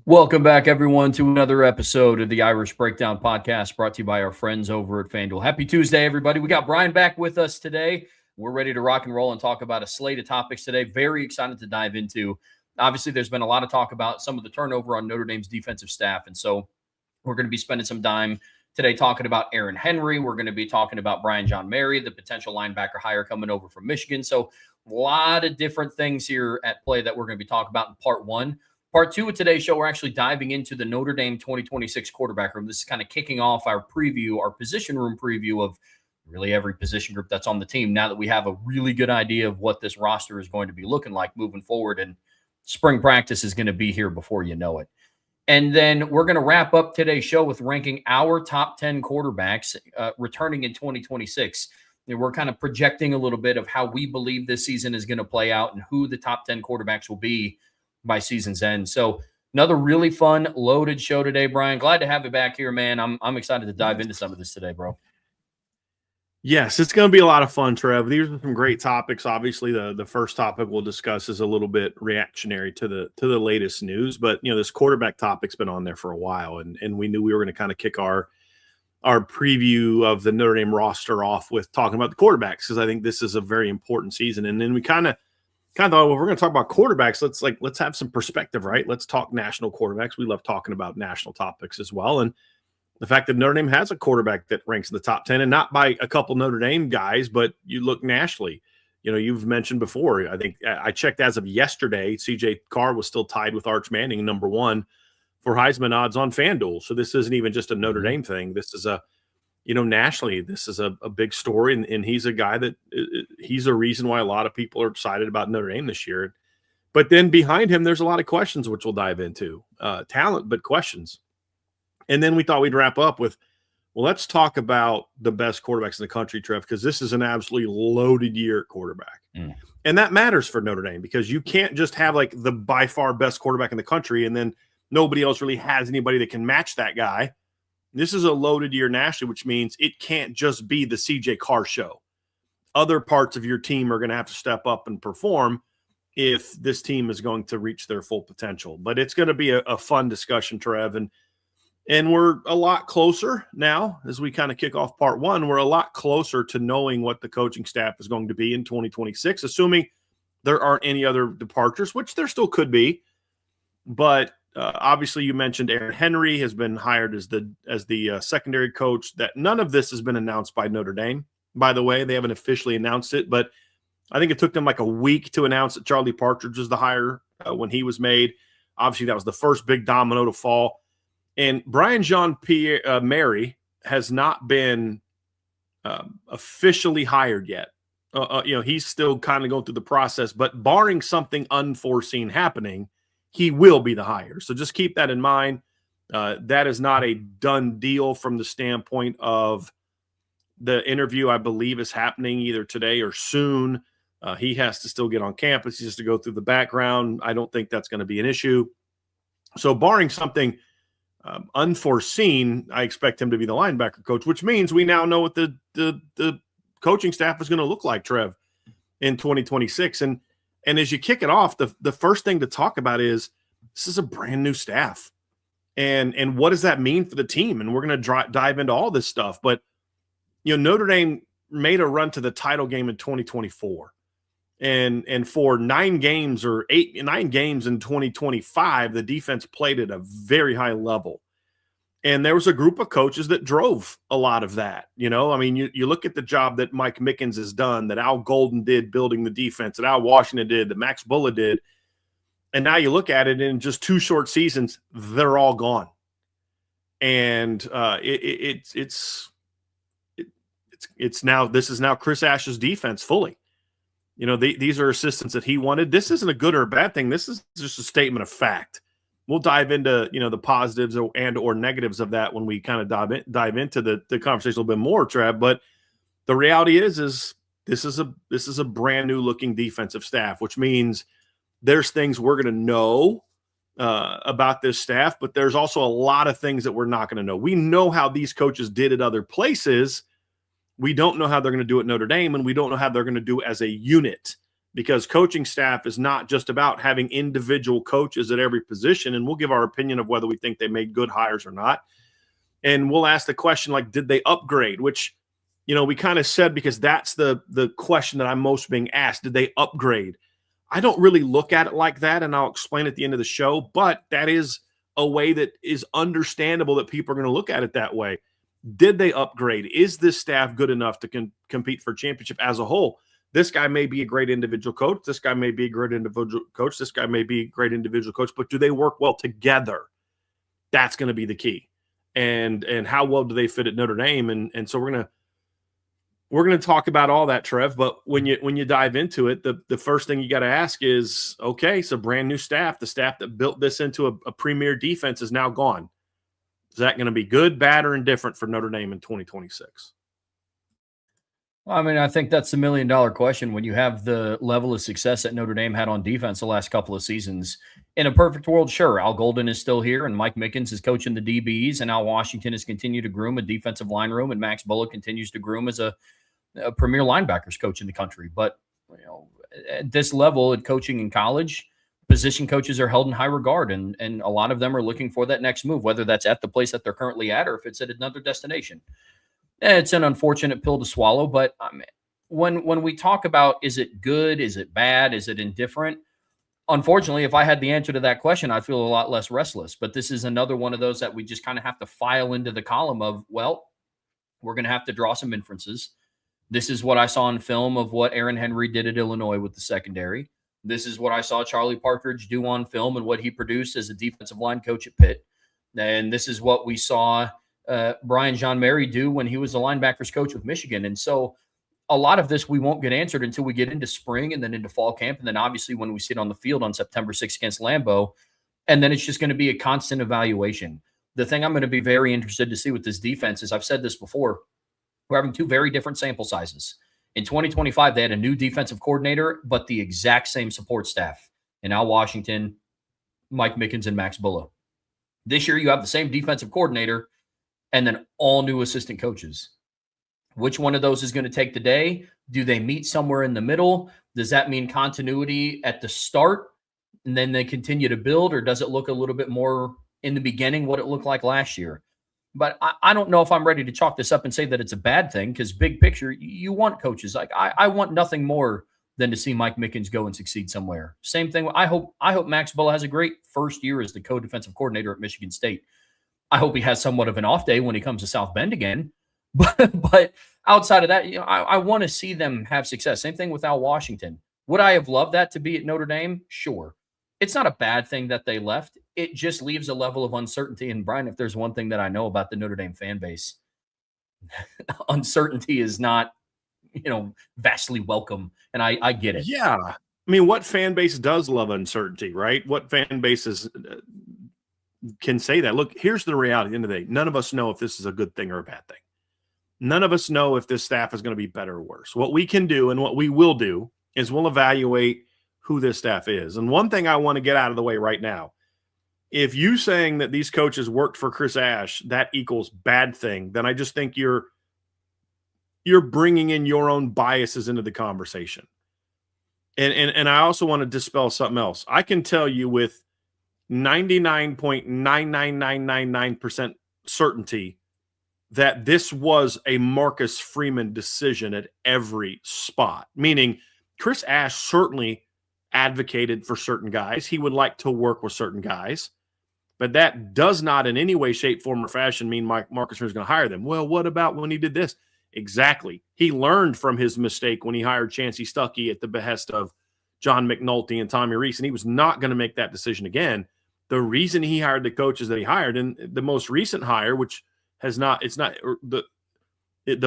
Welcome back, everyone, to another episode of the Irish Breakdown Podcast brought to you by our friends over at FanDuel. Happy Tuesday, everybody. We got Bryan back with us today. We're ready to rock and roll and talk about a slate of topics today. Very excited to dive into. Obviously, there's been a lot of talk about some of the turnover on Notre Dame's defensive staff. And so we're going to be spending some time today talking about Aaron Henry. We're going to be talking about Brian John Mary, the potential linebacker hire coming over from Michigan. So a lot of different things here at play that we're going to be talking about in part one. Part two of today's show, we're actually diving into the Notre Dame 2026 quarterback room. This is kind of kicking off our preview, our position room preview of really every position group that's on the team now that we have a really good idea of what this roster is going to be looking like moving forward. And spring practice is going to be here before you know it. And then we're going to wrap up today's show with ranking our top 10 quarterbacks returning in 2026. And we're kind of projecting a little bit of how we believe this season is going to play out and who the top 10 quarterbacks will be by season's end. So another really fun, loaded show today, Bryan. Glad to have you back here, man. I'm excited to dive into some of this today, bro. Yes, it's going to be a lot of fun, Trev. These are some great topics. Obviously, the first topic we'll discuss is a little bit reactionary to the latest news, but this quarterback topic's been on there for a while, and we knew we were going to kind of kick our preview of the Notre Dame roster off with talking about the quarterbacks because I think this is a very important season. And then we kind of thought, well, we're going to talk about quarterbacks. Let's have some perspective, right? Let's talk national quarterbacks. We love talking about national topics as well. And the fact that Notre Dame has a quarterback that ranks in the top 10 and not by a couple Notre Dame guys, but you look nationally, you've mentioned before, I think I checked as of yesterday, CJ Carr was still tied with Arch Manning, number one for Heisman odds on FanDuel. So this isn't even just a Notre Dame thing. This is nationally, this is a big story, and he's a guy that he's a reason why a lot of people are excited about Notre Dame this year. But then behind him, there's a lot of questions, which we'll dive into. Talent, but questions. And then we thought we'd wrap up with, well, let's talk about the best quarterbacks in the country, Trev, because this is an absolutely loaded year at quarterback. And that matters for Notre Dame because you can't just have like the by far best quarterback in the country and then nobody else really has anybody that can match that guy. This is a loaded year nationally, which means it can't just be the CJ Carr show. Other parts of your team are going to have to step up and perform if this team is going to reach their full potential. But it's going to be a fun discussion, Trev. And we're a lot closer now as we kind of kick off part one. We're a lot closer to knowing what the coaching staff is going to be in 2026, assuming there aren't any other departures, which there still could be. But obviously, you mentioned Aaron Henry has been hired as the secondary coach. That none of this has been announced by Notre Dame. By the way, they haven't officially announced it, but I think it took them like a week to announce that Charlie Partridge was the hire when he was made. Obviously, that was the first big domino to fall. And Brian John Mary has not been officially hired yet. He's still kind of going through the process, but barring something unforeseen happening, he will be the hire. So just keep that in mind. That is not a done deal from the standpoint of the interview, I believe, is happening either today or soon. He has to still get on campus. He has to go through the background. I don't think that's going to be an issue. So barring something unforeseen, I expect him to be the linebacker coach, which means we now know what the coaching staff is going to look like, Trev, in 2026. And as you kick it off, the first thing to talk about is this is a brand new staff. And what does that mean for the team? And we're going to dive into all this stuff. But, Notre Dame made a run to the title game in 2024. And for 9 games in 2025, the defense played at a very high level. And there was a group of coaches that drove a lot of that. You look at the job that Mike Mickens has done, that Al Golden did building the defense, that Al Washington did, that Max Bullough did. And now you look at it in just 2 short seasons, they're all gone. And it's now, this is now Chris Ash's defense fully. These are assistants that he wanted. This isn't a good or a bad thing. This is just a statement of fact. We'll dive into, the positives or negatives of that when we kind of dive into the conversation a little bit more, Trev. But the reality is this is a brand new looking defensive staff, which means there's things we're going to know about this staff, but there's also a lot of things that we're not going to know. We know how these coaches did at other places. We don't know how they're going to do at Notre Dame, and we don't know how they're going to do as a unit because coaching staff is not just about having individual coaches at every position. And we'll give our opinion of whether we think they made good hires or not. And we'll ask the question, like, did they upgrade? Which, we kind of said, because that's the question that I'm most being asked. Did they upgrade? I don't really look at it like that, and I'll explain at the end of the show, but that is a way that is understandable that people are going to look at it that way. Did they upgrade? Is this staff good enough to compete for championship as a whole? This guy may be a great individual coach. This guy may be a great individual coach. This guy may be a great individual coach, but do they work well together? That's going to be the key. And how well do they fit at Notre Dame? And so we're going to talk about all that, Trev. But when you dive into it, the first thing you got to ask is, okay, so brand new staff, the staff that built this into a premier defense is now gone. Is that going to be good, bad, or indifferent for Notre Dame in 2026? I mean, I think that's the $1 million question. When you have the level of success that Notre Dame had on defense the last couple of seasons, in a perfect world, sure, Al Golden is still here and Mike Mickens is coaching the DBs, and Al Washington has continued to groom a defensive line room, and Max Bullock continues to groom as a premier linebackers coach in the country. But at this level at coaching in college, position coaches are held in high regard, and a lot of them are looking for that next move, whether that's at the place that they're currently at or if it's at another destination. It's an unfortunate pill to swallow, but when we talk about, is it good, is it bad, is it indifferent? Unfortunately, if I had the answer to that question, I'd feel a lot less restless. But this is another one of those that we just kind of have to file into the column of, well, we're going to have to draw some inferences. This is what I saw in film of what Aaron Henry did at Illinois with the secondary. This is what I saw Charlie Partridge do on film and what he produced as a defensive line coach at Pitt. And this is what we saw Brian Jean-Mary do when he was the linebackers coach with Michigan. And so a lot of this we won't get answered until we get into spring and then into fall camp. And then obviously when we sit on the field on September 6th against Lambeau, and then it's just going to be a constant evaluation. The thing I'm going to be very interested to see with this defense is, I've said this before, we're having two very different sample sizes. In 2025, they had a new defensive coordinator, but the exact same support staff in Al Washington, Mike Mickens, and Max Bullough. This year, you have the same defensive coordinator and then all new assistant coaches. Which one of those is going to take the day? Do they meet somewhere in the middle? Does that mean continuity at the start and then they continue to build, or does it look a little bit more in the beginning what it looked like last year? But I don't know if I'm ready to chalk this up and say that it's a bad thing, because big picture, you want coaches. Like I want nothing more than to see Mike Mickens go and succeed somewhere. Same thing. I hope Max Bullough has a great first year as the co-defensive coordinator at Michigan State. I hope he has somewhat of an off day when he comes to South Bend again. But outside of that, I want to see them have success. Same thing with Al Washington. Would I have loved that to be at Notre Dame? Sure. It's not a bad thing that they left. It just leaves a level of uncertainty. And Brian, if there's one thing that I know about the Notre Dame fan base, uncertainty is not, vastly welcome. And I get it. Yeah. I mean, what fan base does love uncertainty, right? What fan bases can say that? Look, here's the reality. At the end of the day, none of us know if this is a good thing or a bad thing. None of us know if this staff is going to be better or worse. What we can do and what we will do is we'll evaluate who this staff is. And one thing I want to get out of the way right now, if you saying that these coaches worked for Chris Ash, that equals bad thing, then I just think you're bringing in your own biases into the conversation. And I also want to dispel something else. I can tell you with 99.99999% certainty that this was a Marcus Freeman decision at every spot, meaning Chris Ash certainly advocated for certain guys. He would like to work with certain guys, but that does not in any way, shape, form, or fashion mean Marcus Freeman is going to hire them. Well, what about when he did this? Exactly. He learned from his mistake when he hired Chancey Stuckey at the behest of John McNulty and Tommy Rees, and he was not going to make that decision again. The reason he hired the coaches that he hired, and the most recent hire, which has not, it's not the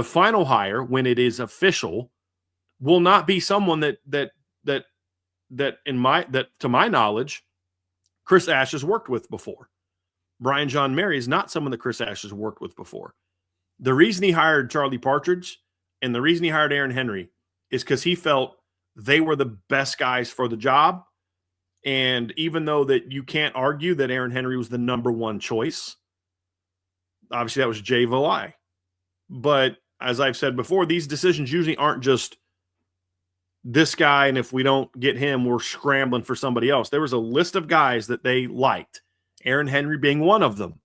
final hire when it is official, will not be someone that to my knowledge, Chris Ash has worked with before. Brian Jean-Mary is not someone that Chris Ash has worked with before. The reason he hired Charlie Partridge and the reason he hired Aaron Henry is because he felt they were the best guys for the job. And even though that you can't argue that Aaron Henry was the number one choice, obviously that was Jay Valai. But as I've said before, these decisions usually aren't just this guy, and if we don't get him, we're scrambling for somebody else. There was a list of guys that they liked, Aaron Henry being one of them.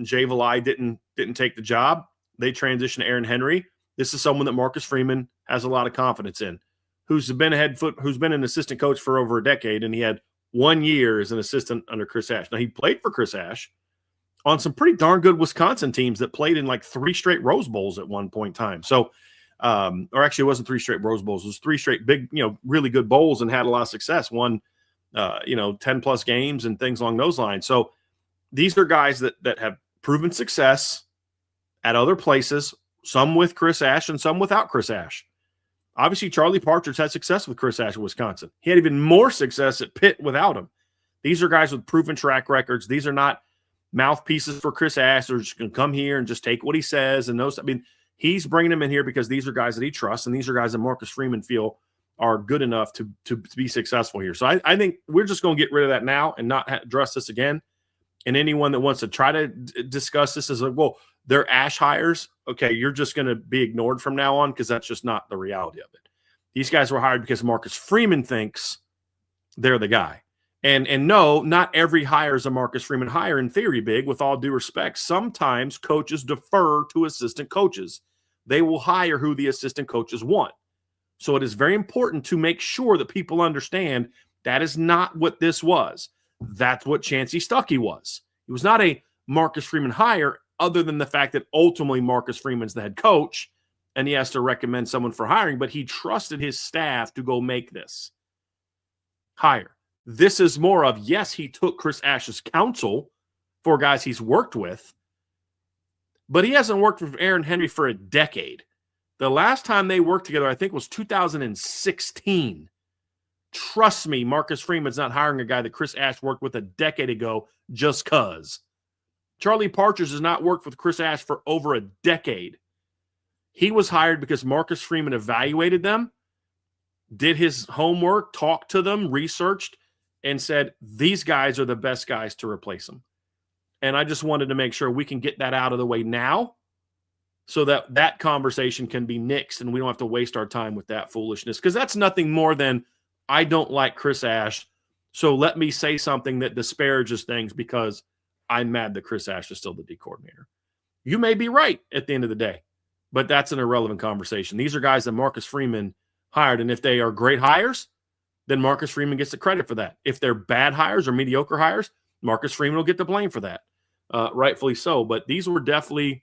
Jay Valai didn't take the job. They transitioned to Aaron Henry. This is someone that Marcus Freeman has a lot of confidence in, who's been an assistant coach for over a decade, and he had 1 year as an assistant under Chris Ash. Now, he played for Chris Ash on some pretty darn good Wisconsin teams that played in like 3 straight Rose Bowls at one point in time. So, or actually it wasn't 3 straight Rose Bowls. It was 3 straight big, really good bowls, and had a lot of success, won, 10 plus games and things along those lines. So these are guys that have proven success at other places, some with Chris Ash and some without Chris Ash. Obviously, Charlie Partridge had success with Chris Ash in Wisconsin. He had even more success at Pitt without him. These are guys with proven track records. These are not mouthpieces for Chris Ash. They're just going to come here and just take what he says. And those, he's bringing them in here because these are guys that he trusts, and these are guys that Marcus Freeman feel are good enough to be successful here. So I think we're just going to get rid of that now and not address this again. And anyone that wants to try to discuss this is like, well, they're Ash hires. Okay, you're just going to be ignored from now on because that's just not the reality of it. These guys were hired because Marcus Freeman thinks they're the guy. And no, not every hire is a Marcus Freeman hire in theory, Big, with all due respect. Sometimes coaches defer to assistant coaches. They will hire who the assistant coaches want. So it is very important to make sure that people understand that is not what this was. That's what Chancey Stuckey was. He was not a Marcus Freeman hire, other than the fact that ultimately Marcus Freeman's the head coach and he has to recommend someone for hiring, but he trusted his staff to go make this hire. This is more of, yes, he took Chris Ash's counsel for guys he's worked with, but he hasn't worked with Aaron Henry for a decade. The last time they worked together, I think, was 2016. Trust me, Marcus Freeman's not hiring a guy that Chris Ash worked with a decade ago just because. Charlie Partridge has not worked with Chris Ash for over a decade. He was hired because Marcus Freeman evaluated them, did his homework, talked to them, researched, and said, these guys are the best guys to replace them. And I just wanted to make sure we can get that out of the way now so that that conversation can be nixed and we don't have to waste our time with that foolishness, because that's nothing more than, I don't like Chris Ash, so let me say something that disparages things because I'm mad that Chris Ash is still the D coordinator. You may be right at the end of the day, but that's an irrelevant conversation. These are guys that Marcus Freeman hired, and if they are great hires, then Marcus Freeman gets the credit for that. If they're bad hires or mediocre hires, Marcus Freeman will get the blame for that, rightfully so. But these were definitely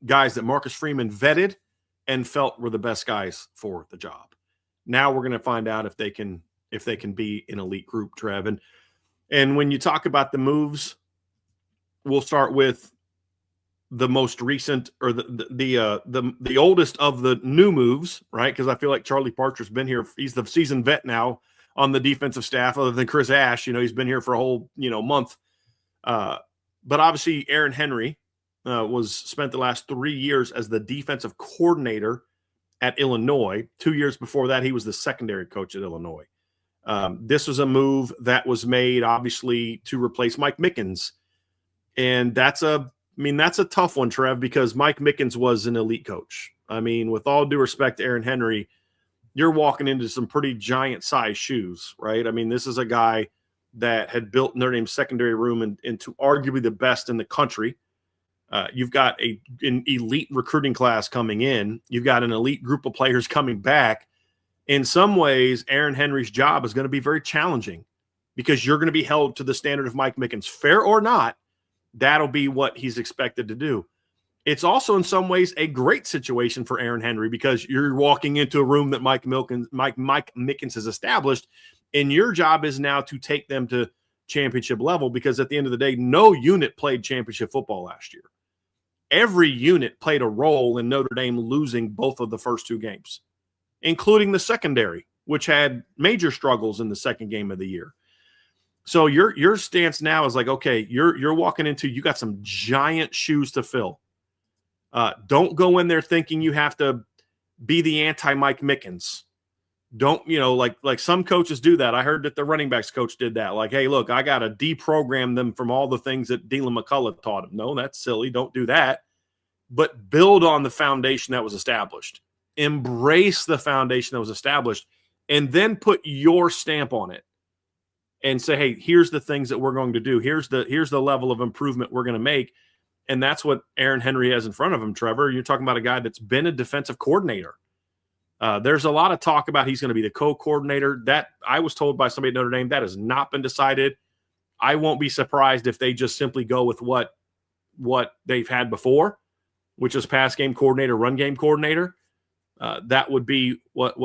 guys that Marcus Freeman vetted and felt were the best guys for the job. Now we're going to find out if they can be an elite group, Trev. And when you talk about the moves, we'll start with the most recent, or the oldest of the new moves, right? Because I feel like Charlie Partridge's been here. He's the seasoned vet now on the defensive staff, other than Chris Ash. He's been here for a whole month. But obviously, Aaron Henry spent the last 3 years as the defensive coordinator at Illinois. 2 years before that, he was the secondary coach at Illinois. This was a move that was made, obviously, to replace Mike Mickens. And that's a tough one, Trev, because Mike Mickens was an elite coach. With all due respect to Aaron Henry, you're walking into some pretty giant size shoes, right? This is a guy that had built Notre Dame's secondary room into arguably the best in the country. You've got an elite recruiting class coming in. You've got an elite group of players coming back. In some ways, Aaron Henry's job is going to be very challenging because you're going to be held to the standard of Mike Mickens. Fair or not, that'll be what he's expected to do. It's also in some ways a great situation for Aaron Henry because you're walking into a room that Mike Mickens has established, and your job is now to take them to championship level, because at the end of the day, no unit played championship football last year. Every unit played a role in Notre Dame losing both of the first 2 games, including the secondary, which had major struggles in the second game of the year. So your stance now is like, okay, you're walking into, you got some giant shoes to fill. Don't go in there thinking you have to be the anti-Mike Mickens. Don't, like some coaches do that. I heard that the running backs coach did that. Like, hey, look, I got to deprogram them from all the things that Dylan McCullough taught him. No, that's silly. Don't do that. But build on the foundation that was established. embrace the foundation that was established, and then put your stamp on it and say, hey, here's the things that we're going to do. Here's the level of improvement we're going to make. And that's what Aaron Henry has in front of him, Trevor. You're talking about a guy that's been a defensive coordinator. There's a lot of talk about he's going to be the co-coordinator. That I was told by somebody at Notre Dame that has not been decided. I won't be surprised if they just simply go with what they've had before, which is pass game coordinator, run game coordinator. That would be what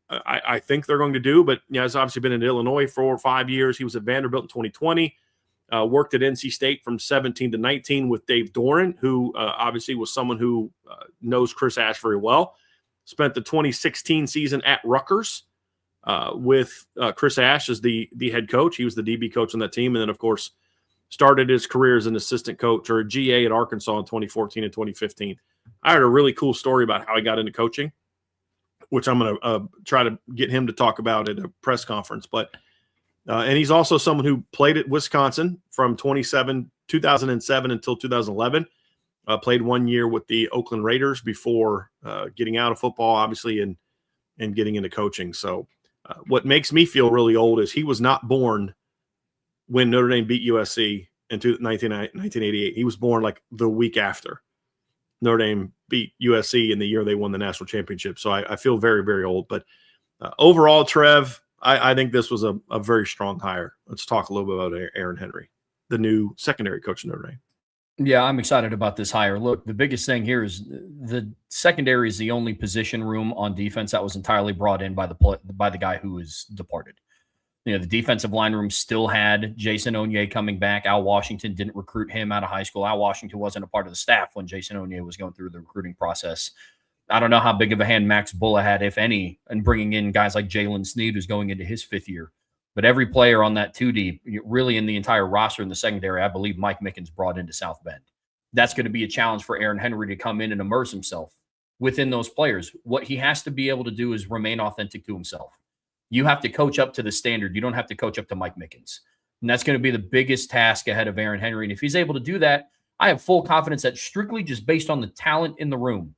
I think they're going to do. But he's obviously been in Illinois for 4 or 5 years. He was at Vanderbilt in 2020. Worked at NC State from 17 to 19 with Dave Doran, who obviously was someone who knows Chris Ash very well. Spent the 2016 season at Rutgers with Chris Ash as the head coach. He was the DB coach on that team. And then, of course, started his career as an assistant coach or a GA at Arkansas in 2014 and 2015. I heard a really cool story about how he got into coaching, which I'm going to try to get him to talk about at a press conference. But and he's also someone who played at Wisconsin from 2007 until 2011. Played 1 year with the Oakland Raiders before getting out of football, obviously, and getting into coaching. So what makes me feel really old is he was not born when Notre Dame beat USC in 1988. He was born like the week after Notre Dame beat USC in the year they won the national championship. So I feel very, very old. But overall, Trev, I think this was a very strong hire. Let's talk a little bit about Aaron Henry, the new secondary coach of Notre Dame. Yeah, I'm excited about this hire. Look, the biggest thing here is the secondary is the only position room on defense that was entirely brought in by the guy who was departed. The defensive line room still had Jason Onye coming back. Al Washington didn't recruit him out of high school. Al Washington wasn't a part of the staff when Jason Onye was going through the recruiting process. I don't know how big of a hand Max Bulla had, if any, in bringing in guys like Jalen Sneed, who's going into his 5th year. But every player on that 2D, really in the entire roster in the secondary, I believe Mike Mickens brought into South Bend. That's going to be a challenge for Aaron Henry to come in and immerse himself within those players. What he has to be able to do is remain authentic to himself. You have to coach up to the standard. You don't have to coach up to Mike Mickens. And that's going to be the biggest task ahead of Aaron Henry. And if he's able to do that, I have full confidence that strictly just based on the talent in the room,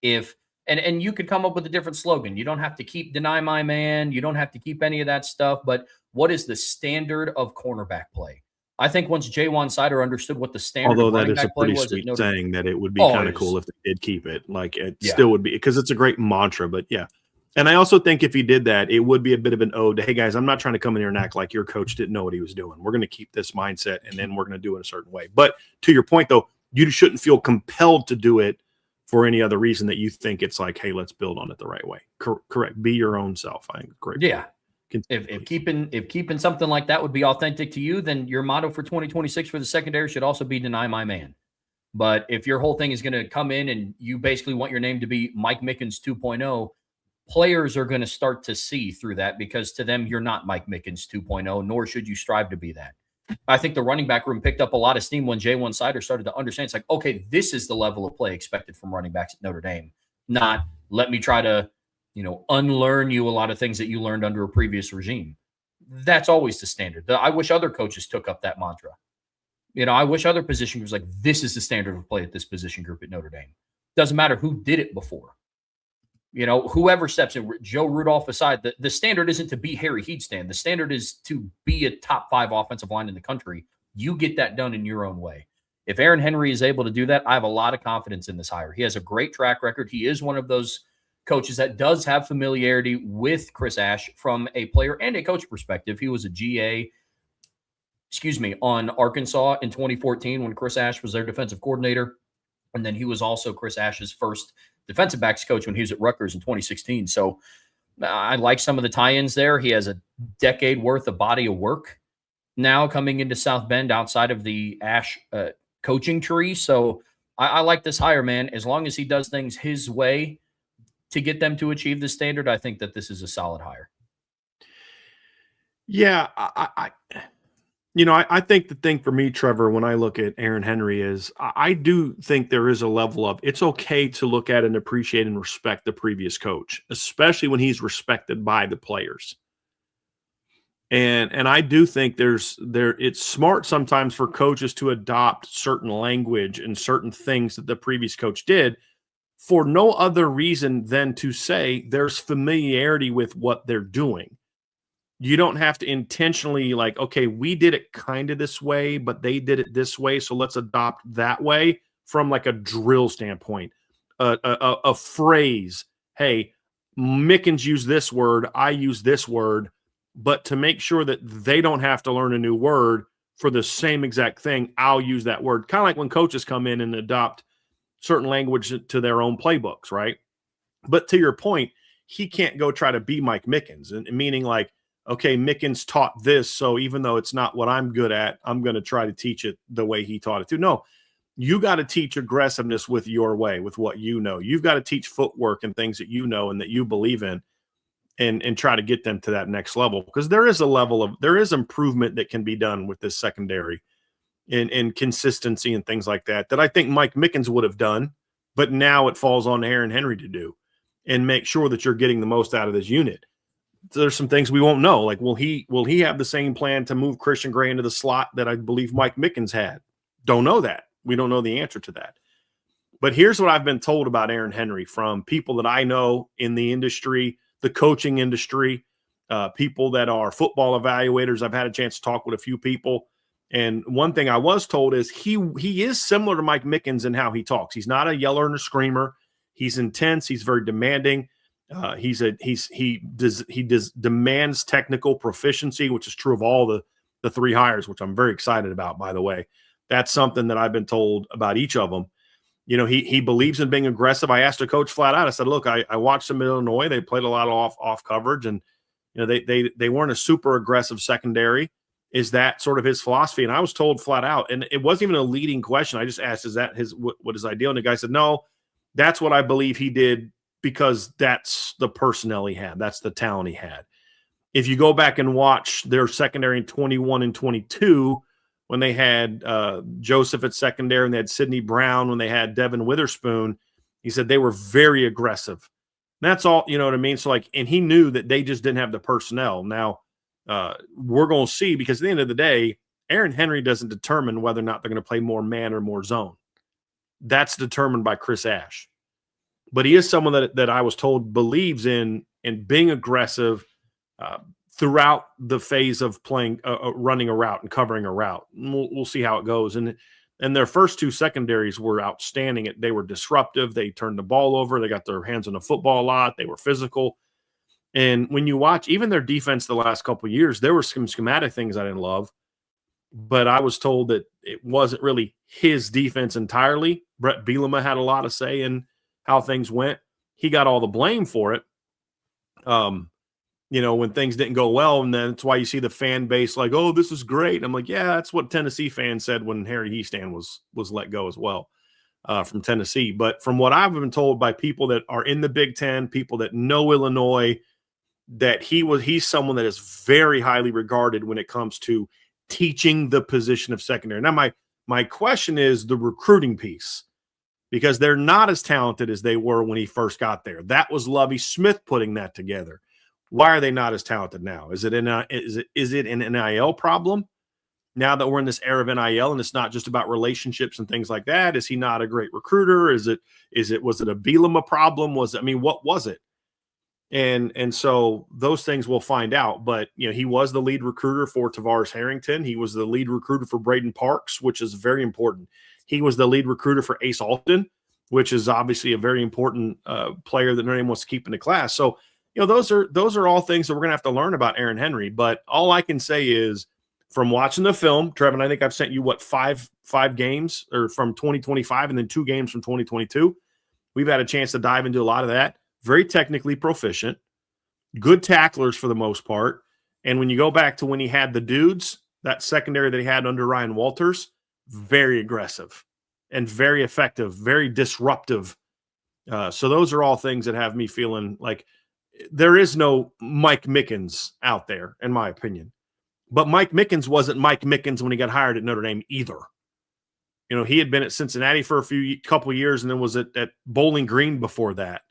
and you could come up with a different slogan. You don't have to keep deny my man. You don't have to keep any of that stuff. But what is the standard of cornerback play? I think once Jaywan Sider understood what the standard Although of that running is back a play pretty was, sweet saying that it would be kind of cool if they did keep it. Like it still would be, because it's a great mantra. But yeah. And I also think if he did that, it would be a bit of an ode to, hey, guys, I'm not trying to come in here and act like your coach didn't know what he was doing. We're going to keep this mindset, and then we're going to do it a certain way. But to your point, though, you shouldn't feel compelled to do it for any other reason that you think it's like, hey, let's build on it the right way. Correct. Be your own self. I think great. Yeah. If keeping something like that would be authentic to you, then your motto for 2026 for the secondary should also be deny my man. But if your whole thing is going to come in and you basically want your name to be Mike Mickens 2.0, players are going to start to see through that, because to them, you're not Mike Mickens 2.0, nor should you strive to be that. I think the running back room picked up a lot of steam when Jaywan Sider started to understand. It's like, okay, this is the level of play expected from running backs at Notre Dame, not let me try to, unlearn you a lot of things that you learned under a previous regime. That's always the standard. I wish other coaches took up that mantra. I wish other position groups like, this is the standard of play at this position group at Notre Dame. Doesn't matter who did it before. Whoever steps in, Joe Rudolph aside, the standard isn't to be Harry Heedstand. The standard is to be a top 5 offensive line in the country. You get that done in your own way. If Aaron Henry is able to do that, I have a lot of confidence in this hire. He has a great track record. He is one of those coaches that does have familiarity with Chris Ash from a player and a coach perspective. He was a GA, on Arkansas in 2014 when Chris Ash was their defensive coordinator. And then he was also Chris Ash's first defensive backs coach when he was at Rutgers in 2016. So I like some of the tie-ins there. He has a decade worth of body of work now coming into South Bend outside of the Ash coaching tree. So I like this hire, man. As long as he does things his way to get them to achieve the standard, I think that this is a solid hire. Yeah, I think the thing for me, Trevor, when I look at Aaron Henry is I do think there is a level of it's okay to look at and appreciate and respect the previous coach, especially when he's respected by the players. And I do think it's smart sometimes for coaches to adopt certain language and certain things that the previous coach did for no other reason than to say there's familiarity with what they're doing. You don't have to intentionally like, okay, we did it kind of this way, but they did it this way, so let's adopt that way from like a drill standpoint. A phrase, hey, Mickens use this word, I use this word, but to make sure that they don't have to learn a new word for the same exact thing, I'll use that word. Kind of like when coaches come in and adopt certain language to their own playbooks, right? But to your point, he can't go try to be Mike Mickens, and meaning like, okay, Mickens taught this, so even though it's not what I'm good at, I'm going to try to teach it the way he taught it to. No, you got to teach aggressiveness with your way, with what you know. You've got to teach footwork and things that you know and that you believe in, and try to get them to that next level. Because there is improvement that can be done with this secondary and consistency and things like that I think Mike Mickens would have done, but now it falls on Aaron Henry to do and make sure that you're getting the most out of this unit. There's some things we won't know. Like, will he have the same plan to move Christian Gray into the slot that I believe Mike Mickens had? Don't know that. We don't know the answer to that. But here's what I've been told about Aaron Henry from people that I know in the industry, the coaching industry, people that are football evaluators. I've had a chance to talk with a few people. And one thing I was told is he is similar to Mike Mickens in how he talks. He's not a yeller and a screamer. He's intense. He's very demanding. He demands technical proficiency, which is true of all the three hires, which I'm very excited about, by the way. That's something that I've been told about each of them. You know, he believes in being aggressive. I asked a coach flat out. I said, look, I watched them in Illinois. They played a lot of off coverage, and you know they weren't a super aggressive secondary. Is that sort of his philosophy? And I was told flat out, and it wasn't even a leading question. I just asked, is that what his ideal? And the guy said, no, that's what I believe he did because that's the personnel he had. That's the talent he had. If you go back and watch their secondary in 21 and 22, when they had Joseph at secondary and they had Sidney Brown, when they had Devin Witherspoon, he said they were very aggressive. And that's all, you know what I mean? So like, and he knew that they just didn't have the personnel. Now, we're going to see, because at the end of the day, Aaron Henry doesn't determine whether or not they're going to play more man or more zone. That's determined by Chris Ash. But he is someone that I was told believes in being aggressive throughout the phase of playing, running a route and covering a route. We'll see how it goes. And their first two secondaries were outstanding. They were disruptive. They turned the ball over. They got their hands on the football a lot. They were physical. And when you watch even their defense the last couple of years, there were some schematic things I didn't love. But I was told that it wasn't really his defense entirely. Brett Bielema had a lot to say in how things went. He got all the blame for it. You know, when things didn't go well, and then that's why you see the fan base like, oh, this is great. And I'm like, yeah, that's what Tennessee fans said when Harry Hiestand was let go as well from Tennessee. But from what I've been told by people that are in the Big Ten, people that know Illinois, that he's someone that is very highly regarded when it comes to teaching the position of secondary. Now, my question is the recruiting piece, because they're not as talented as they were when he first got there. That was Lovie Smith putting that together. Why are they not as talented now? Is it an NIL problem? Now that we're in this era of NIL and it's not just about relationships and things like that, is he not a great recruiter? Was it a Bielema problem? What was it? And so those things we'll find out. But you know, he was the lead recruiter for Tavares Harrington. He was the lead recruiter for Braden Parks, which is very important. He was the lead recruiter for Ace Alton, which is obviously a very important player that Notre Dame wants to keep in the class. So, you know, those are all things that we're going to have to learn about Aaron Henry. But all I can say is, from watching the film, Trevor, I think I've sent you five games or from 2025 and then 2 games from 2022. We've had a chance to dive into a lot of that. Very technically proficient, good tacklers for the most part. And when you go back to when he had the dudes, that secondary that he had under Ryan Walters, very aggressive and very effective, very disruptive. So those are all things that have me feeling like there is no Mike Mickens out there, in my opinion. But Mike Mickens wasn't Mike Mickens when he got hired at Notre Dame either. You know, he had been at Cincinnati for a couple of years and then was at Bowling Green before that.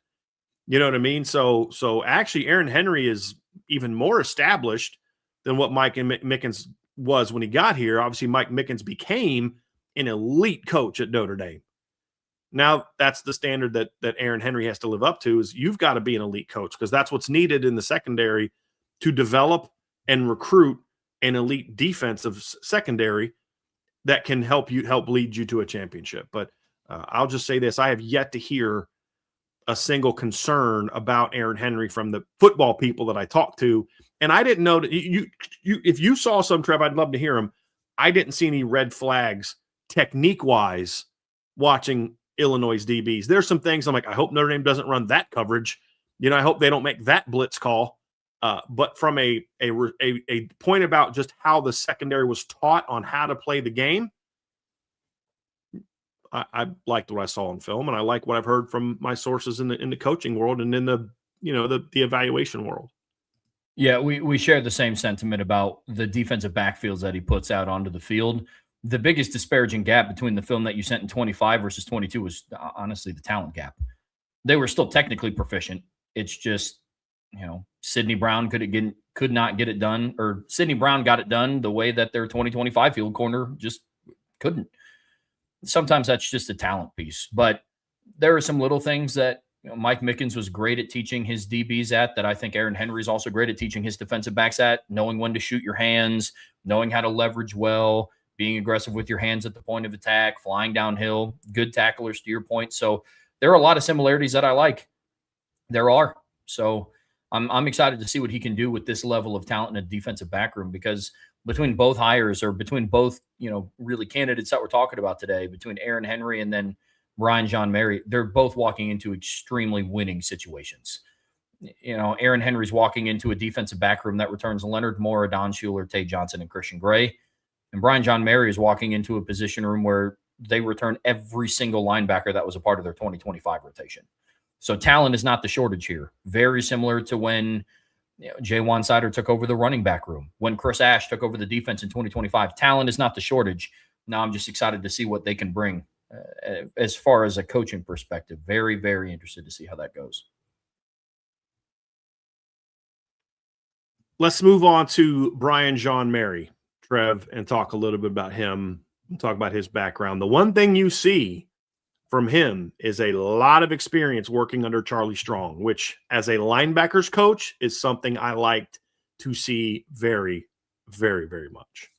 You know what I mean? So actually Aaron Henry is even more established than what Mike Mickens was when he got here. Obviously, Mike Mickens became an elite coach at Notre Dame. Now that's the standard that Aaron Henry has to live up to, is you've got to be an elite coach, because that's what's needed in the secondary to develop and recruit an elite defensive secondary that can help lead you to a championship. But I'll just say this. I have yet to hear a single concern about Aaron Henry from the football people that I talked to. And I didn't know that if you saw some, Trev, I'd love to hear them. I didn't see any red flags technique wise watching Illinois' DBs. There's some things I'm like, I hope Notre Dame doesn't run that coverage. I hope they don't make that blitz call. But from a point about just how the secondary was taught on how to play the game, I liked what I saw on film, and I like what I've heard from my sources in the coaching world and in the evaluation world. Yeah, we share the same sentiment about the defensive backfields that he puts out onto the field. The biggest disparaging gap between the film that you sent in 25 versus 22 was honestly the talent gap. They were still technically proficient. It's just, Sidney Brown could not get it done, or Sidney Brown got it done the way that their 2025 field corner just couldn't. Sometimes that's just a talent piece, but there are some little things that Mike Mickens was great at teaching his DBs at, that I think Aaron Henry is also great at teaching his defensive backs at, knowing when to shoot your hands, knowing how to leverage well, being aggressive with your hands at the point of attack, flying downhill, good tacklers to your point. So there are a lot of similarities that I like. There are. So I'm excited to see what he can do with this level of talent in a defensive back room, because between both hires, or between both, really candidates that we're talking about today, between Aaron Henry and then Bryan Jean-Mary, they're both walking into extremely winning situations. Aaron Henry's walking into a defensive back room that returns Leonard Moore, Don Schuler, Tate Johnson, and Christian Gray. And Bryan Jean-Mary is walking into a position room where they return every single linebacker that was a part of their 2025 rotation. So talent is not the shortage here. Very similar to when Jay Sider took over the running back room, when Chris Ash took over the defense in 2025. Talent is not the shortage. Now I'm just excited to see what they can bring as far as a coaching perspective. Very, very interested to see how that goes. Let's move on to Bryan Jean-Mary, Trev, and talk a little bit about him, talk about his background. The one thing you see from him is a lot of experience working under Charlie Strong, which as a linebackers coach is something I liked to see very, very, very much.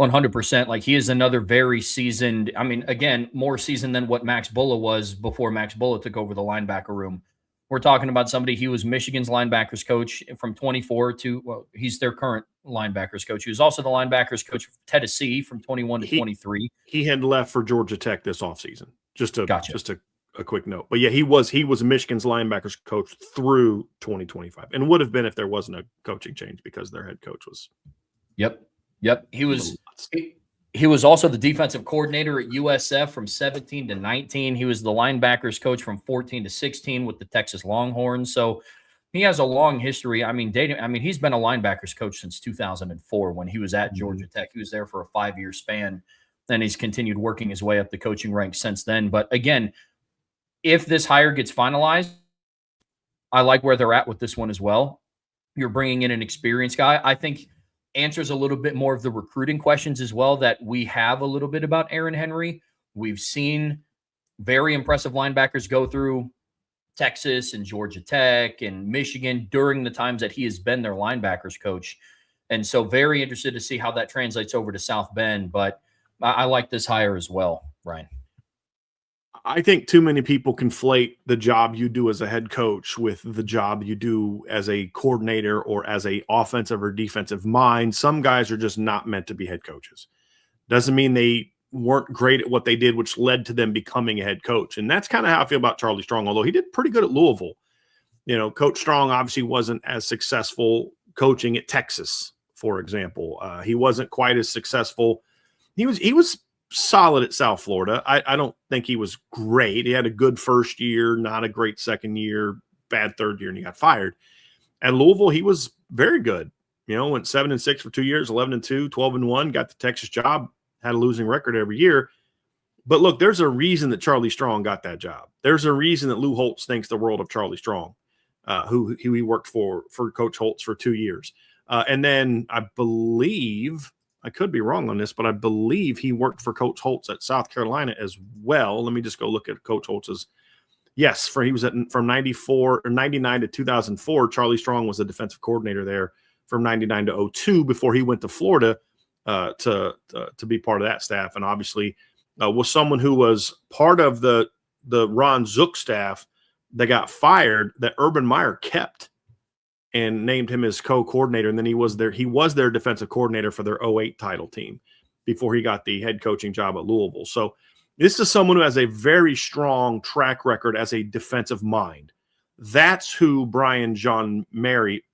100%. Like, he is another very seasoned, again, more seasoned than what Max Bulla was before Max Bulla took over the linebacker room. We're talking about somebody, he was Michigan's linebackers coach from 24 to, well, he's their current linebackers coach. He was also the linebackers coach for Tennessee from 21 to 23. He had left for Georgia Tech this offseason. Just a quick note. But yeah, he was Michigan's linebackers coach through 2025, and would have been if there wasn't a coaching change, because their head coach was. Yep. He was also the defensive coordinator at USF from 17 to 19. He was the linebackers coach from 14 to 16 with the Texas Longhorns. So he has a long history. He's been a linebackers coach since 2004 when he was at Georgia Tech. He was there for a 5-year span, and he's continued working his way up the coaching ranks since then. But again, if this hire gets finalized, I like where they're at with this one as well. You're bringing in an experienced guy. I think answers a little bit more of the recruiting questions as well that we have a little bit about Aaron Henry. We've seen very impressive linebackers go through Texas and Georgia Tech and Michigan during the times that he has been their linebackers coach. And so very interested to see how that translates over to South Bend. But I like this hire as well, Ryan. I think too many people conflate the job you do as a head coach with the job you do as a coordinator or as a offensive or defensive mind. Some guys are just not meant to be head coaches. Doesn't mean they weren't great at what they did, which led to them becoming a head coach. And that's kind of how I feel about Charlie Strong, although he did pretty good at Louisville. Coach Strong obviously wasn't as successful coaching at Texas, for example. He wasn't quite as successful. He was solid at South Florida. I don't think he was great. He had a good first year, not a great second year, bad third year, and he got fired. At Louisville, he was very good. Went 7-6 for 2 years, 11-2, 12-1, got the Texas job, had a losing record every year. But look, there's a reason that Charlie Strong got that job. There's a reason that Lou Holtz thinks the world of Charlie Strong, who he worked for Coach Holtz for 2 years. And then I believe I could be wrong on this, but I believe he worked for Coach Holtz at South Carolina as well. Let me just go look at Coach Holtz's. Yes, he was from 99 to 2004. Charlie Strong was the defensive coordinator there from 99 to 02 before he went to Florida to be part of that staff. And obviously was someone who was part of the Ron Zook staff that got fired that Urban Meyer kept and named him as co-coordinator. And then he was their defensive coordinator for their 08 title team before he got the head coaching job at Louisville. So this is someone who has a very strong track record as a defensive mind. That's who Bryan John Mary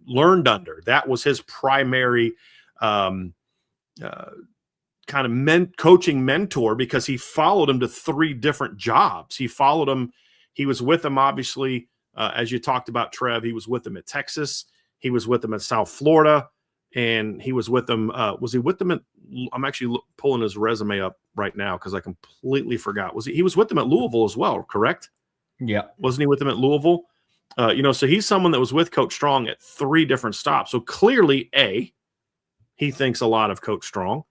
learned under. That was his primary kind of coaching mentor, because he followed him to 3 different jobs. He followed him. He was with him, obviously, as you talked about, Trev. He was with him at Texas. He was with him at South Florida. And he was with them. Was he with them at? I'm actually pulling his resume up right now because I completely forgot. He was with them at Louisville as well, correct? Yeah. Wasn't he with them at Louisville? So he's someone that was with Coach Strong at 3 different stops. So clearly, A, he thinks a lot of Coach Strong,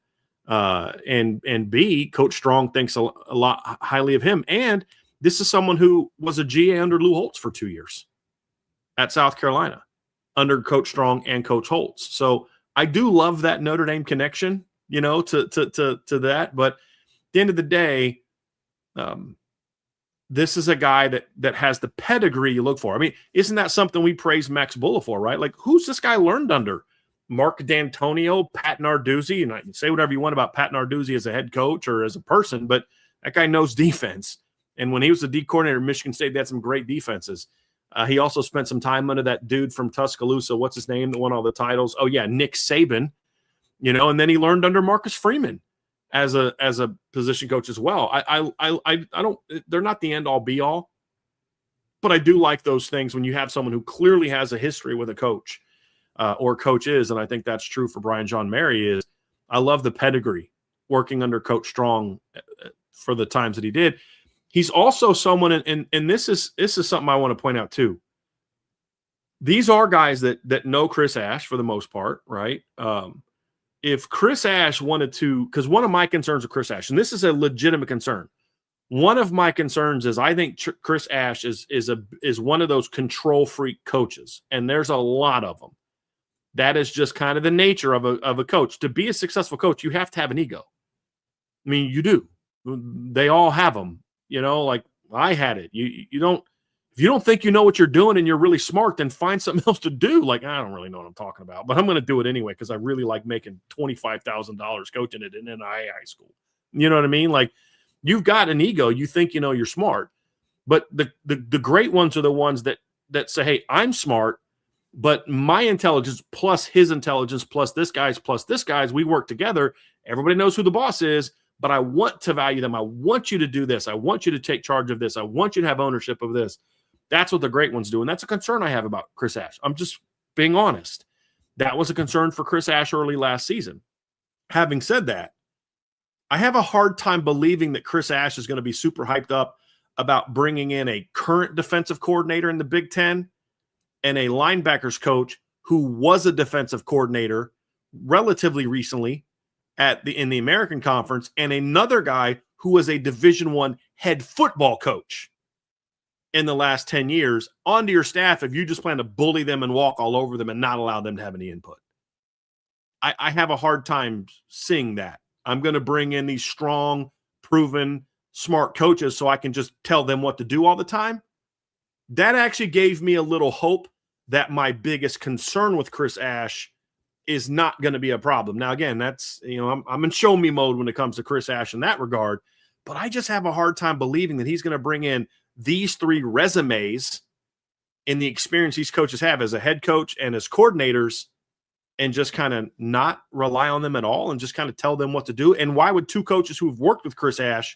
and B, Coach Strong thinks a lot highly of him. And this is someone who was a GA under Lou Holtz for 2 years at South Carolina under Coach Strong and Coach Holtz. So I do love that Notre Dame connection, to that. But at the end of the day, this is a guy that has the pedigree you look for. I mean, isn't that something we praise Max Bulla for, right? Like, who's this guy learned under? Mark D'Antonio, Pat Narduzzi, and I can say whatever you want about Pat Narduzzi as a head coach or as a person, but that guy knows defense. And when he was the D coordinator at Michigan State, they had some great defenses. He also spent some time under that dude from Tuscaloosa. What's his name that won all the titles? Oh, yeah, Nick Saban. And then he learned under Marcus Freeman as a position coach as well. I don't. They're not the end all be all, but I do like those things when you have someone who clearly has a history with a coach or coaches, and I think that's true for Bryan John Mary. Is I love the pedigree working under Coach Strong for the times that he did. He's also someone, and this is something I want to point out too. These are guys that know Chris Ash for the most part, right? If Chris Ash wanted to, because one of my concerns with Chris Ash, and this is a legitimate concern, one of my concerns is I think Chris Ash is one of those control freak coaches, and there's a lot of them. That is just kind of the nature of a coach. To be a successful coach, you have to have an ego. I mean, you do. They all have them. Like I had it. You don't, if you don't think you know what you're doing and you're really smart, then find something else to do. Like, I don't really know what I'm talking about, but I'm going to do it anyway because I really like making $25,000 coaching at an NIA high school. You know what I mean? Like, you've got an ego. You think you're smart, but the great ones are the ones that say, hey, I'm smart, but my intelligence plus his intelligence plus this guy's, we work together. Everybody knows who the boss is. But I want to value them. I want you to do this. I want you to take charge of this. I want you to have ownership of this. That's what the great ones do. And that's a concern I have about Chris Ash. I'm just being honest. That was a concern for Chris Ash early last season. Having said that, I have a hard time believing that Chris Ash is going to be super hyped up about bringing in a current defensive coordinator in the Big Ten and a linebackers coach who was a defensive coordinator relatively recently in the American Conference, and another guy who was a Division I head football coach in the last 10 years onto your staff if you just plan to bully them and walk all over them and not allow them to have any input. I have a hard time seeing that. I'm going to bring in these strong, proven, smart coaches so I can just tell them what to do all the time. That actually gave me a little hope that my biggest concern with Chris Ash is not going to be a problem. Now, again, that's, I'm in show me mode when it comes to Chris Ash in that regard, but I just have a hard time believing that he's going to bring in these 3 resumes in the experience these coaches have as a head coach and as coordinators and just kind of not rely on them at all and just kind of tell them what to do. And why would 2 coaches who've worked with Chris Ash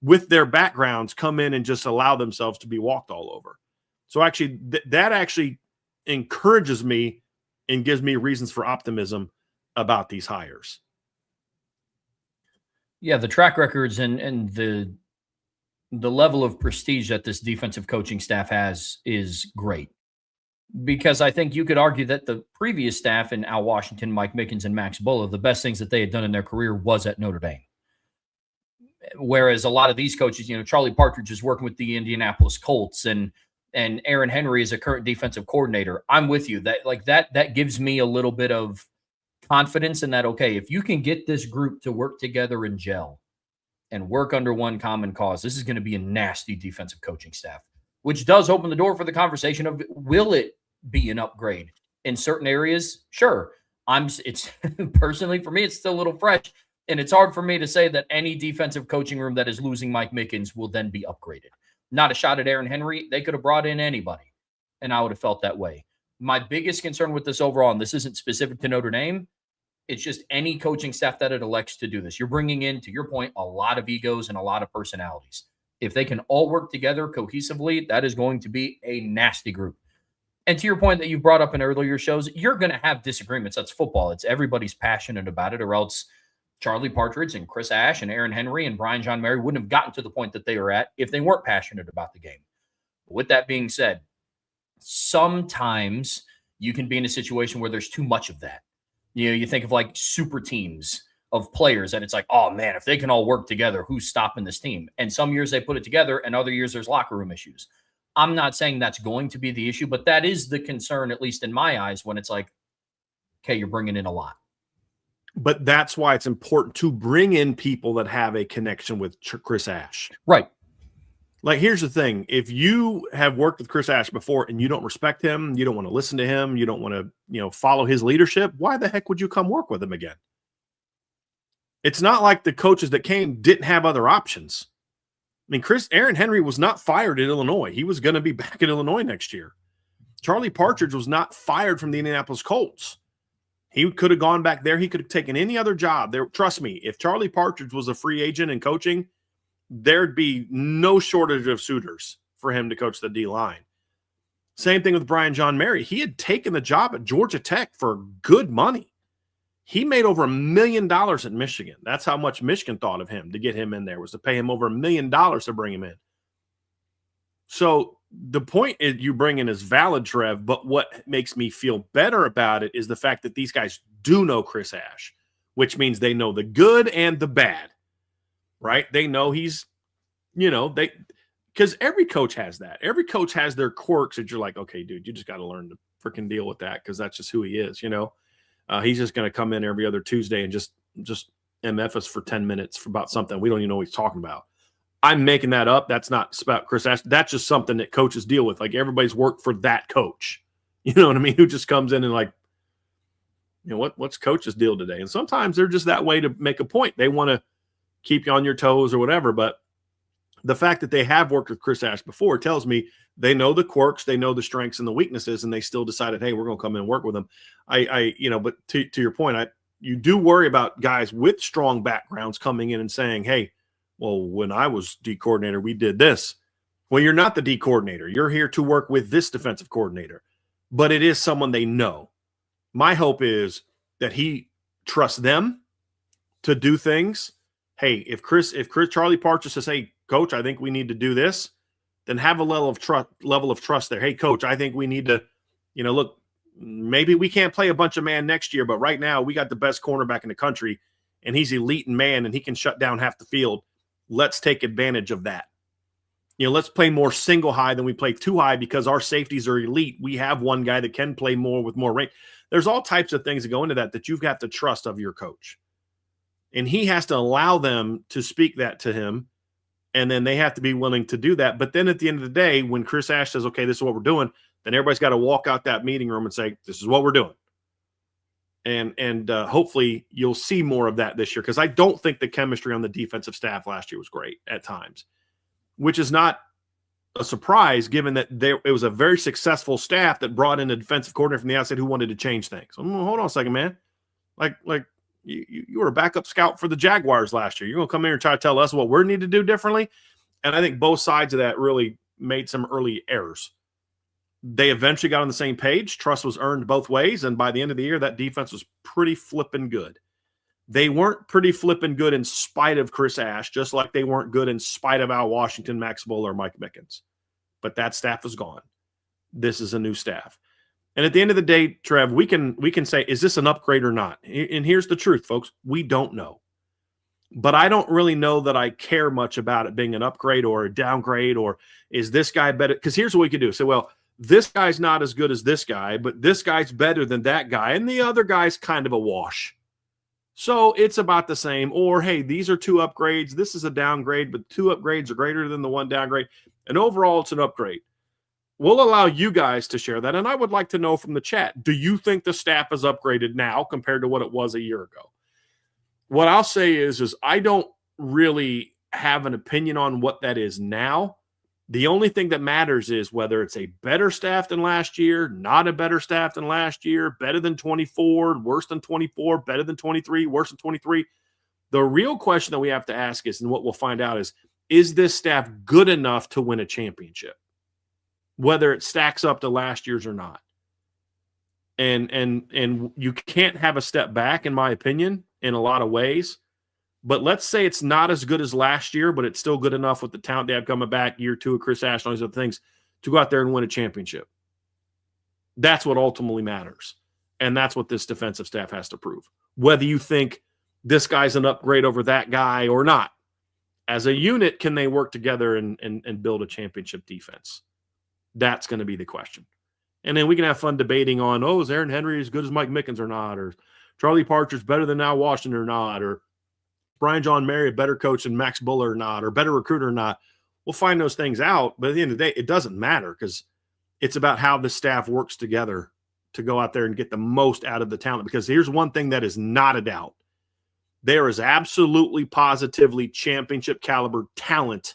with their backgrounds come in and just allow themselves to be walked all over? So actually, that actually encourages me and gives me reasons for optimism about these hires. Yeah, the track records and the level of prestige that this defensive coaching staff has is great. Because I think you could argue that the previous staff in Al Washington, Mike Mickens, and Max Bullough, the best things that they had done in their career was at Notre Dame. Whereas a lot of these coaches, Charlie Partridge is working with the Indianapolis Colts, and Aaron Henry is a current defensive coordinator. I'm with you. That gives me a little bit of confidence in that, okay, if you can get this group to work together and gel and work under one common cause, this is going to be a nasty defensive coaching staff, which does open the door for the conversation of, will it be an upgrade in certain areas? Sure. It's personally for me, it's still a little fresh. And it's hard for me to say that any defensive coaching room that is losing Mike Mickens will then be upgraded. Not a shot at Aaron Henry. They could have brought in anybody, and I would have felt that way. My biggest concern with this overall, and this isn't specific to Notre Dame, it's just any coaching staff that it elects to do this. You're bringing in, to your point, a lot of egos and a lot of personalities. If they can all work together cohesively, that is going to be a nasty group. And to your point that you brought up in earlier shows, you're going to have disagreements. That's football. It's everybody's passionate about it, or else Charlie Partridge and Chris Ash and Aaron Henry and Brian John Mary wouldn't have gotten to the point that they were at if they weren't passionate about the game. With that being said, sometimes you can be in a situation where there's too much of that. You think of like super teams of players, and it's like, oh man, if they can all work together, who's stopping this team? And some years they put it together, and other years there's locker room issues. I'm not saying that's going to be the issue, but that is the concern, at least in my eyes, when it's like, okay, you're bringing in a lot. But that's why it's important to bring in people that have a connection with Chris Ash. Right. Like, here's the thing. If you have worked with Chris Ash before and you don't respect him, you don't want to listen to him, you don't want to, follow his leadership, why the heck would you come work with him again? It's not like the coaches that came didn't have other options. I mean, Aaron Henry was not fired at Illinois. He was going to be back at Illinois next year. Charlie Partridge was not fired from the Indianapolis Colts. He could have gone back there. He could have taken any other job there. Trust me, if Charlie Partridge was a free agent and coaching, there'd be no shortage of suitors for him to coach the D-line. Same thing with Brian John Mary. He had taken the job at Georgia Tech for good money. He made over $1 million at Michigan. That's how much Michigan thought of him to get him in there, was to pay him over $1 million to bring him in. So the point you bring in is valid, Trev, but what makes me feel better about it is the fact that these guys do know Chris Ash, which means they know the good and the bad, right? They know he's, because every coach has that. Every coach has their quirks that you're like, okay, dude, you just got to learn to freaking deal with that because that's just who he is, He's just going to come in every other Tuesday and just MF us for 10 minutes about something. We don't even know what he's talking about. I'm making that up. That's not about Chris Ash. That's just something that coaches deal with. Like, everybody's worked for that coach. You know what I mean? Who just comes in and like, what's coach's deal today? And sometimes they're just that way to make a point. They want to keep you on your toes or whatever. But the fact that they have worked with Chris Ash before tells me they know the quirks, they know the strengths and the weaknesses, and they still decided, hey, we're going to come in and work with them. But to your point, you do worry about guys with strong backgrounds coming in and saying, hey, well, when I was D coordinator, we did this. Well, you're not the D coordinator. You're here to work with this defensive coordinator, but it is someone they know. My hope is that he trusts them to do things. Hey, if Charlie Partridge says, hey, coach, I think we need to do this, then have a level of trust there. Hey, coach, I think we need to, look, maybe we can't play a bunch of man next year, but right now we got the best cornerback in the country and he's elite in man and he can shut down half the field. Let's take advantage of that. Let's play more single high than we play two high because our safeties are elite. We have one guy that can play more with more range. There's all types of things that go into that you've got to trust of your coach. And he has to allow them to speak that to him. And then they have to be willing to do that. But then at the end of the day, when Chris Ash says, okay, this is what we're doing, then everybody's got to walk out that meeting room and say, this is what we're doing. And hopefully you'll see more of that this year, because I don't think the chemistry on the defensive staff last year was great at times, which is not a surprise given that it was a very successful staff that brought in a defensive coordinator from the outside who wanted to change things. Hold on a second, man. Like you were a backup scout for the Jaguars last year. You're going to come here and try to tell us what we need to do differently? And I think both sides of that really made some early errors. They eventually got on the same page. Trust was earned both ways. And by the end of the year, that defense was pretty flipping good. They weren't pretty flipping good in spite of Chris Ash, just like they weren't good in spite of Al Washington, Max Bullough, or Mike Mickens. But that staff is gone. This is a new staff. And at the end of the day, Trev, we can say, is this an upgrade or not? And here's the truth, folks. We don't know. But I don't really know that I care much about it being an upgrade or a downgrade, or is this guy better? Because here's what we could do. Say, well, this guy's not as good as this guy, but this guy's better than that guy, and the other guy's kind of a wash. So it's about the same. Or, hey, these are 2 upgrades. This is a downgrade, but 2 upgrades are greater than the 1 downgrade. And overall, it's an upgrade. We'll allow you guys to share that. And I would like to know from the chat, do you think the staff is upgraded now compared to what it was a year ago? What I'll say is I don't really have an opinion on what that is now. The only thing that matters is whether it's a better staff than last year, not a better staff than last year, better than 24, worse than 24, better than 23, worse than 23. The real question that we have to ask is, and what we'll find out is this staff good enough to win a championship? Whether it stacks up to last year's or not. And you can't have a step back, in my opinion, in a lot of ways. But let's say it's not as good as last year, but it's still good enough with the talent they have coming back, year 2 of Chris Ash and all these other things, to go out there and win a championship. That's what ultimately matters. And that's what this defensive staff has to prove. Whether you think this guy's an upgrade over that guy or not. As a unit, can they work together and build a championship defense? That's going to be the question. And then we can have fun debating on, is Aaron Henry as good as Mike Mickens or not? Or Charlie Parcher's better than Al Washington or not? Or Brian John Mary a better coach than Max Buller or not? Or better recruiter or not? We'll find those things out. But at the end of the day, it doesn't matter, because it's about how the staff works together to go out there and get the most out of the talent. Because here's one thing that is not a doubt. There is absolutely, positively championship caliber talent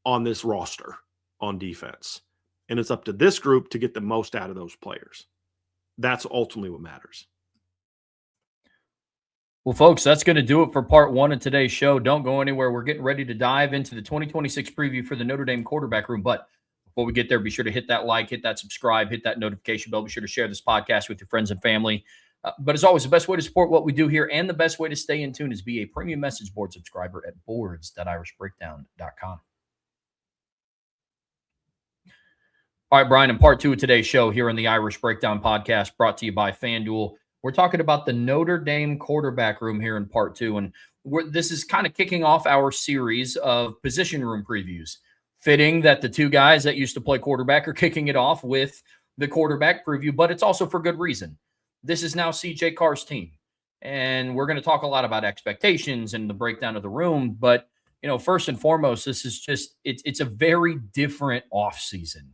on this roster on defense. And it's up to this group to get the most out of those players. That's ultimately what matters. Well, folks, that's going to do it for part 1 of today's show. Don't go anywhere. We're getting ready to dive into the 2026 preview for the Notre Dame quarterback room. But before we get there, be sure to hit that like, hit that subscribe, hit that notification bell. Be sure to share this podcast with your friends and family. But as always, the best way to support what we do here and the best way to stay in tune is be a premium message board subscriber at boards.irishbreakdown.com. All right, Brian, in part 2 of today's show here on the Irish Breakdown podcast, brought to you by FanDuel, we're talking about the Notre Dame quarterback room here in part 2. And this is kind of kicking off our series of position room previews. Fitting that the 2 guys that used to play quarterback are kicking it off with the quarterback preview, but it's also for good reason. This is now CJ Carr's team. And we're going to talk a lot about expectations and the breakdown of the room. But, first and foremost, this is just, it's a very different offseason.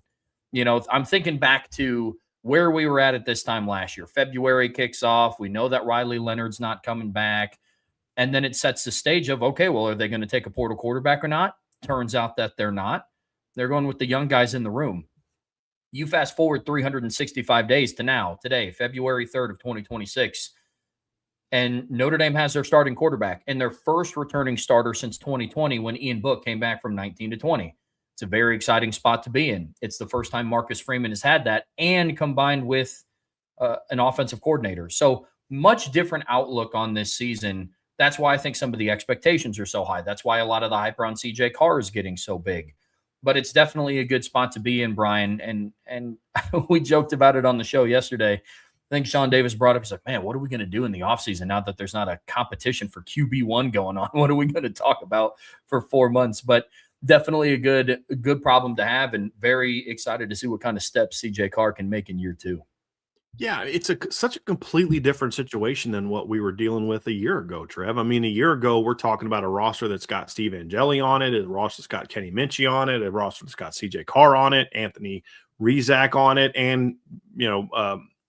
I'm thinking back to where we were at this time last year. February kicks off. We know that Riley Leonard's not coming back. And then it sets the stage of, okay, well, are they going to take a portal quarterback or not? Turns out that they're not. They're going with the young guys in the room. You fast forward 365 days to now, today, February 3rd of 2026. And Notre Dame has their starting quarterback and their first returning starter since 2020 when Ian Book came back from 19 to 20. It's a very exciting spot to be in. It's the first time Marcus Freeman has had that, and combined with an offensive coordinator. So much different outlook on this season. That's why I think some of the expectations are so high. That's why a lot of the hype around CJ Carr is getting so big. But it's definitely a good spot to be in, Brian. And we joked about it on the show yesterday. I think Sean Davis brought up, he's like, man, what are we going to do in the offseason now that there's not a competition for QB1 going on? What are we going to talk about for 4 months? But definitely a good problem to have, and very excited to see what kind of steps CJ Carr can make in year 2. Yeah, it's such a completely different situation than what we were dealing with a year ago, Trev. I mean, a year ago, we're talking about a roster that's got Steve Angeli on it, a roster that's got Kenny Minchie on it, a roster that's got CJ Carr on it, Anthony Rizak on it, and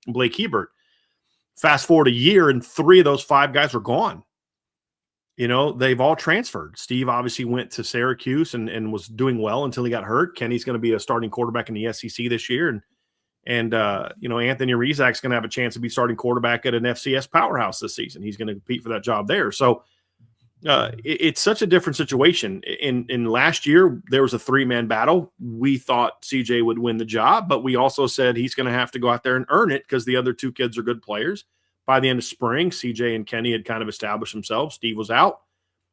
Blake Hebert. Fast forward a year, and 3 of those 5 guys are gone. They've all transferred. Steve obviously went to Syracuse and was doing well until he got hurt. Kenny's going to be a starting quarterback in the SEC this year. And Anthony Rizak's going to have a chance to be starting quarterback at an FCS powerhouse this season. He's going to compete for that job there. So it's such a different situation. In last year, there was a 3-man battle. We thought CJ would win the job, but we also said he's going to have to go out there and earn it because the other 2 kids are good players. By the end of spring, CJ and Kenny had kind of established themselves. Steve was out.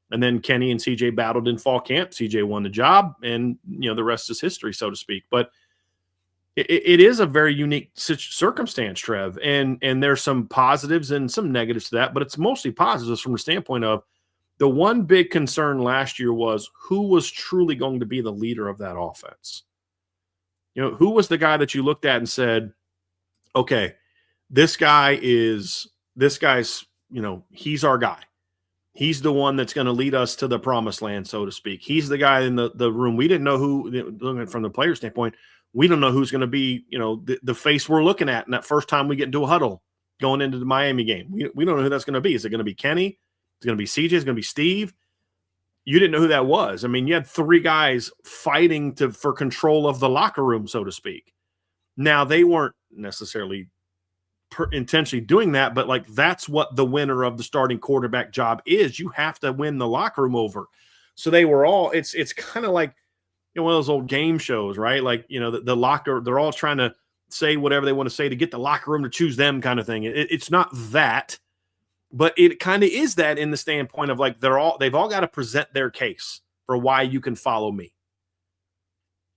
And then Kenny and CJ battled in fall camp. CJ won the job, and the rest is history, so to speak. But it is a very unique circumstance, Trev, and there's some positives and some negatives to that, but it's mostly positives from the standpoint of the one big concern last year was who was truly going to be the leader of that offense. Who was the guy that you looked at and said, okay, this guy's, he's our guy. He's the one that's going to lead us to the promised land, so to speak. He's the guy in the room. We didn't know who, looking from the player standpoint, we don't know who's going to be, the face we're looking at in that first time we get into a huddle going into the Miami game. We don't know who that's going to be. Is it going to be Kenny? Is it going to be CJ? Is it going to be Steve? You didn't know who that was. I mean, you had three guys fighting for control of the locker room, so to speak. Now, they weren't necessarily intentionally doing that, but that's what the winner of the starting quarterback job is. You have to win the locker room over. So they were all, it's kind of like, one of those old game shows, right? The locker, they're all trying to say whatever they want to say to get the locker room to choose them kind of thing. It's not that, but it kind of is that in the standpoint of they've all got to present their case for why you can follow me.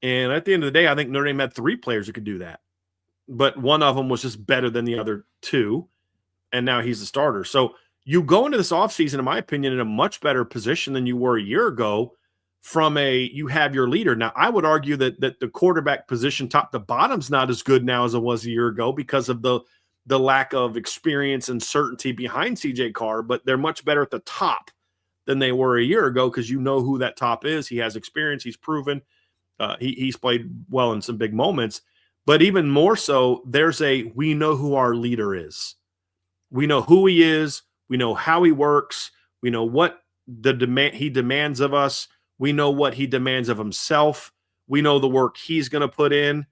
And at the end of the day, I think Notre Dame had three players who could do that. But one of them was just better than the other two, and now he's the starter. So you go into this offseason, in my opinion, in a much better position than you were a year ago you have your leader. Now, I would argue that the quarterback position top to bottom's not as good now as it was a year ago because of the lack of experience and certainty behind CJ Carr, but they're much better at the top than they were a year ago because you know who that top is. He has experience. He's proven. He's played well in some big moments. But even more so, we know who our leader is. We know who he is. We know how he works. We know what he demands of us. We know what he demands of himself. We know the work he's going to put in.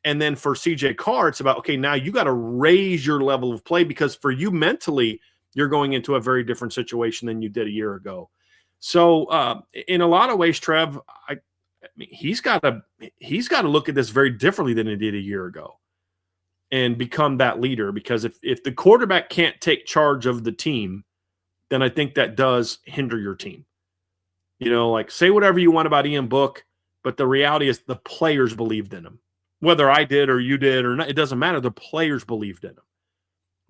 And then for CJ Carr, it's about, okay, now you got to raise your level of play because for you mentally, you're going into a very different situation than you did a year ago. So in a lot of ways, Trev, I mean, he's got to look at this very differently than he did a year ago and become that leader. Because if the quarterback can't take charge of the team, then I think that does hinder your team. Say whatever you want about Ian Book, but the reality is the players believed in him. Whether I did or you did or not, it doesn't matter. The players believed in him.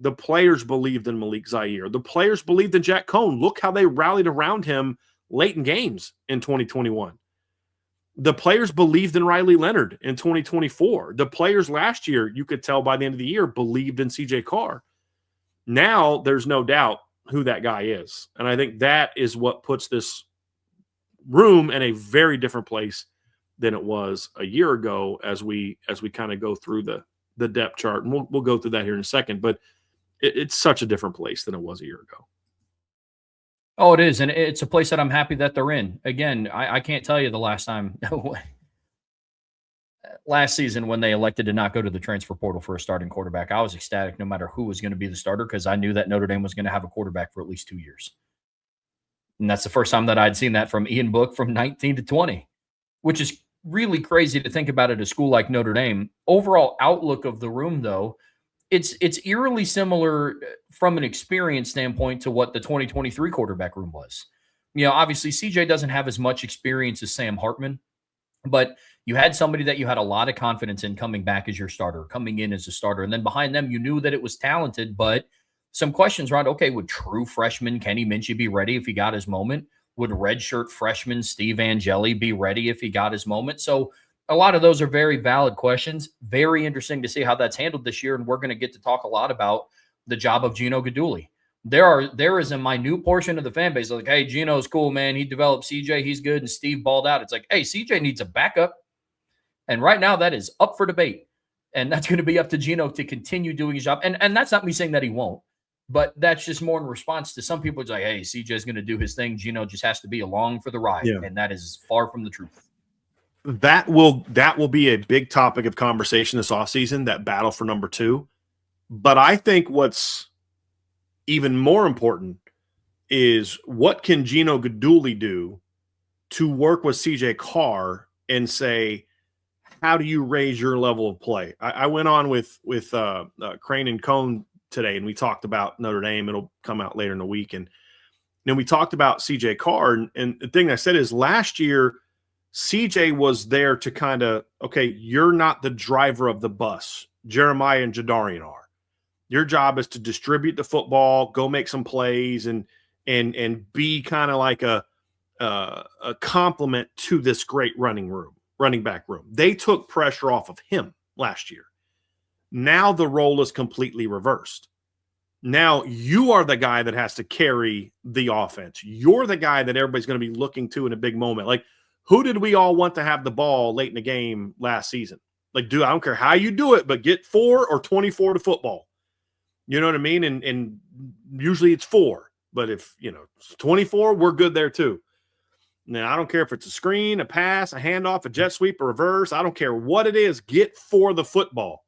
The players believed in Malik Zaire. The players believed in Jack Cohn. Look how they rallied around him late in games in 2021. The players believed in Riley Leonard in 2024. The players last year, you could tell by the end of the year, believed in CJ Carr. Now there's no doubt who that guy is. And I think that is what puts this room in a very different place than it was a year ago as we kind of go through the depth chart. And we'll go through that here in a second, but it's such a different place than it was a year ago. Oh, it is. And it's a place that I'm happy that they're in. Again, I can't tell you the last time last season when they elected to not go to the transfer portal for a starting quarterback. I was ecstatic no matter who was going to be the starter because I knew that Notre Dame was going to have a quarterback for at least 2 years. And that's the first time that I'd seen that from Ian Book from 19 to 20, which is really crazy to think about at a school like Notre Dame. Overall outlook of the room, though, it's eerily similar from an experience standpoint to what the 2023 quarterback room was. Obviously CJ doesn't have as much experience as Sam Hartman, but you had somebody that you had a lot of confidence in coming back as your starter, coming in as a starter. And then behind them, you knew that it was talented, but some questions around, okay, would true freshman Kenny Minchie be ready if he got his moment? Would redshirt freshman Steve Angeli be ready if he got his moment? So a lot of those are very valid questions. Very interesting to see how that's handled this year. And we're going to get to talk a lot about the job of Gino Guidugli. There is a minute portion of the fan base like, hey, Gino's cool, man. He developed CJ. He's good. And Steve balled out. It's like, hey, CJ needs a backup. And right now that is up for debate. And that's going to be up to Gino to continue doing his job. And that's not me saying that he won't. But that's just more in response to some people. It's like, hey, CJ's going to do his thing. Gino just has to be along for the ride. Yeah. And that is far from the truth. That will be a big topic of conversation this offseason, that battle for number 2. But I think what's even more important is what can Gino Guidugli do to work with CJ Carr and say, how do you raise your level of play? I went on with Crane and Cohn today, and we talked about Notre Dame. It'll come out later in the week. And then we talked about CJ Carr. And the thing I said is last year, CJ was there to kind of, okay, you're not the driver of the bus. Jeremiah and Jadarian are. Your job is to distribute the football, go make some plays, and be kind of like a complement to this great running back room. They took pressure off of him last year. Now the role is completely reversed. Now you are the guy that has to carry the offense. You're the guy that everybody's going to be looking to in a big moment. Like, who did we all want to have the ball late in the game last season? Like, dude, I don't care how you do it, but get 4 or 24 to football. You know what I mean? And usually it's 4. But if, it's 24, we're good there too. Now, I don't care if it's a screen, a pass, a handoff, a jet sweep, a reverse. I don't care what it is. Get for the football.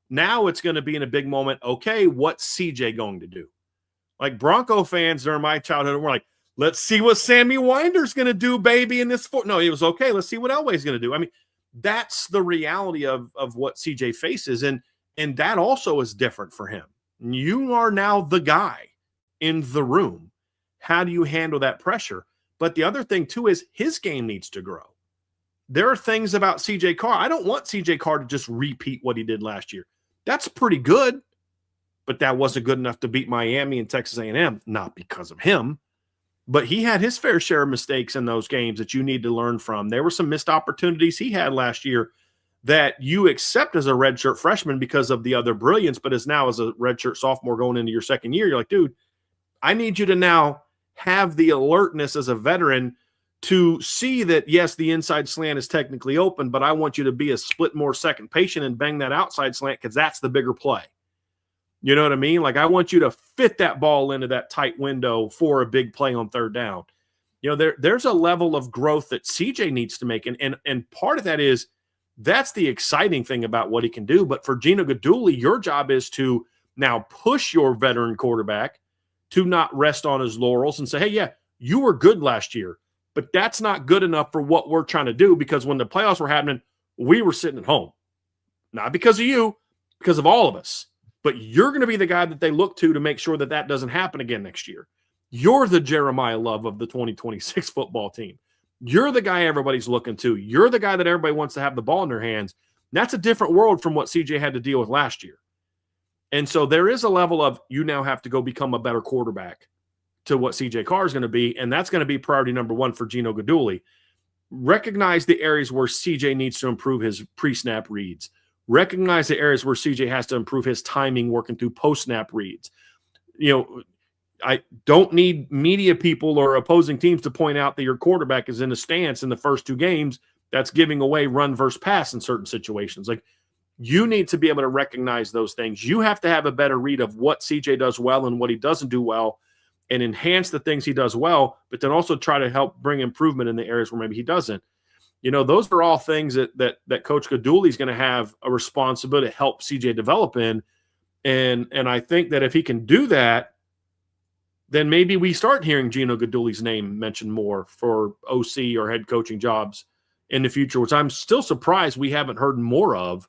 Now it's going to be in a big moment. Okay, what's CJ going to do? Like, Bronco fans during my childhood were like, let's see what Sammy Winder's going to do, baby, in this No, it was okay. Let's see what Elway's going to do. I mean, that's the reality of what CJ faces. And that also is different for him. You are now the guy in the room. How do you handle that pressure? But the other thing, too, is his game needs to grow. There are things about CJ Carr. I don't want CJ Carr to just repeat what he did last year. That's pretty good, but that wasn't good enough to beat Miami and Texas A&M, not because of him. But he had his fair share of mistakes in those games that you need to learn from. There were some missed opportunities he had last year that you accept as a redshirt freshman because of the other brilliance, but as now as a redshirt sophomore going into your second year, you're like, dude, I need you to now have the alertness as a veteran to see that, yes, the inside slant is technically open, but I want you to be a split more second patient and bang that outside slant because that's the bigger play. You know what I mean? Like, I want you to fit that ball into that tight window for a big play on third down. There's a level of growth that CJ needs to make. And part of that is that's the exciting thing about what he can do. But for Gino Guidugli, your job is to now push your veteran quarterback to not rest on his laurels and say, hey, yeah, you were good last year, but that's not good enough for what we're trying to do, because when the playoffs were happening, we were sitting at home. Not because of you, because of all of us. But you're going to be the guy that they look to make sure that that doesn't happen again next year. You're the Jeremiah Love of the 2026 football team. You're the guy everybody's looking to. You're the guy that everybody wants to have the ball in their hands. And that's a different world from what CJ had to deal with last year. And so there is a level of you now have to go become a better quarterback to what CJ Carr is going to be, and that's going to be priority number one for Gino Guidugli. Recognize the areas where CJ needs to improve his pre-snap reads. Recognize the areas where CJ has to improve his timing working through post-snap reads. I don't need media people or opposing teams to point out that your quarterback is in a stance in the first 2 games that's giving away run versus pass in certain situations. Like, you need to be able to recognize those things. You have to have a better read of what CJ does well and what he doesn't do well, and enhance the things he does well, but then also try to help bring improvement in the areas where maybe he doesn't. Those are all things that Coach Guidugli is going to have a responsibility to help CJ develop in. And I think that if he can do that, then maybe we start hearing Gino Guidugli's name mentioned more for OC or head coaching jobs in the future, which I'm still surprised we haven't heard more of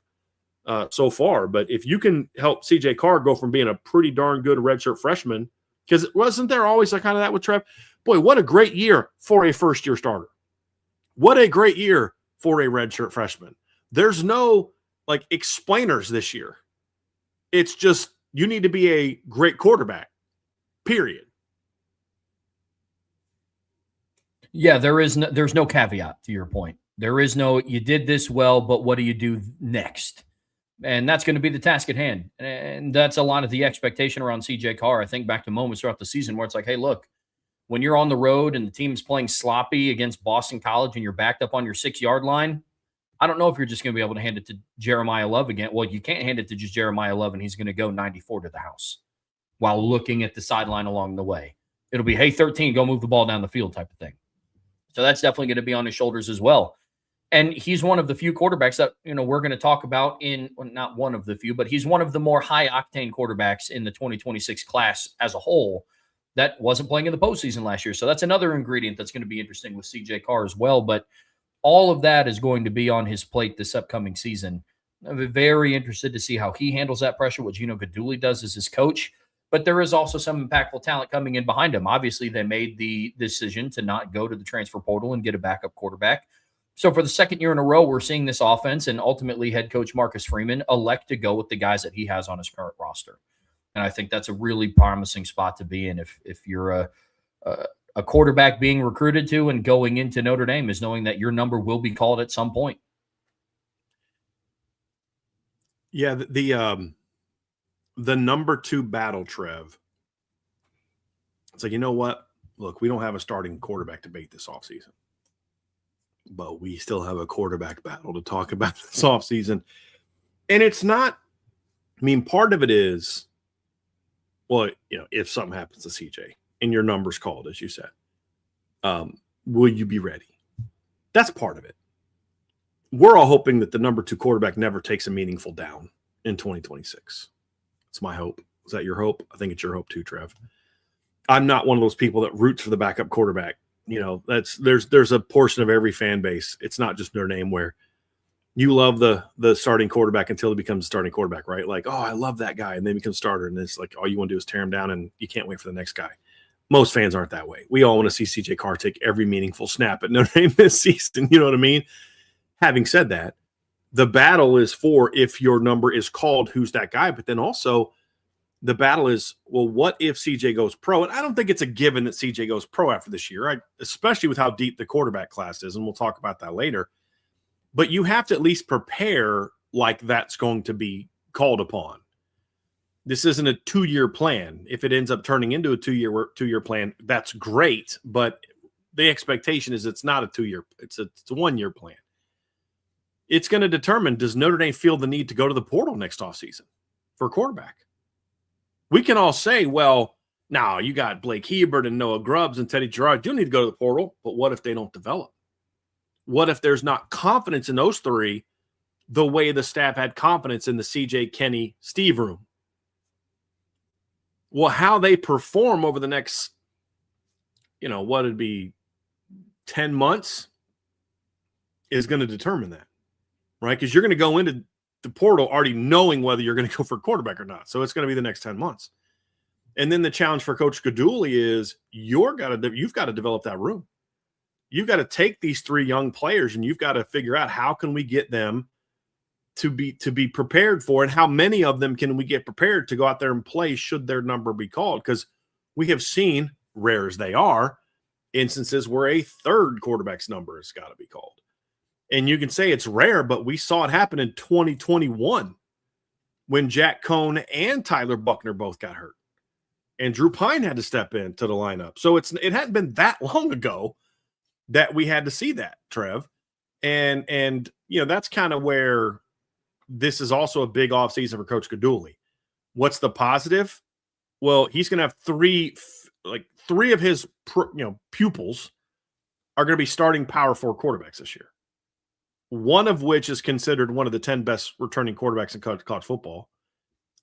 so far. But if you can help CJ Carr go from being a pretty darn good redshirt freshman, because wasn't there always kind of that with Trev? Boy, what a great year for a first-year starter. What a great year for a redshirt freshman. There's no, explainers this year. It's just you need to be a great quarterback, period. Yeah, there's no caveat to your point. There is no, you did this well, but what do you do next? And that's going to be the task at hand. And that's a lot of the expectation around CJ Carr. I think back to moments throughout the season where it's like, hey, look, when you're on the road and the team's playing sloppy against Boston College and you're backed up on your 6-yard line, I don't know if you're just going to be able to hand it to Jeremiah Love again. Well, you can't hand it to just Jeremiah Love and he's going to go 94 to the house while looking at the sideline along the way. It'll be, hey, 13, go move the ball down the field type of thing. So that's definitely going to be on his shoulders as well. And he's one of the few quarterbacks that, we're going to talk about not one of the few, but he's one of the more high-octane quarterbacks in the 2026 class as a whole that wasn't playing in the postseason last year. So that's another ingredient that's going to be interesting with CJ Carr as well. But all of that is going to be on his plate this upcoming season. I'm very interested to see how he handles that pressure, what Gino Guidugli does as his coach. But there is also some impactful talent coming in behind him. Obviously, they made the decision to not go to the transfer portal and get a backup quarterback. So for the second year in a row, we're seeing this offense and ultimately head coach Marcus Freeman elect to go with the guys that he has on his current roster. And I think that's a really promising spot to be in if you're a quarterback being recruited to and going into Notre Dame, is knowing that your number will be called at some point. Yeah, the number 2 battle, Trev. It's like, you know what? Look, we don't have a starting quarterback debate this offseason, but we still have a quarterback battle to talk about this offseason. And it's not, I mean, part of it is, well, if something happens to CJ and your number's called, as you said, will you be ready? That's part of it. We're all hoping that the number 2 quarterback never takes a meaningful down in 2026. It's my hope. Is that your hope? I think it's your hope too, Trev. I'm not one of those people that roots for the backup quarterback. There's a portion of every fan base. It's not just Notre Dame where you love the starting quarterback until he becomes a starting quarterback, right? Like, oh, I love that guy, and then he becomes starter, and it's like all you want to do is tear him down, and you can't wait for the next guy. Most fans aren't that way. We all want to see CJ Carr take every meaningful snap at Notre Dame this season. You know what I mean? Having said that, the battle is for if your number is called, who's that guy? But then also the battle is, well, what if CJ goes pro? And I don't think it's a given that CJ goes pro after this year, especially with how deep the quarterback class is, and we'll talk about that later. But you have to at least prepare like that's going to be called upon. This isn't a 2-year plan. If it ends up turning into a 2-year plan, that's great. But the expectation is it's not a 2-year, it's a 1-year plan. It's going to determine, does Notre Dame feel the need to go to the portal next offseason for a quarterback? We can all say, well, now you got Blake Hebert and Noah Grubbs and Teddy Gerard. You need to go to the portal, but what if they don't develop? What if there's not confidence in those 3 the way the staff had confidence in the CJ, Kenny, Steve room? Well, how they perform over the next, what it'd be 10 months is going to determine that, right? Because you're going to go into the portal already knowing whether you're going to go for a quarterback or not. So it's going to be the next 10 months. And then the challenge for Coach Guidugli is you've got to develop that room. You've got to take these 3 young players and you've got to figure out how can we get them to be prepared for, and how many of them can we get prepared to go out there and play should their number be called? Because we have seen, rare as they are, instances where a 3rd quarterback's number has got to be called. And you can say it's rare, but we saw it happen in 2021 when Jack Cohn and Tyler Buckner both got hurt. And Drew Pine had to step into the lineup. So it hadn't been that long ago that we had to see that, Trev. And that's kind of where this is also a big offseason for Coach Guidugli. What's the positive? Well, he's going to have 3 of his pupils are going to be starting Power 4 quarterbacks this year. One of which is considered one of the 10 best returning quarterbacks in college football.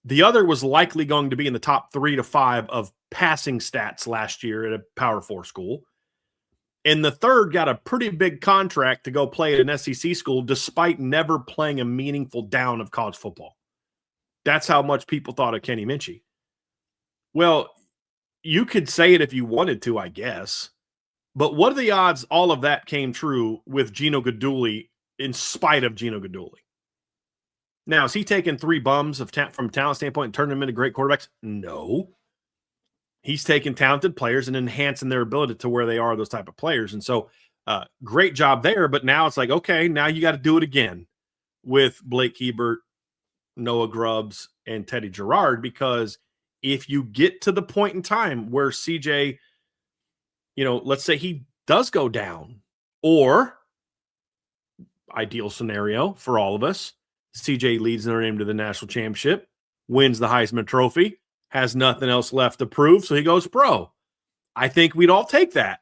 The other was likely going to be in the top 3 to 5 of passing stats last year at a Power 4 school. And the 3rd got a pretty big contract to go play at an SEC school despite never playing a meaningful down of college football. That's how much people thought of Kenny Minchie. Well, you could say it if you wanted to, I guess. But what are the odds all of that came true with Gino Guidugli in spite of Gino Guidugli? Now, is he taking 3 bums from a talent standpoint and turning them into great quarterbacks? No. He's taking talented players and enhancing their ability to where they are, those type of players. And so great job there. But now it's like, okay, now you got to do it again with Blake Hebert, Noah Grubbs, and Teddy Gerard, because if you get to the point in time where CJ, let's say he does go down, or ideal scenario for all of us, CJ leads Notre Dame to the national championship, wins the Heisman Trophy, has nothing else left to prove, so he goes pro. I think we'd all take that.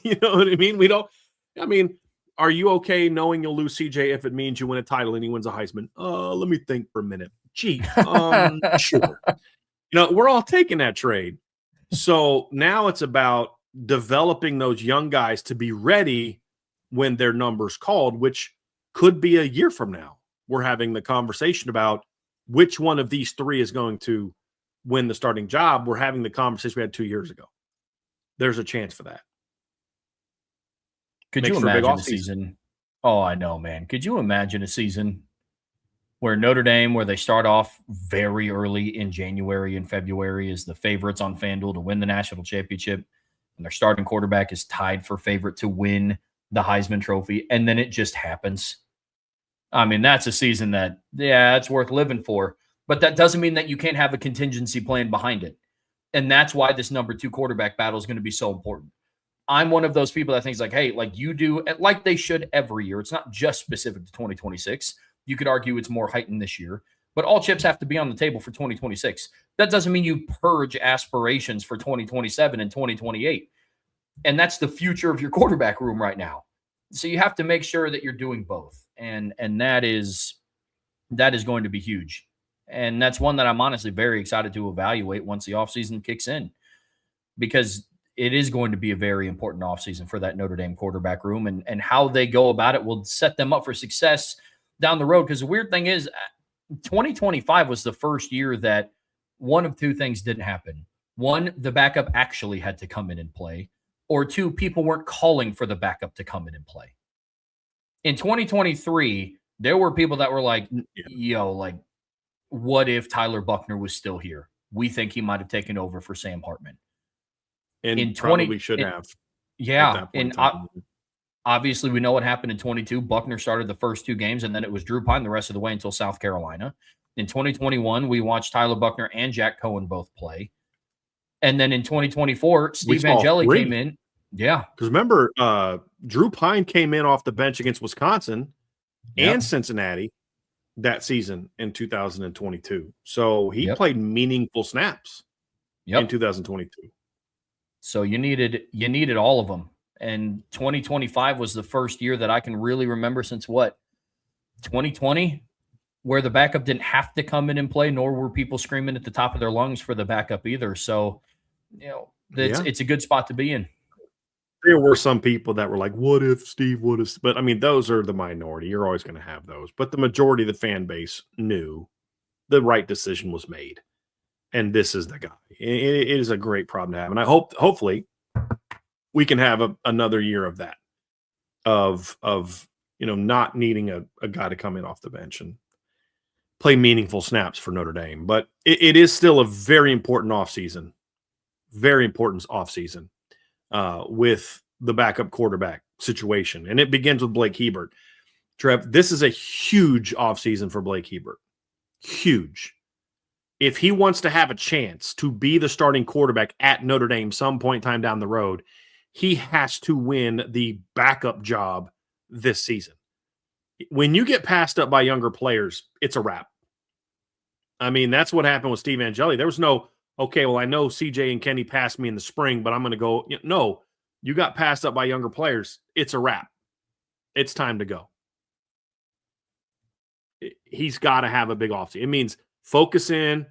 You know what I mean? Are you okay knowing you'll lose CJ if it means you win a title and he wins a Heisman? Let me think for a minute. Gee, sure. We're all taking that trade. So now it's about developing those young guys to be ready when their number's called, which could be a year from now. We're having the conversation about which one of these 3 is going to win the starting job. We're having the conversation we had 2 years ago. There's a chance for that. Could you imagine the season? Oh, I know, man. Could you imagine a season where Notre Dame, where they start off very early in January and February, is the favorites on FanDuel to win the national championship, and their starting quarterback is tied for favorite to win the Heisman Trophy, and then it just happens? I mean, that's a season that, yeah, it's worth living for, but that doesn't mean that you can't have a contingency plan behind it. And that's why this number 2 quarterback battle is going to be so important. I'm one of those people that thinks like, hey, like you do, like they should every year. It's not just specific to 2026. You could argue it's more heightened this year, but all chips have to be on the table for 2026. That doesn't mean you purge aspirations for 2027 and 2028. And that's the future of your quarterback room right now. So you have to make sure that you're doing both. And that is going to be huge. And that's one that I'm honestly very excited to evaluate once the offseason kicks in, because it is going to be a very important offseason for that Notre Dame quarterback room, and how they go about it will set them up for success down the road. Because the weird thing is 2025 was the first year that one of two things didn't happen. One, the backup actually had to come in and play, or two, people weren't calling for the backup to come in and play. In 2023, there were people that were like, yo, like, what if Tyler Buckner was still here? We think he might have taken over for Sam Hartman. And probably should have. Yeah. And obviously, we know what happened in 22. Buckner started the first 2 games, and then it was Drew Pine the rest of the way until South Carolina. In 2021, we watched Tyler Buckner and Jack Cohen both play. And then in 2024, Steve Angeli came in. Yeah. Because remember, Drew Pine came in off the bench against Wisconsin and Cincinnati that season in 2022. So he played meaningful snaps in 2022. So you needed all of them. And 2025 was the first year that I can really remember since 2020, where the backup didn't have to come in and play, nor were people screaming at the top of their lungs for the backup either. So, it's a good spot to be in. There were some people that were like, what if Steve would have? But I mean, those are the minority. You're always going to have those. But the majority of the fan base knew the right decision was made. And this is the guy. It is a great problem to have. And I hopefully we can have another year of that, of not needing a guy to come in off the bench and play meaningful snaps for Notre Dame. But it is still a very important offseason. Very important offseason. With the backup quarterback situation. And it begins with Blake Hebert. Trev, this is a huge offseason for Blake Hebert. Huge. If he wants to have a chance to be the starting quarterback at Notre Dame some point in time down the road, he has to win the backup job this season. When you get passed up by younger players, it's a wrap. I mean, that's what happened with Steve Angeli. There was no, okay, well, I know CJ and Kenny passed me in the spring, but I'm going to go. No, you got passed up by younger players. It's a wrap. It's time to go. He's got to have a big offseason. It means focus in,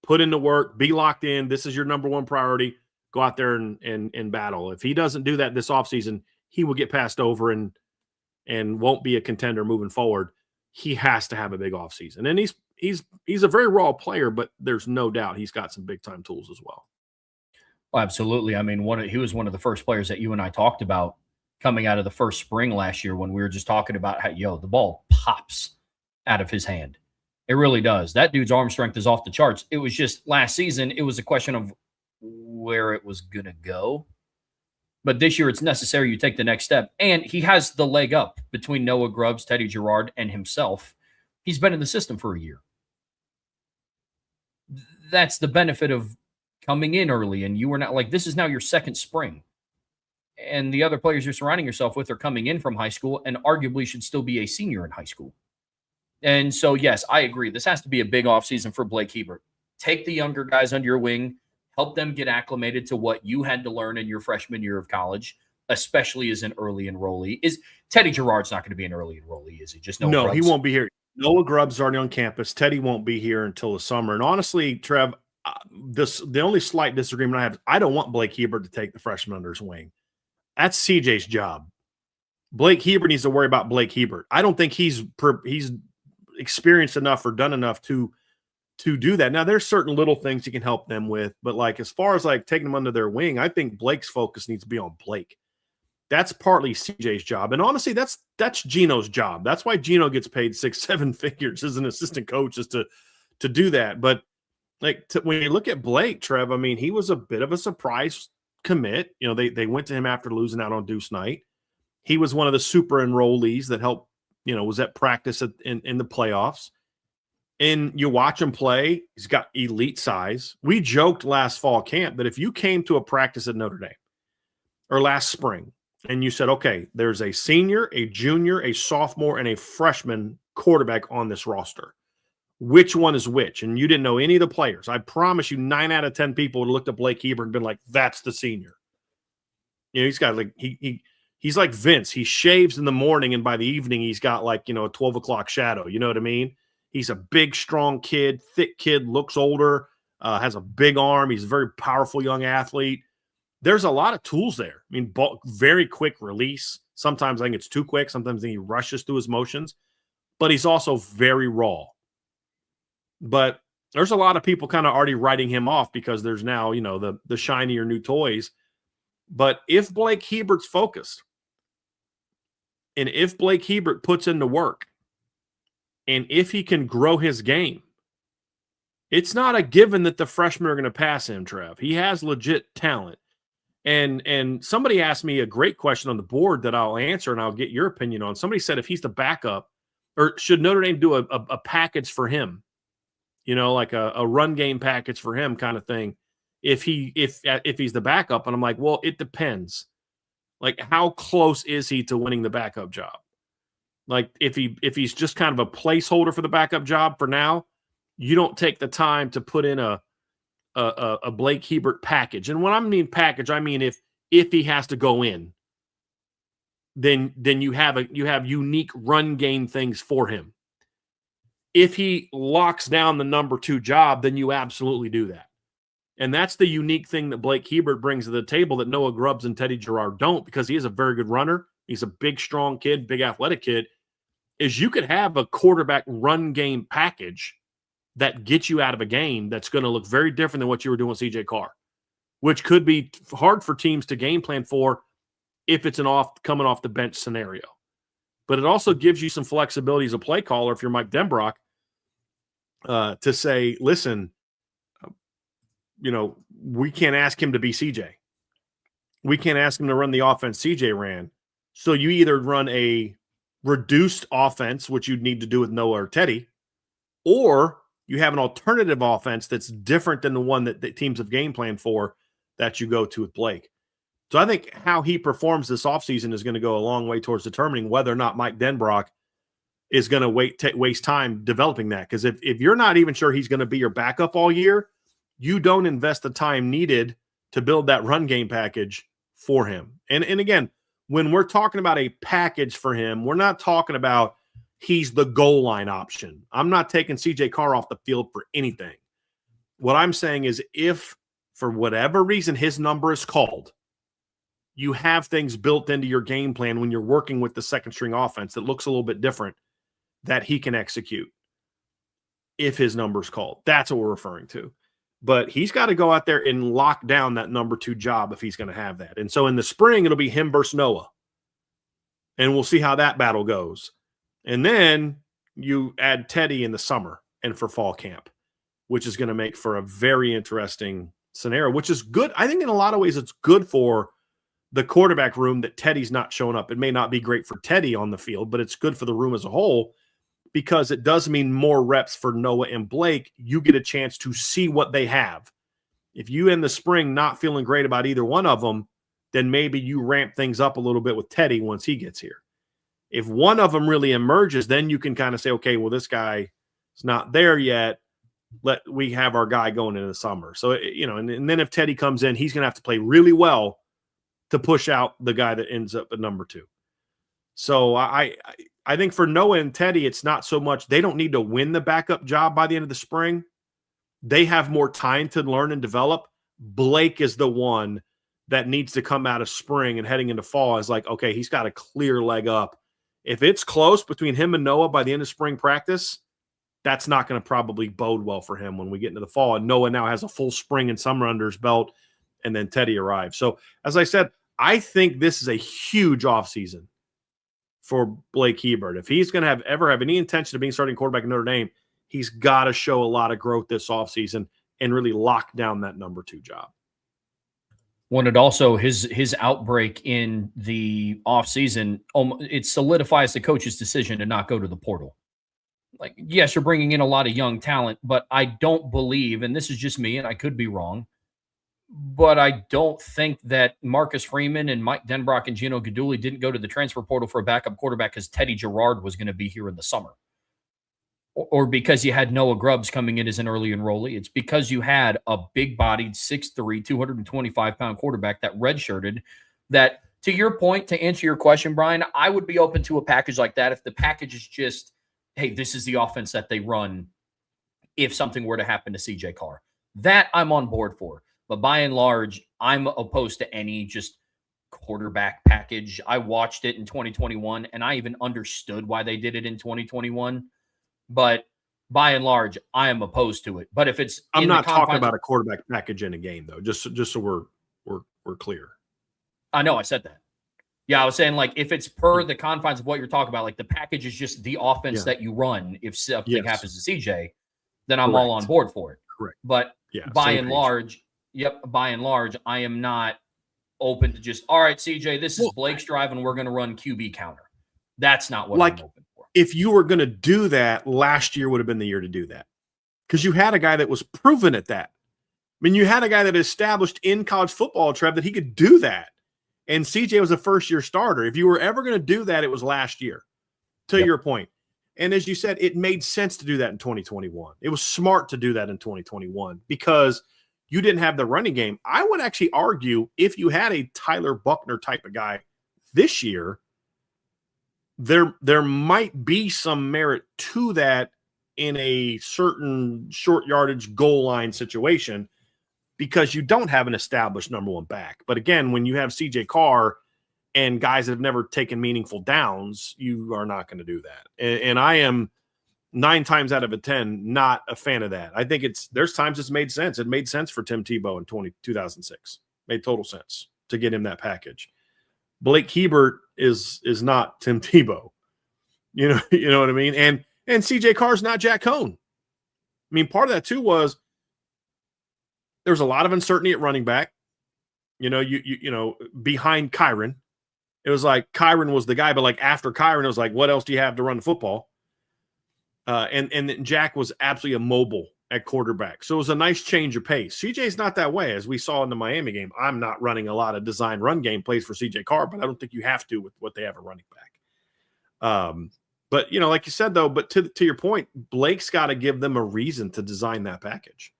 put in the work, be locked in. This is your number one priority. Go out there and battle. If he doesn't do that this offseason, he will get passed over and won't be a contender moving forward. He has to have a big offseason. And he's a very raw player, but there's no doubt he's got some big-time tools as well. Oh, absolutely. I mean, he was one of the first players that you and I talked about coming out of the first spring last year when we were just talking about how, the ball pops out of his hand. It really does. That dude's arm strength is off the charts. It was just last season, it was a question of where it was going to go. But this year, it's necessary you take the next step. And he has the leg up between Noah Grubbs, Teddy Gerard, and himself. He's been in the system for a year. That's the benefit of coming in early, and you were not like, this is now your second spring. And the other players you're surrounding yourself with are coming in from high school and arguably should still be a senior in high school. And so, yes, I agree. This has to be a big offseason for Blake Hebert. Take the younger guys under your wing, help them get acclimated to what you had to learn in your freshman year of college, especially as an early enrollee. Teddy Gerard's not going to be an early enrollee, is he? Just no, Grubbs. He won't be here. Noah Grubbs is already on campus. Teddy won't be here until the summer. And honestly, Trev, the only slight disagreement I have is I don't want Blake Hebert to take the freshman under his wing. That's CJ's job. Blake Hebert needs to worry about Blake Hebert. I don't think he's experienced enough or done enough to do that. Now, there's certain little things you can help them with, but like as far as like taking them under their wing, I think Blake's focus needs to be on Blake. That's partly CJ's job. And honestly, that's Gino's job. That's why Gino gets paid 6-7 figures as an assistant coach, is to do that. But when you look at Blake, Trev, I mean, he was a bit of a surprise commit. You know, they went to him after losing out on Deuce Night. He was one of the super enrollees that helped, was at practice in the playoffs. And you watch him play, he's got elite size. We joked last fall camp that if you came to a practice at Notre Dame or last spring and you said, okay, there's a senior, a junior, a sophomore, and a freshman quarterback on this roster, which one is which? And you didn't know any of the players. I promise you 9 out of 10 people would have looked at Blake Hebert and been like, that's the senior. He's got he's like Vince. He shaves in the morning, and by the evening, he's got a 12 o'clock shadow. You know what I mean? He's a big, strong kid, thick kid, looks older, has a big arm. He's a very powerful young athlete. There's a lot of tools there. I mean, very quick release. Sometimes I think it's too quick. Sometimes he rushes through his motions. But he's also very raw. But there's a lot of people kind of already writing him off because there's now, the shinier new toys. But if Blake Hebert's focused, and if Blake Hebert puts in the work, and if he can grow his game, it's not a given that the freshmen are going to pass him, Trev. He has legit talent. And somebody asked me a great question on the board that I'll answer, and I'll get your opinion on. Somebody said if he's the backup, or should Notre Dame do a package for him, like a run game package for him kind of thing, if he's the backup. And I'm like, well, it depends. Like, how close is he to winning the backup job? Like, if he's just kind of a placeholder for the backup job for now, you don't take the time to put in a Blake Hebert package. And when I mean package, I mean if he has to go in, then you have unique run game things for him. If he locks down the number 2 job, then you absolutely do that. And that's the unique thing that Blake Hebert brings to the table that Noah Grubbs and Teddy Girard don't, because he is a very good runner. He's a big, strong kid, big athletic kid. Is you could have a quarterback run game package that gets you out of a game that's going to look very different than what you were doing with CJ Carr, which could be hard for teams to game plan for if it's an coming off the bench scenario. But it also gives you some flexibility as a play caller if you're Mike Denbrock to say, listen, we can't ask him to be CJ. We can't ask him to run the offense CJ ran. So you either run a reduced offense, which you'd need to do with Noah or Teddy, or you have an alternative offense that's different than the one that teams have game planned for that you go to with Blake. So I think how he performs this offseason is going to go a long way towards determining whether or not Mike Denbrock is going to waste time developing that. Because if you're not even sure he's going to be your backup all year, you don't invest the time needed to build that run game package for him. And again, when we're talking about a package for him, we're not talking about he's the goal line option. I'm not taking CJ Carr off the field for anything. What I'm saying is if, for whatever reason, his number is called, you have things built into your game plan when you're working with the second string offense that looks a little bit different that he can execute if his number's called. That's what we're referring to. But he's got to go out there and lock down that number 2 job if he's going to have that. And so in the spring, it'll be him versus Noah. And we'll see how that battle goes. And then you add Teddy in the summer and for fall camp, which is going to make for a very interesting scenario, which is good. I think in a lot of ways it's good for the quarterback room that Teddy's not showing up. It may not be great for Teddy on the field, but it's good for the room as a whole, because it does mean more reps for Noah and Blake. You get a chance to see what they have. If you in the spring not feeling great about either one of them, then maybe you ramp things up a little bit with Teddy once he gets here. If one of them really emerges, then you can kind of say, okay, well, this guy is not there yet. We have our guy going into the summer. So, and then if Teddy comes in, he's going to have to play really well to push out the guy that ends up at number 2. So I think for Noah and Teddy, it's not so much, they don't need to win the backup job by the end of the spring. They have more time to learn and develop. Blake is the one that needs to come out of spring and heading into fall is like, okay, he's got a clear leg up. If it's close between him and Noah by the end of spring practice, that's not going to probably bode well for him when we get into the fall. And Noah now has a full spring and summer under his belt, and then Teddy arrives. So as I said, I think this is a huge offseason for Blake Hebert. If he's going to ever have any intention of being starting quarterback in Notre Dame, he's got to show a lot of growth this offseason and really lock down that number 2 job. Wanted also his outbreak in the offseason, it solidifies the coach's decision to not go to the portal. Like, yes, you're bringing in a lot of young talent, but I don't believe, and this is just me, and I could be wrong, but I don't think that Marcus Freeman and Mike Denbrock and Gino Guidugli didn't go to the transfer portal for a backup quarterback because Teddy Gerard was going to be here in the summer. Or because you had Noah Grubbs coming in as an early enrollee. It's because you had a big-bodied, 6'3", 225-pound quarterback that redshirted that, to your point, to answer your question, Brian, I would be open to a package like that if the package is just, hey, this is the offense that they run if something were to happen to CJ Carr. That I'm on board for. But by and large, I'm opposed to any just quarterback package. I watched it in 2021, and I even understood why they did it in 2021. But by and large, I am opposed to it. But if it's I'm not talking about a quarterback package in a game, though. Just so we're clear. I know I said that. Yeah, I was saying, like, if it's per the confines of what you're talking about, like the package is just the offense that you run. If something happens to CJ, then I'm all on board for it. Correct. But by and large, I am not open to just, all right, CJ, this is Blake's drive and we're going to run QB counter. That's not what I'm open for. If you were going to do that, last year would have been the year to do that. Because you had a guy that was proven at that. I mean, you had a guy that established in college football, Trev, that he could do that. And CJ was a first-year starter. If you were ever going to do that, it was last year, to your point. And as you said, it made sense to do that in 2021. It was smart to do that in 2021 because you didn't have the running game. I would actually argue if you had a Tyler Buckner type of guy this year, there might be some merit to that in a certain short yardage goal line situation because you don't have an established number 1 back. But again, when you have CJ Carr and guys that have never taken meaningful downs, you are not going to do that. And I am 9 times out of 10 not a fan of that. I think there's times it's made sense. It made sense for Tim Tebow in 2006. Made total sense to get him that package. Blake Hebert is not Tim Tebow. You know what I mean? And CJ Carr's not Jack Cohn. I mean, part of that too was there's a lot of uncertainty at running back. You know, behind Kyron. It was like Kyron was the guy, but like after Kyron, it was like, what else do you have to run the football? And Jack was absolutely immobile at quarterback. So it was a nice change of pace. CJ's not that way, as we saw in the Miami game. I'm not running a lot of design run game plays for CJ Carr, but I don't think you have to with what they have at running back. But, you know, like you said, though, but to your point, Blake's got to give them a reason to design that package.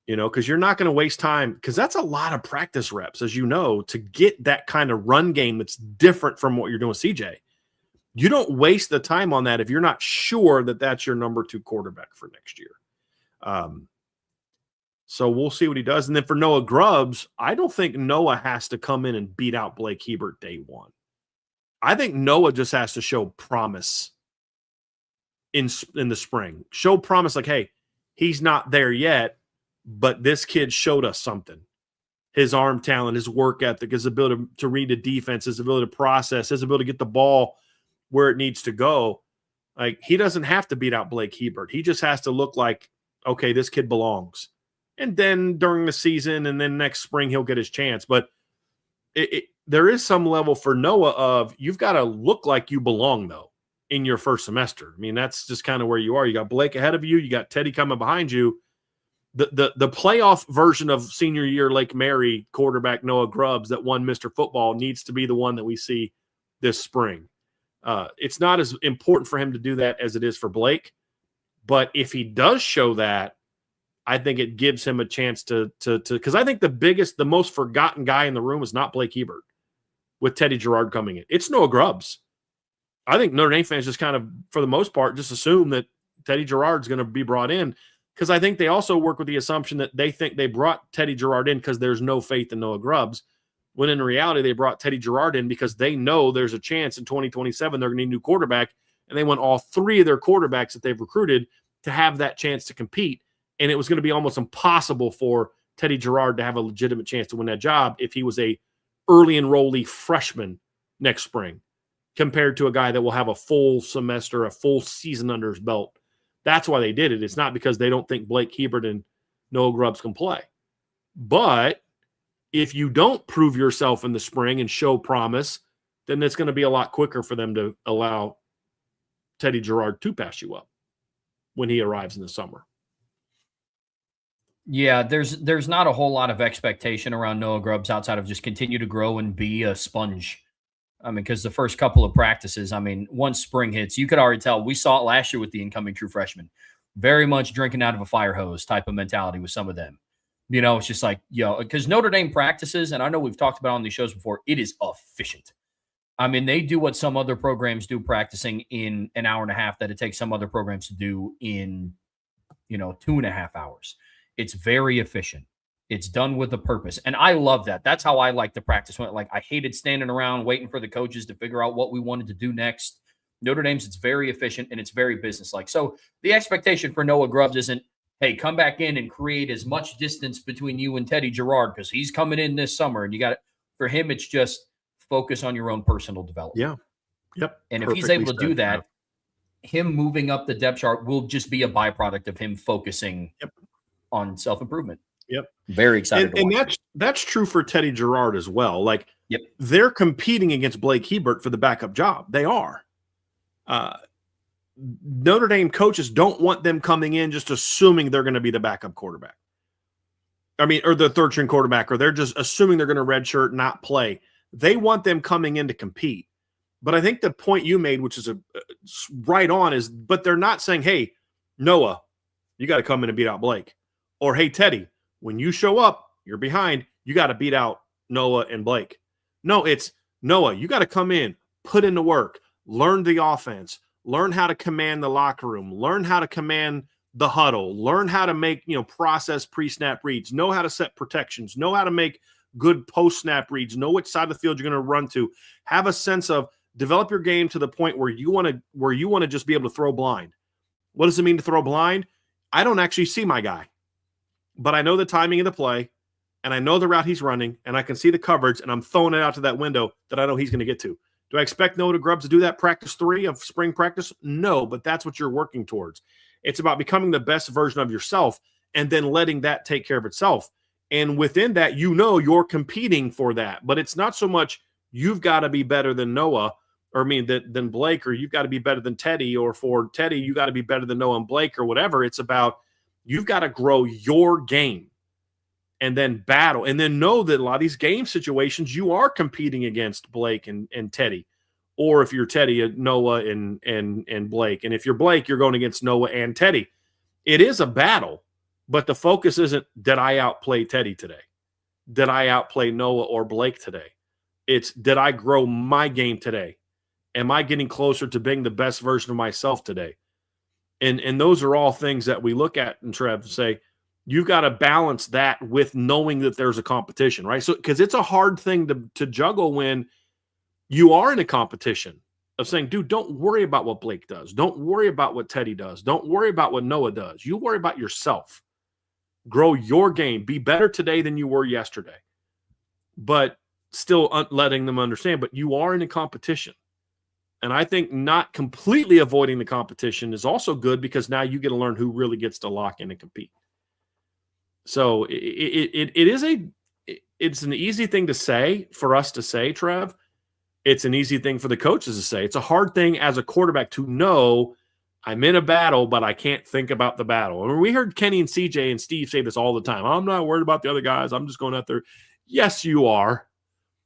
You know, because you're not going to waste time, because that's a lot of practice reps, as you know, to get that kind of run game that's different from what you're doing with CJ. You don't waste the time on that if you're not sure that that's your number 2 quarterback for next year. So we'll see what he does. And then for Noah Grubbs, I don't think Noah has to come in and beat out Blake Hebert day 1. I think Noah just has to show promise in the spring. Show promise like, hey, he's not there yet, but this kid showed us something. His arm talent, his work ethic, his ability to read the defense, his ability to process, his ability to get the ball where it needs to go. Like, he doesn't have to beat out Blake Hebert. He just has to look like, okay, this kid belongs. And then during the season and then next spring, he'll get his chance. But there is some level for Noah of you've got to look like you belong, though, in your first semester. I mean, that's just kind of where you are. You got Blake ahead of you. You got Teddy coming behind you. The playoff version of senior year Lake Mary quarterback Noah Grubbs that won Mr. Football needs to be the one that we see this spring. It's not as important for him to do that as it is for Blake. But if he does show that, I think it gives him a chance to because I think the most forgotten guy in the room is not Blake Hebert with Teddy Gerard coming in. It's Noah Grubbs. I think Notre Dame fans just kind of, for the most part, just assume that Teddy Gerard's going to be brought in because I think they also work with the assumption that they think they brought Teddy Gerard in because there's no faith in Noah Grubbs, when in reality they brought Teddy Gerard in because they know there's a chance in 2027 they're going to need a new quarterback, and they want all 3 of their quarterbacks that they've recruited to have that chance to compete. And it was going to be almost impossible for Teddy Gerard to have a legitimate chance to win that job if he was a early enrollee freshman next spring compared to a guy that will have a full semester, a full season under his belt. That's why they did it. It's not because they don't think Blake Hebert and Noah Grubbs can play. But if you don't prove yourself in the spring and show promise, then it's going to be a lot quicker for them to allow Teddy Gerard to pass you up when he arrives in the summer. Yeah, there's not a whole lot of expectation around Noah Grubbs outside of just continue to grow and be a sponge. I mean, because the first couple of practices, I mean, once spring hits, you could already tell. We saw it last year with the incoming true freshmen. Very much drinking out of a fire hose type of mentality with some of them. You know, it's just like, because Notre Dame practices, and I know we've talked about on these shows before, it is efficient. I mean, they do what some other programs do practicing in an hour and a half that it takes some other programs to do in, 2.5 hours. It's very efficient. It's done with a purpose. And I love that. That's how I like to practice. Like, I hated standing around waiting for the coaches to figure out what we wanted to do next. Notre Dame's, it's very efficient and it's very businesslike. So the expectation for Noah Grubbs isn't, hey, come back in and create as much distance between you and Teddy Gerard because he's coming in this summer. And you got it. For him, it's just focus on your own personal development. Yeah. Yep. And if he's able to do that, him moving up the depth chart will just be a byproduct of him focusing on self-improvement. Yep. Very excited. And that's true for Teddy Gerard as well. Like, yep, they're competing against Blake Hebert for the backup job. They are. Notre Dame coaches don't want them coming in just assuming they're going to be the backup quarterback. I mean, or the third string quarterback, or they're just assuming they're going to redshirt, not play. They want them coming in to compete. But I think the point you made, which is right on, is, but they're not saying, hey, Noah, you got to come in and beat out Blake. Or, hey, Teddy, when you show up, you're behind, you got to beat out Noah and Blake. No, it's Noah, you got to come in, put in the work, learn the offense, learn how to command the locker room, learn how to command the huddle, learn how to make, process pre-snap reads, know how to set protections, know how to make good post-snap reads, know which side of the field you're going to run to, have a sense of, develop your game to the point where you want to just be able to throw blind. What does it mean to throw blind? I don't actually see my guy, but I know the timing of the play, and I know the route he's running, and I can see the coverage, and I'm throwing it out to that window that I know he's going to get to. Do I expect Noah Grubbs to do that practice 3 of spring practice? No, but that's what you're working towards. It's about becoming the best version of yourself and then letting that take care of itself. And within that, you're competing for that. But it's not so much you've got to be better than Noah, or than Blake, or you've got to be better than Teddy, or for Teddy, you got to be better than Noah and Blake, or whatever. It's about you've got to grow your game and then battle, and then know that a lot of these game situations you are competing against Blake and Teddy. Or if you're Teddy, Noah and Blake. And if you're Blake, you're going against Noah and Teddy. It is a battle, but the focus isn't, did I outplay Teddy today? Did I outplay Noah or Blake today? It's, did I grow my game today? Am I getting closer to being the best version of myself today? And those are all things that we look at and Trev say, you've got to balance that with knowing that there's a competition, right? So, because it's a hard thing to juggle when you are in a competition of saying, dude, don't worry about what Blake does. Don't worry about what Teddy does. Don't worry about what Noah does. You worry about yourself. Grow your game. Be better today than you were yesterday. But still letting them understand, but you are in a competition. And I think not completely avoiding the competition is also good because now you get to learn who really gets to lock in and compete. So it's an easy thing to say for us to say, Trev. It's an easy thing for the coaches to say. It's a hard thing as a quarterback to know I'm in a battle, but I can't think about the battle. I mean, we heard Kenny and CJ and Steve say this all the time. I'm not worried about the other guys. I'm just going out there. Yes, you are.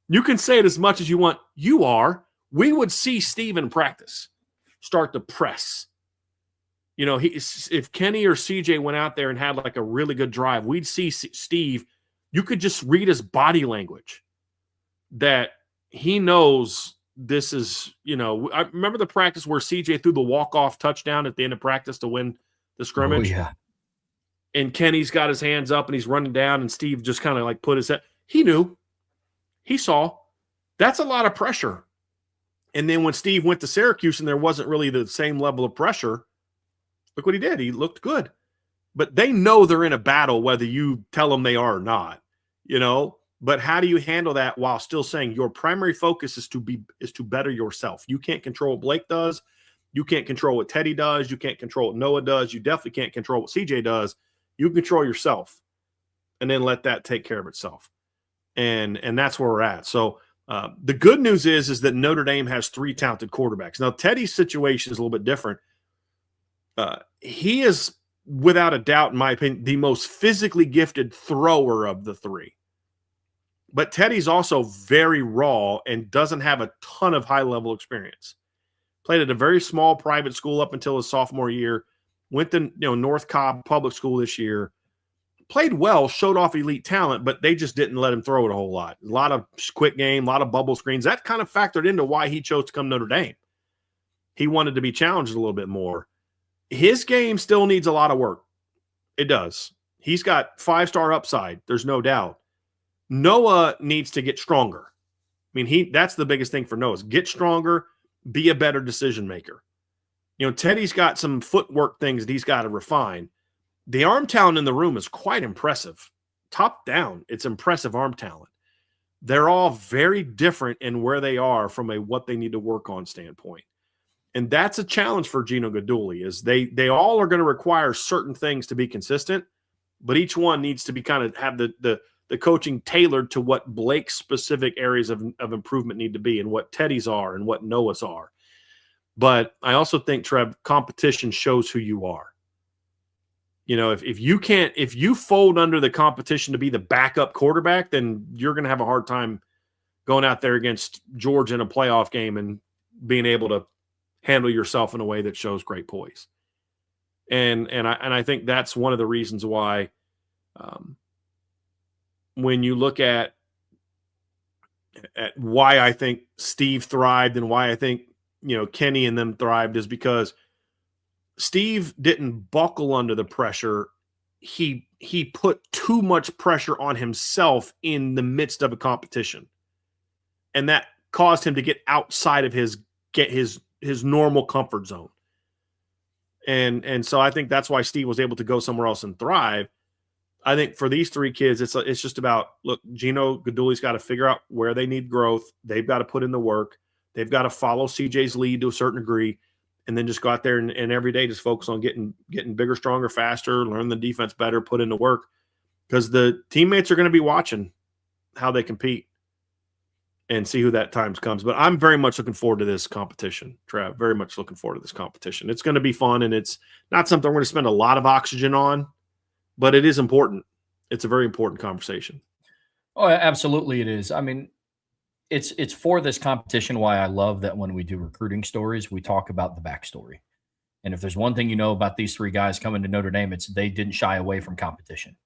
You can say it as much as you want. You are. We would see Steve in practice start to press. If Kenny or CJ went out there and had like a really good drive, we'd see Steve. You could just read his body language that he knows this is, I remember the practice where CJ threw the walk-off touchdown at the end of practice to win the scrimmage. Oh, yeah. And Kenny's got his hands up and he's running down and Steve just kind of like put his head. He knew. He saw. That's a lot of pressure. And then when Steve went to Syracuse and there wasn't really the same level of pressure, look what he did. He looked good. But they know they're in a battle whether you tell them they are or not. But how do you handle that while still saying your primary focus is to better yourself? You can't control what Blake does. You can't control what Teddy does. You can't control what Noah does. You definitely can't control what CJ does. You control yourself, and then let that take care of itself. And that's where we're at. So the good news is that Notre Dame has 3 talented quarterbacks. Now, Teddy's situation is a little bit different. He is, without a doubt, in my opinion, the most physically gifted thrower of the 3. But Teddy's also very raw and doesn't have a ton of high-level experience. Played at a very small private school up until his sophomore year. Went to North Cobb Public School this year. Played well, showed off elite talent, but they just didn't let him throw it a whole lot. A lot of quick game, a lot of bubble screens. That kind of factored into why he chose to come to Notre Dame. He wanted to be challenged a little bit more. His game still needs a lot of work. It does. He's got 5-star upside. There's no doubt. Noah needs to get stronger. I mean, that's the biggest thing for Noah is get stronger, be a better decision maker. Teddy's got some footwork things that he's got to refine. The arm talent in the room is quite impressive. Top down, it's impressive arm talent. They're all very different in where they are from a what they need to work on standpoint. And that's a challenge for Gino Guidugli is they all are going to require certain things to be consistent, but each one needs to be kind of have the coaching tailored to what Blake's specific areas of improvement need to be and what Teddy's are and what Noah's are. But I also think, Trev, competition shows who you are. If you fold under the competition to be the backup quarterback, then you're going to have a hard time going out there against Georgia in a playoff game and being able to handle yourself in a way that shows great poise. And I think that's one of the reasons why when you look at why I think Steve thrived and why I think, Kenny and them thrived is because Steve didn't buckle under the pressure. He put too much pressure on himself in the midst of a competition. And that caused him to get outside of his normal comfort zone. And so I think that's why Steve was able to go somewhere else and thrive. I think for these 3 kids, it's just about, look, Gino Guidugli's got to figure out where they need growth. They've got to put in the work. They've got to follow CJ's lead to a certain degree. And then just go out there and every day just focus on getting bigger, stronger, faster, learn the defense better, put in the work. Because the teammates are going to be watching how they compete and see who that times comes. But I'm very much looking forward to this competition, Trav. Very much looking forward to this competition. It's going to be fun, and it's not something we're going to spend a lot of oxygen on, but it is important. It's a very important conversation. Oh, absolutely it is. I mean, it's for this competition why I love that when we do recruiting stories, we talk about the backstory. And if there's one thing about these 3 guys coming to Notre Dame, it's they didn't shy away from competition.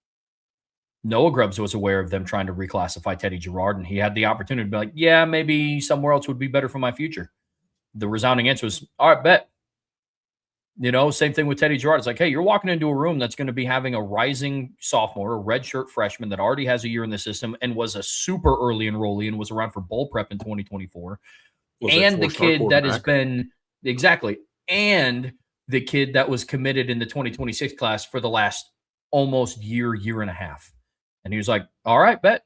Noah Grubbs was aware of them trying to reclassify Teddy Girard, and he had the opportunity to be like, yeah, maybe somewhere else would be better for my future. The resounding answer was, all right, bet. Same thing with Teddy Girard. It's like, hey, you're walking into a room that's going to be having a rising sophomore, a redshirt freshman that already has a year in the system and was a super early enrollee and was around for bowl prep in 2024. And the kid that has been – exactly. And the kid that was committed in the 2026 class for the last almost year and a half. And he was like, all right, bet.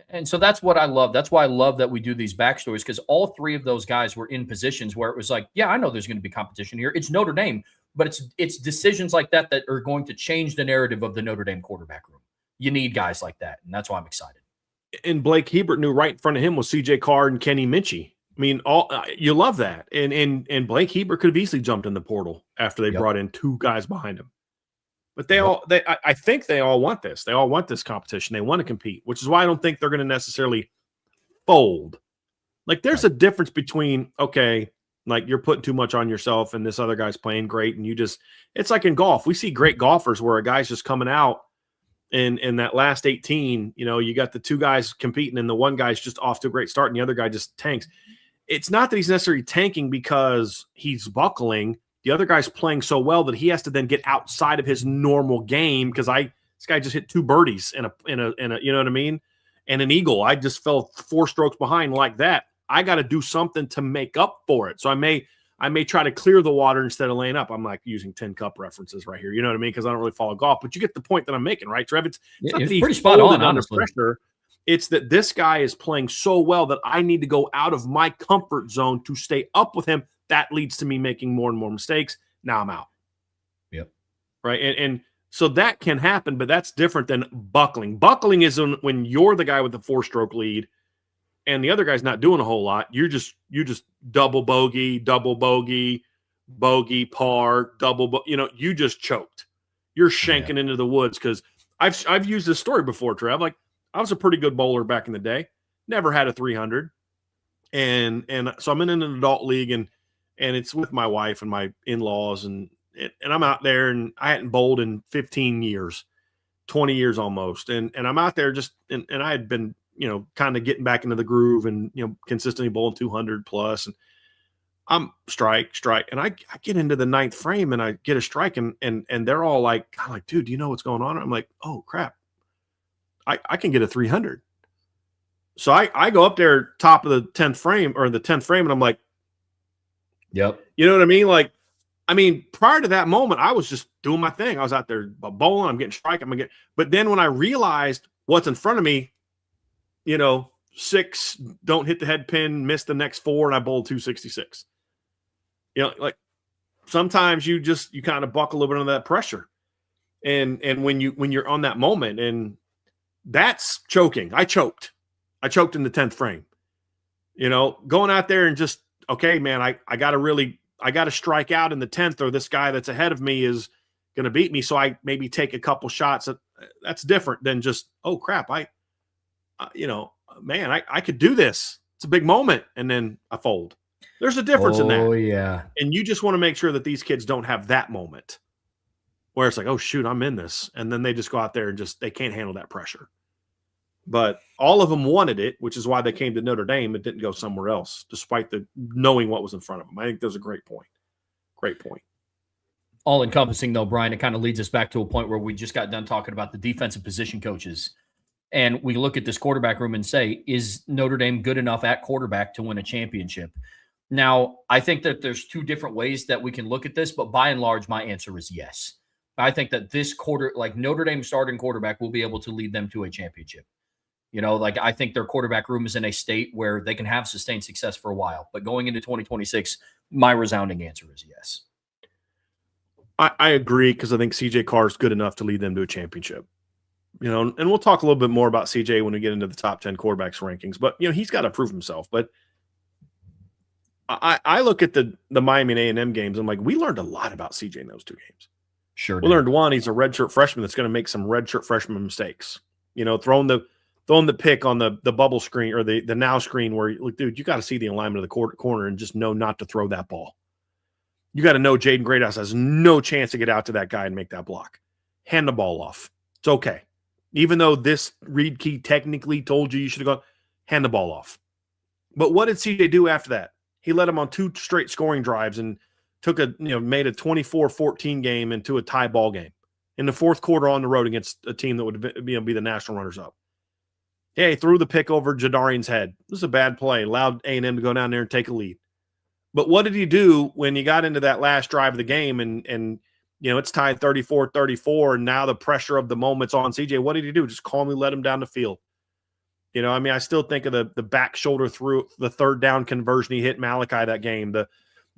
And so that's what I love. That's why I love that we do these backstories, because all 3 of those guys were in positions where it was like, yeah, I know there's going to be competition here. It's Notre Dame, but it's decisions like that are going to change the narrative of the Notre Dame quarterback room. You need guys like that, and that's why I'm excited. And Blake Hebert knew right in front of him was CJ Carr and Kenny Minchie. I mean, you love that. And Blake Hebert could have easily jumped in the portal after they brought in 2 guys behind him. But I think they all want this. They all want this competition. They want to compete, which is why I don't think they're going to necessarily fold. Like, there's a difference between, okay, like you're putting too much on yourself and this other guy's playing great. And it's like in golf. We see great golfers where a guy's just coming out in that last 18, you got the 2 guys competing and the one guy's just off to a great start and the other guy just tanks. It's not that he's necessarily tanking because he's buckling. The other guy's playing so well that he has to then get outside of his normal game because this guy just hit 2 birdies in a you know what I mean, and an eagle. I just fell 4 strokes behind like that. I got to do something to make up for it. So I may try to clear the water instead of laying up. I'm like using 10 cup references right here. You know what I mean? Because I don't really follow golf, but you get the point that I'm making, right, Trev? It's not that he's pretty spot on under honestly. pressure. It's that this guy is playing so well that I need to go out of my comfort zone to stay up with him. That leads to me making more and more mistakes. Now I'm out. Yep. Right. And so that can happen, but that's different than buckling. Buckling is when you're the guy with the 4-stroke lead and the other guy's not doing a whole lot. You just double bogey, par, you just choked. You're shanking into the woods because I've used this story before, Trev. Like, I was a pretty good bowler back in the day. Never had a 300. And so I'm in an adult league and it's with my wife and my in-laws and I'm out there and I hadn't bowled in 15 years, 20 years almost. And I'm out there and I had been, kind of getting back into the groove and, consistently bowling 200 plus. And I'm strike. And I get into the 9th frame and I get a strike and they're all like, dude, do you know what's going on? I'm like, oh crap. I can get a 300. So I go up there top of the 10th frame and I'm like, yep. You know what I mean? Like, prior to that moment, I was just doing my thing. I was out there bowling. I'm getting strike. But then when I realized what's in front of me, 6, don't hit the head pin, miss the next 4, and I bowled 266. Like sometimes you kind of buckle a little bit under that pressure. And when you're on that moment, and that's choking. I choked in the 10th frame. Going out there and just, okay, man, I got to strike out in the 10th or this guy that's ahead of me is going to beat me. So I maybe take a couple shots. That's different than just, oh crap. I could do this. It's a big moment. And then I fold. There's a difference in that. Oh yeah. And you just want to make sure that these kids don't have that moment where it's like, oh shoot, I'm in this. And then they just go out there and they can't handle that pressure. But all of them wanted it, which is why they came to Notre Dame and didn't go somewhere else, despite knowing what was in front of them. I think that's a great point. Great point. All encompassing though, Bryan, it kind of leads us back to a point where we just got done talking about the defensive position coaches. And we look at this quarterback room and say, is Notre Dame good enough at quarterback to win a championship? Now, I think that there's 2 different ways that we can look at this, but by and large, my answer is yes. I think that this Notre Dame starting quarterback will be able to lead them to a championship. I think their quarterback room is in a state where they can have sustained success for a while. But going into 2026, my resounding answer is yes. I agree because I think CJ Carr is good enough to lead them to a championship. And we'll talk a little bit more about CJ when we get into the top 10 quarterbacks rankings. But, he's got to prove himself. But I look at the Miami and A&M games. I'm like, we learned a lot about CJ in those 2 games. Sure. We learned one, he's a redshirt freshman that's going to make some redshirt freshman mistakes. Throwing the pick on the bubble screen or the now screen where, look, dude, you got to see the alignment of the corner and just know not to throw that ball. You got to know Jaden Greathouse has no chance to get out to that guy and make that block. Hand the ball off. It's okay. Even though this read key technically told you should have gone, hand the ball off. But what did CJ do after that? He led him on 2 straight scoring drives and made a 24-14 game into a tie ball game in the 4th quarter on the road against a team that would be the national runners-up. Yeah, he threw the pick over Jadarian's head. This is a bad play. Allowed A&M to go down there and take a lead. But what did he do when you got into that last drive of the game and it's tied 34-34 and now the pressure of the moment's on CJ? What did he do? Just calmly let him down the field. I still think of the back shoulder through the 3rd down conversion he hit Malachi that game.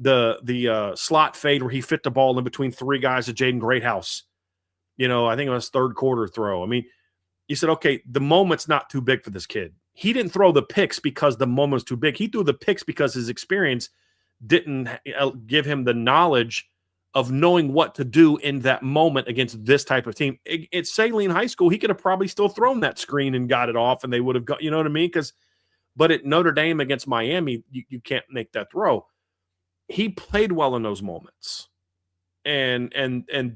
The slot fade where he fit the ball in between 3 guys of Jaden Greathouse. I think it was 3rd quarter throw. You said, okay, the moment's not too big for this kid. He didn't throw the picks because the moment's too big. He threw the picks because his experience didn't give him the knowledge of knowing what to do in that moment against this type of team. It's Saline High School. He could have probably still thrown that screen and got it off, and they would have got, you know what I mean? But at Notre Dame against Miami, you can't make that throw. He played well in those moments. And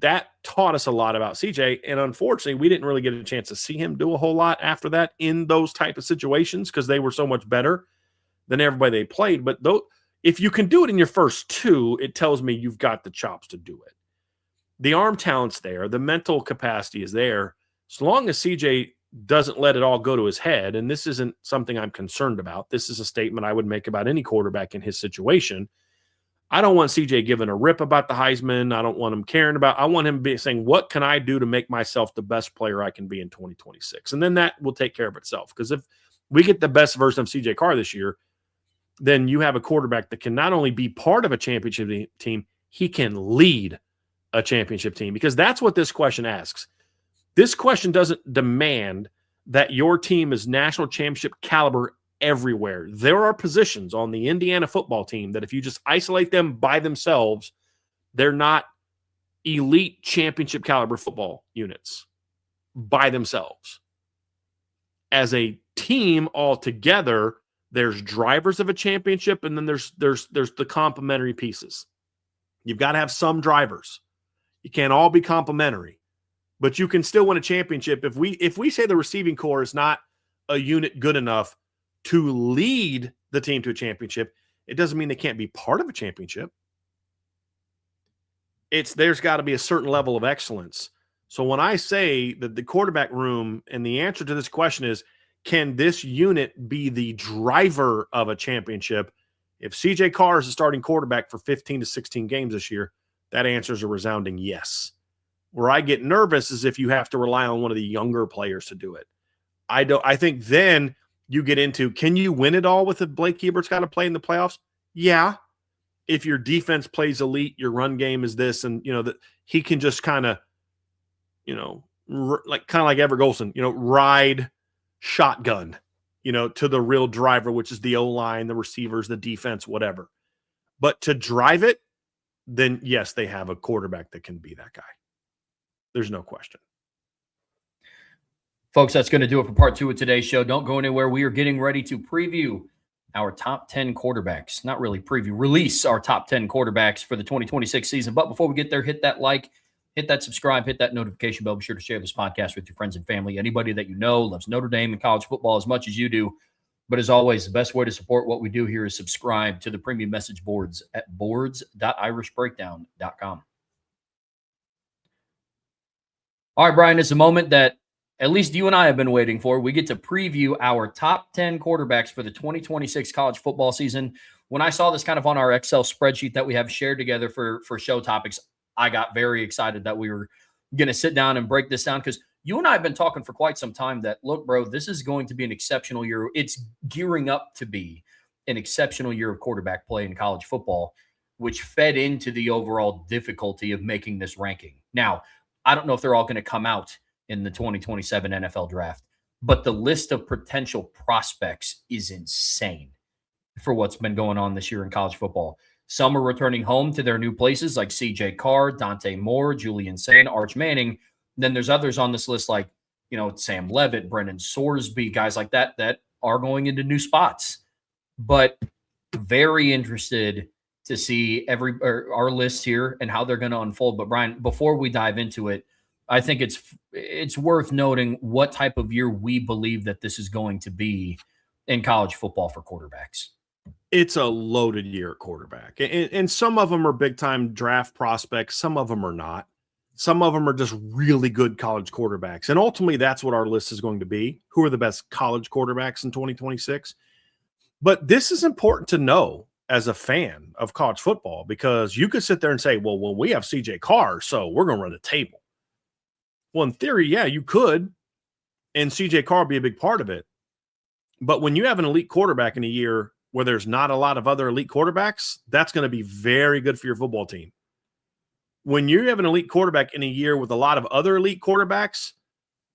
that taught us a lot about CJ. And unfortunately, we didn't really get a chance to see him do a whole lot after that in those type of situations because they were so much better than everybody they played. But if you can do it in your first 2, it tells me you've got the chops to do it. The arm talent's there. The mental capacity is there. As long as CJ doesn't let it all go to his head, and this isn't something I'm concerned about. This is a statement I would make about any quarterback in his situation. I don't want CJ giving a rip about the Heisman. I don't want him caring about. I want him saying, what can I do to make myself the best player I can be in 2026? And then that will take care of itself. Because if we get the best version of CJ Carr this year, then you have a quarterback that can not only be part of a championship team, he can lead a championship team, because that's what this question asks. This question doesn't demand that your team is national championship caliber everywhere. There are positions on the Indiana football team that if you just isolate them by themselves, they're not elite championship caliber football units by themselves. As a team all together, there's drivers of a championship, and then there's the complementary pieces. You've got to have some drivers. You can't all be complementary, but you can still win a championship. If we say the receiving core is not a unit good enough to lead the team to a championship, it doesn't mean they can't be part of a championship. There's got to be a certain level of excellence. So when I say that the quarterback room, and the answer to this question is, can this unit be the driver of a championship? If CJ Carr is a starting quarterback for 15 to 16 games this year, that answer is a resounding yes. Where I get nervous is if you have to rely on one of the younger players to do it. I think then you get into, can you win it all with if Blake Hubert's got to play in the playoffs? Yeah. If your defense plays elite, your run game is this, and that he can just kind of, like Everett Golson, ride shotgun, to the real driver, which is the O-line, the receivers, the defense, whatever. But to drive it, then yes, they have a quarterback that can be that guy. There's no question. Folks, that's going to do it for part 2 of today's show. Don't go anywhere. We are getting ready to preview our top 10 quarterbacks. Not really preview, release our top 10 quarterbacks for the 2026 season. But before we get there, hit that like, hit that subscribe, hit that notification bell. Be sure to share this podcast with your friends and family. Anybody that you know loves Notre Dame and college football as much as you do. But as always, the best way to support what we do here is subscribe to the premium message boards at boards.irishbreakdown.com. All right, Brian, it's a moment that at least you and I have been waiting for. We get to preview our top 10 quarterbacks for the 2026 college football season. When I saw this kind of on our Excel spreadsheet that we have shared together for show topics, I got very excited that we were going to sit down and break this down, because you and I have been talking for quite some time that, look, bro, this is going to be an exceptional year. It's gearing up to be an exceptional year of quarterback play in college football, which fed into the overall difficulty of making this ranking. Now, I don't know if they're all going to come out in the 2027 NFL draft, but the list of potential prospects is insane for what's been going on this year in college football. Some are returning home to their new places, like CJ Carr, Dante Moore, Julian Sain, Arch Manning. Then there's others on this list like, Sam Levitt, Brendan Sorsby, guys like that are going into new spots. But very interested to see our list here and how they're going to unfold. But Brian, before we dive into it, I think it's worth noting what type of year we believe that this is going to be in college football for quarterbacks. It's a loaded year at quarterback. And some of them are big-time draft prospects. Some of them are not. Some of them are just really good college quarterbacks. And ultimately, that's what our list is going to be. Who are the best college quarterbacks in 2026? But this is important to know as a fan of college football, because you could sit there and say, well, we have CJ Carr, so we're going to run the table. Well, in theory, yeah, you could. And CJ Carr be a big part of it. But when you have an elite quarterback in a year where there's not a lot of other elite quarterbacks, that's going to be very good for your football team. When you have an elite quarterback in a year with a lot of other elite quarterbacks,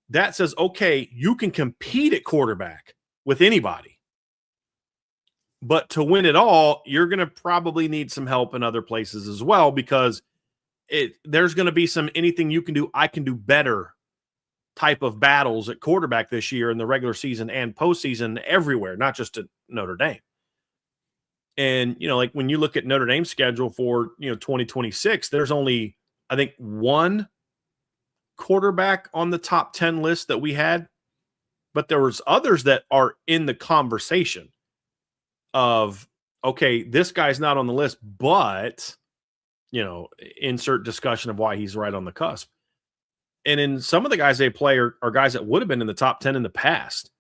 that says, okay, you can compete at quarterback with anybody. But to win it all, you're going to probably need some help in other places as well, because there's going to be some anything you can do, I can do better type of battles at quarterback this year in the regular season and postseason everywhere, not just at Notre Dame. And, like when you look at Notre Dame's schedule for, 2026, there's only, I think, one quarterback on the top 10 list that we had, but there was others that are in the conversation of, okay, this guy's not on the list, but, insert discussion of why he's right on the cusp. And in some of the guys they play are guys that would have been in the top 10 in the past.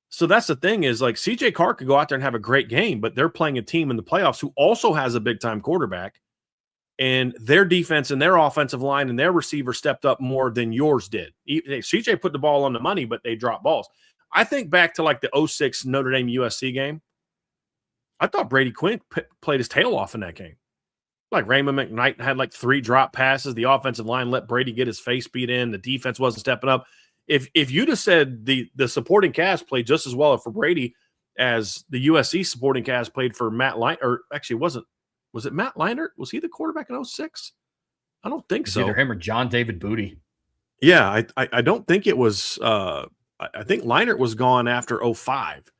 So that's the thing is like CJ Carr could go out there and have a great game, but they're playing a team in the playoffs who also has a big time quarterback, and their defense and their offensive line and their receiver stepped up more than yours did. CJ put the ball on the money, but they dropped balls. I think back to like the 06 Notre Dame USC game. I thought Brady Quinn played his tail off in that game. Like Raymond McKnight had like 3 drop passes. The offensive line let Brady get his face beat in. The defense wasn't stepping up. If you'd have said the supporting cast played just as well for Brady as the USC supporting cast played for Matt Leinart, or actually was it Matt Leinart? Was he the quarterback in 06? I don't think so. Either him or John David Booty. Yeah, I don't think it was. I think Leinart was gone after 05.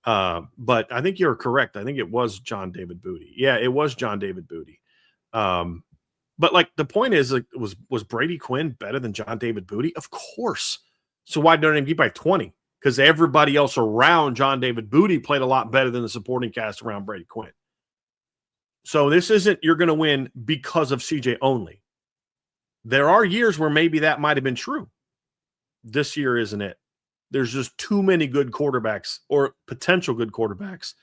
But I think you're correct. I think it was John David Booty. Yeah, it was John David Booty. But like the point is, like, was Brady Quinn better than John David Booty? Of course. So why don't they beat by 20? Because everybody else around John David Booty played a lot better than the supporting cast around Brady Quinn. So this isn't you're going to win because of CJ only. There are years where maybe that might have been true. This year isn't it. There's just too many good quarterbacks or potential good quarterbacks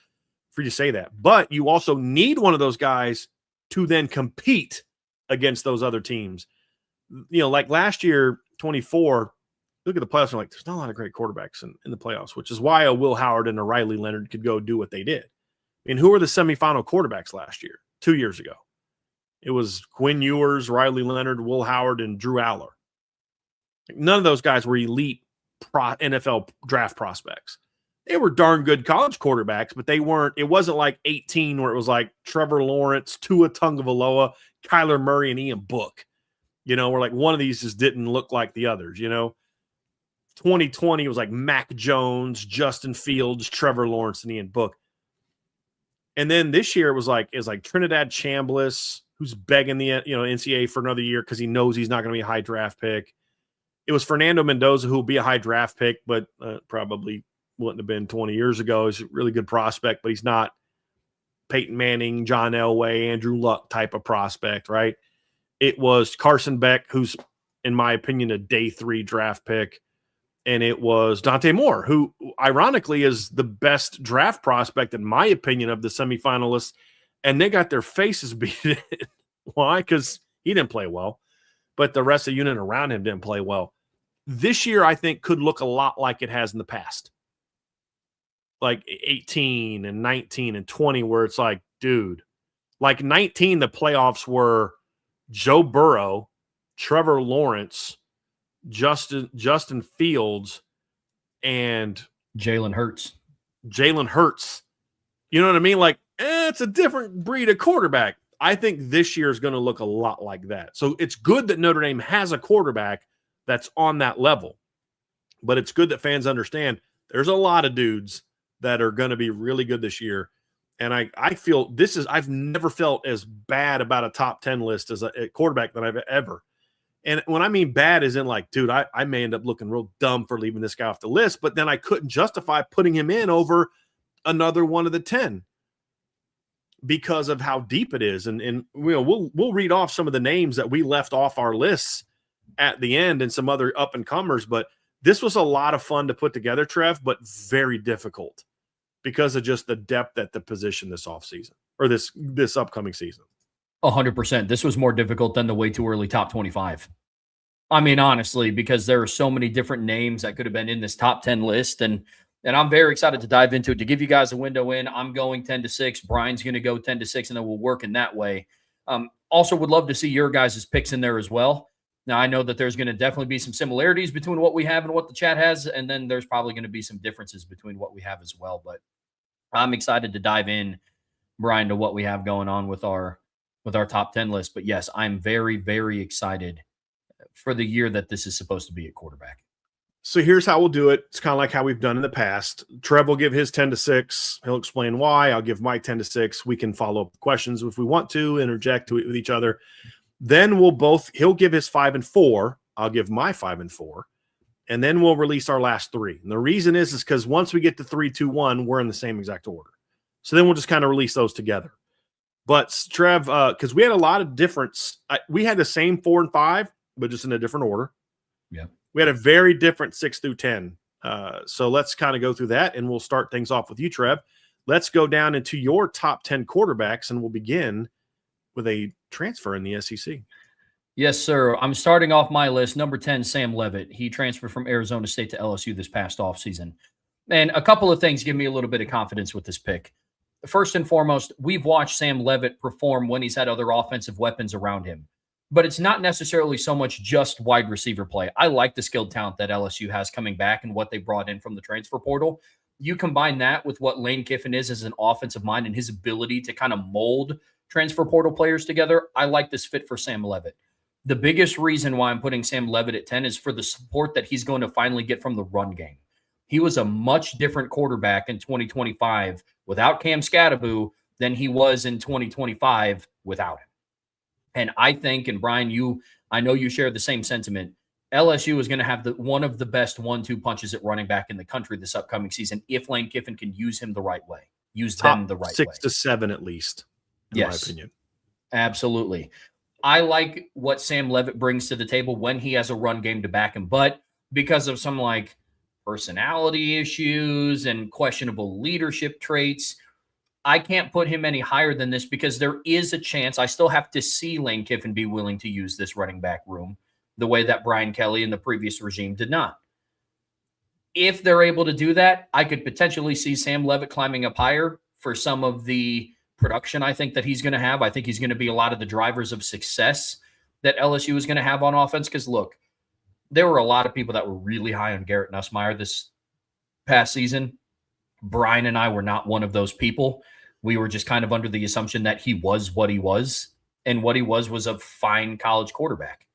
for you to say that. But you also need one of those guys to then compete against those other teams. You know, like last year, 24, look at the playoffs and like, there's not a lot of great quarterbacks in the playoffs, which is why a Will Howard and a Riley Leonard could go do what they did. I mean, who were the semifinal quarterbacks last year, 2 years ago? It was Quinn Ewers, Riley Leonard, Will Howard, and Drew Aller. None of those guys were elite NFL draft prospects. They were darn good college quarterbacks, but they weren't. It wasn't like 18 where it was like Trevor Lawrence, Tua Tagovailoa, Kyler Murray, and Ian Book. You know, where like one of these just didn't look like the others. You know, 2020 was like Mac Jones, Justin Fields, Trevor Lawrence, and Ian Book. And then this year it was like Trinidad Chambliss, who's begging the NCAA for another year because he knows he's not going to be a high draft pick. It was Fernando Mendoza, who will be a high draft pick, but probably wouldn't have been 20 years ago. He's a really good prospect, but he's not Peyton Manning, John Elway, Andrew Luck type of prospect, right? It was Carson Beck, who's, in my opinion, a day 3 draft pick. And it was Dante Moore, who ironically is the best draft prospect, in my opinion, of the semifinalists. And they got their faces beaten. Why? Because he didn't play well, but the rest of the unit around him didn't play well. This year, I think, could look a lot like it has in the past. Like 18 and 19 and 20, where it's like, dude, like 19, the playoffs were Joe Burrow, Trevor Lawrence, Justin Fields, and Jalen Hurts. You know what I mean? Like, it's a different breed of quarterback. I think this year is going to look a lot like that. So it's good that Notre Dame has a quarterback that's on that level. But it's good that fans understand there's a lot of dudes that are going to be really good this year. And I feel I've never felt as bad about a top 10 list as a quarterback than I've ever. And when I mean bad, is in like, dude, I may end up looking real dumb for leaving this guy off the list, but then I couldn't justify putting him in over another one of the 10 because of how deep it is. And we'll read off some of the names that we left off our lists at the end and some other up and comers, but this was a lot of fun to put together, Trev, but very difficult because of just the depth at the position this offseason or this upcoming season. 100%. This was more difficult than the way too early top 25. I mean, honestly, because there are so many different names that could have been in this top 10 list. And I'm very excited to dive into it, to give you guys a window in. I'm going 10-6. Brian's going to go 10-6, and then we'll work in that way. Also would love to see your guys' picks in there as well. Now, I know that there's going to definitely be some similarities between what we have and what the chat has, and then there's probably going to be some differences between what we have as well. But I'm excited to dive in, Brian, to what we have going on with our top 10 list. But yes, I'm very, very excited for the year that this is supposed to be at quarterback. So here's how we'll do it. It's kind of like how we've done in the past. Trev will give his 10-6. He'll explain why. I'll give my 10-6. We can follow up questions if we want to, interject with each other. Then he'll give his 5-4. I'll give my 5-4. And then we'll release our last 3. And the reason is because once we get to 3, 2, 1, we're in the same exact order. So then we'll just kind of release those together. But Trev, because we had a lot of difference. We had the same 4 and 5, but just in a different order. Yeah. We had a very different 6 through 10 So let's kind of go through that, and we'll start things off with you, Trev. Let's go down into your top 10 quarterbacks, and we'll begin with a transfer in the SEC. Yes, sir. I'm starting off my list. Number 10, Sam Leavitt. He transferred from Arizona State to LSU this past offseason. And a couple of things give me a little bit of confidence with this pick. First and foremost, we've watched Sam Leavitt perform when he's had other offensive weapons around him. But it's not necessarily so much just wide receiver play. I like the skilled talent that LSU has coming back and what they brought in from the transfer portal. You combine that with what Lane Kiffin is as an offensive mind and his ability to kind of mold transfer portal players together. I like this fit for Sam Leavitt. The biggest reason why I'm putting Sam Leavitt at 10 is for the support that he's going to finally get from the run game. He was a much different quarterback in 2025 without Cam Scatterbo than he was in 2025 without him. And I think, and Brian, I know you share the same sentiment, LSU is going to have one of the best 1-2 punches at running back in the country this upcoming season if Lane Kiffin can use him the right way. Use them the right way. 6 to 7 at least, in my opinion. Absolutely. I like what Sam Leavitt brings to the table when he has a run game to back him, but because of some personality issues and questionable leadership traits, I can't put him any higher than this because there is a chance I still have to see Lane Kiffin be willing to use this running back room the way that Brian Kelly and the previous regime did not. If they're able to do that, I could potentially see Sam Leavitt climbing up higher for some of the production I think that he's going to have. I think he's going to be a lot of the drivers of success that LSU is going to have on offense because, look, there were a lot of people that were really high on Garrett Nussmeier this past season. Brian and I were not one of those people. We were just kind of under the assumption that he was what he was, and what he was a fine college quarterback.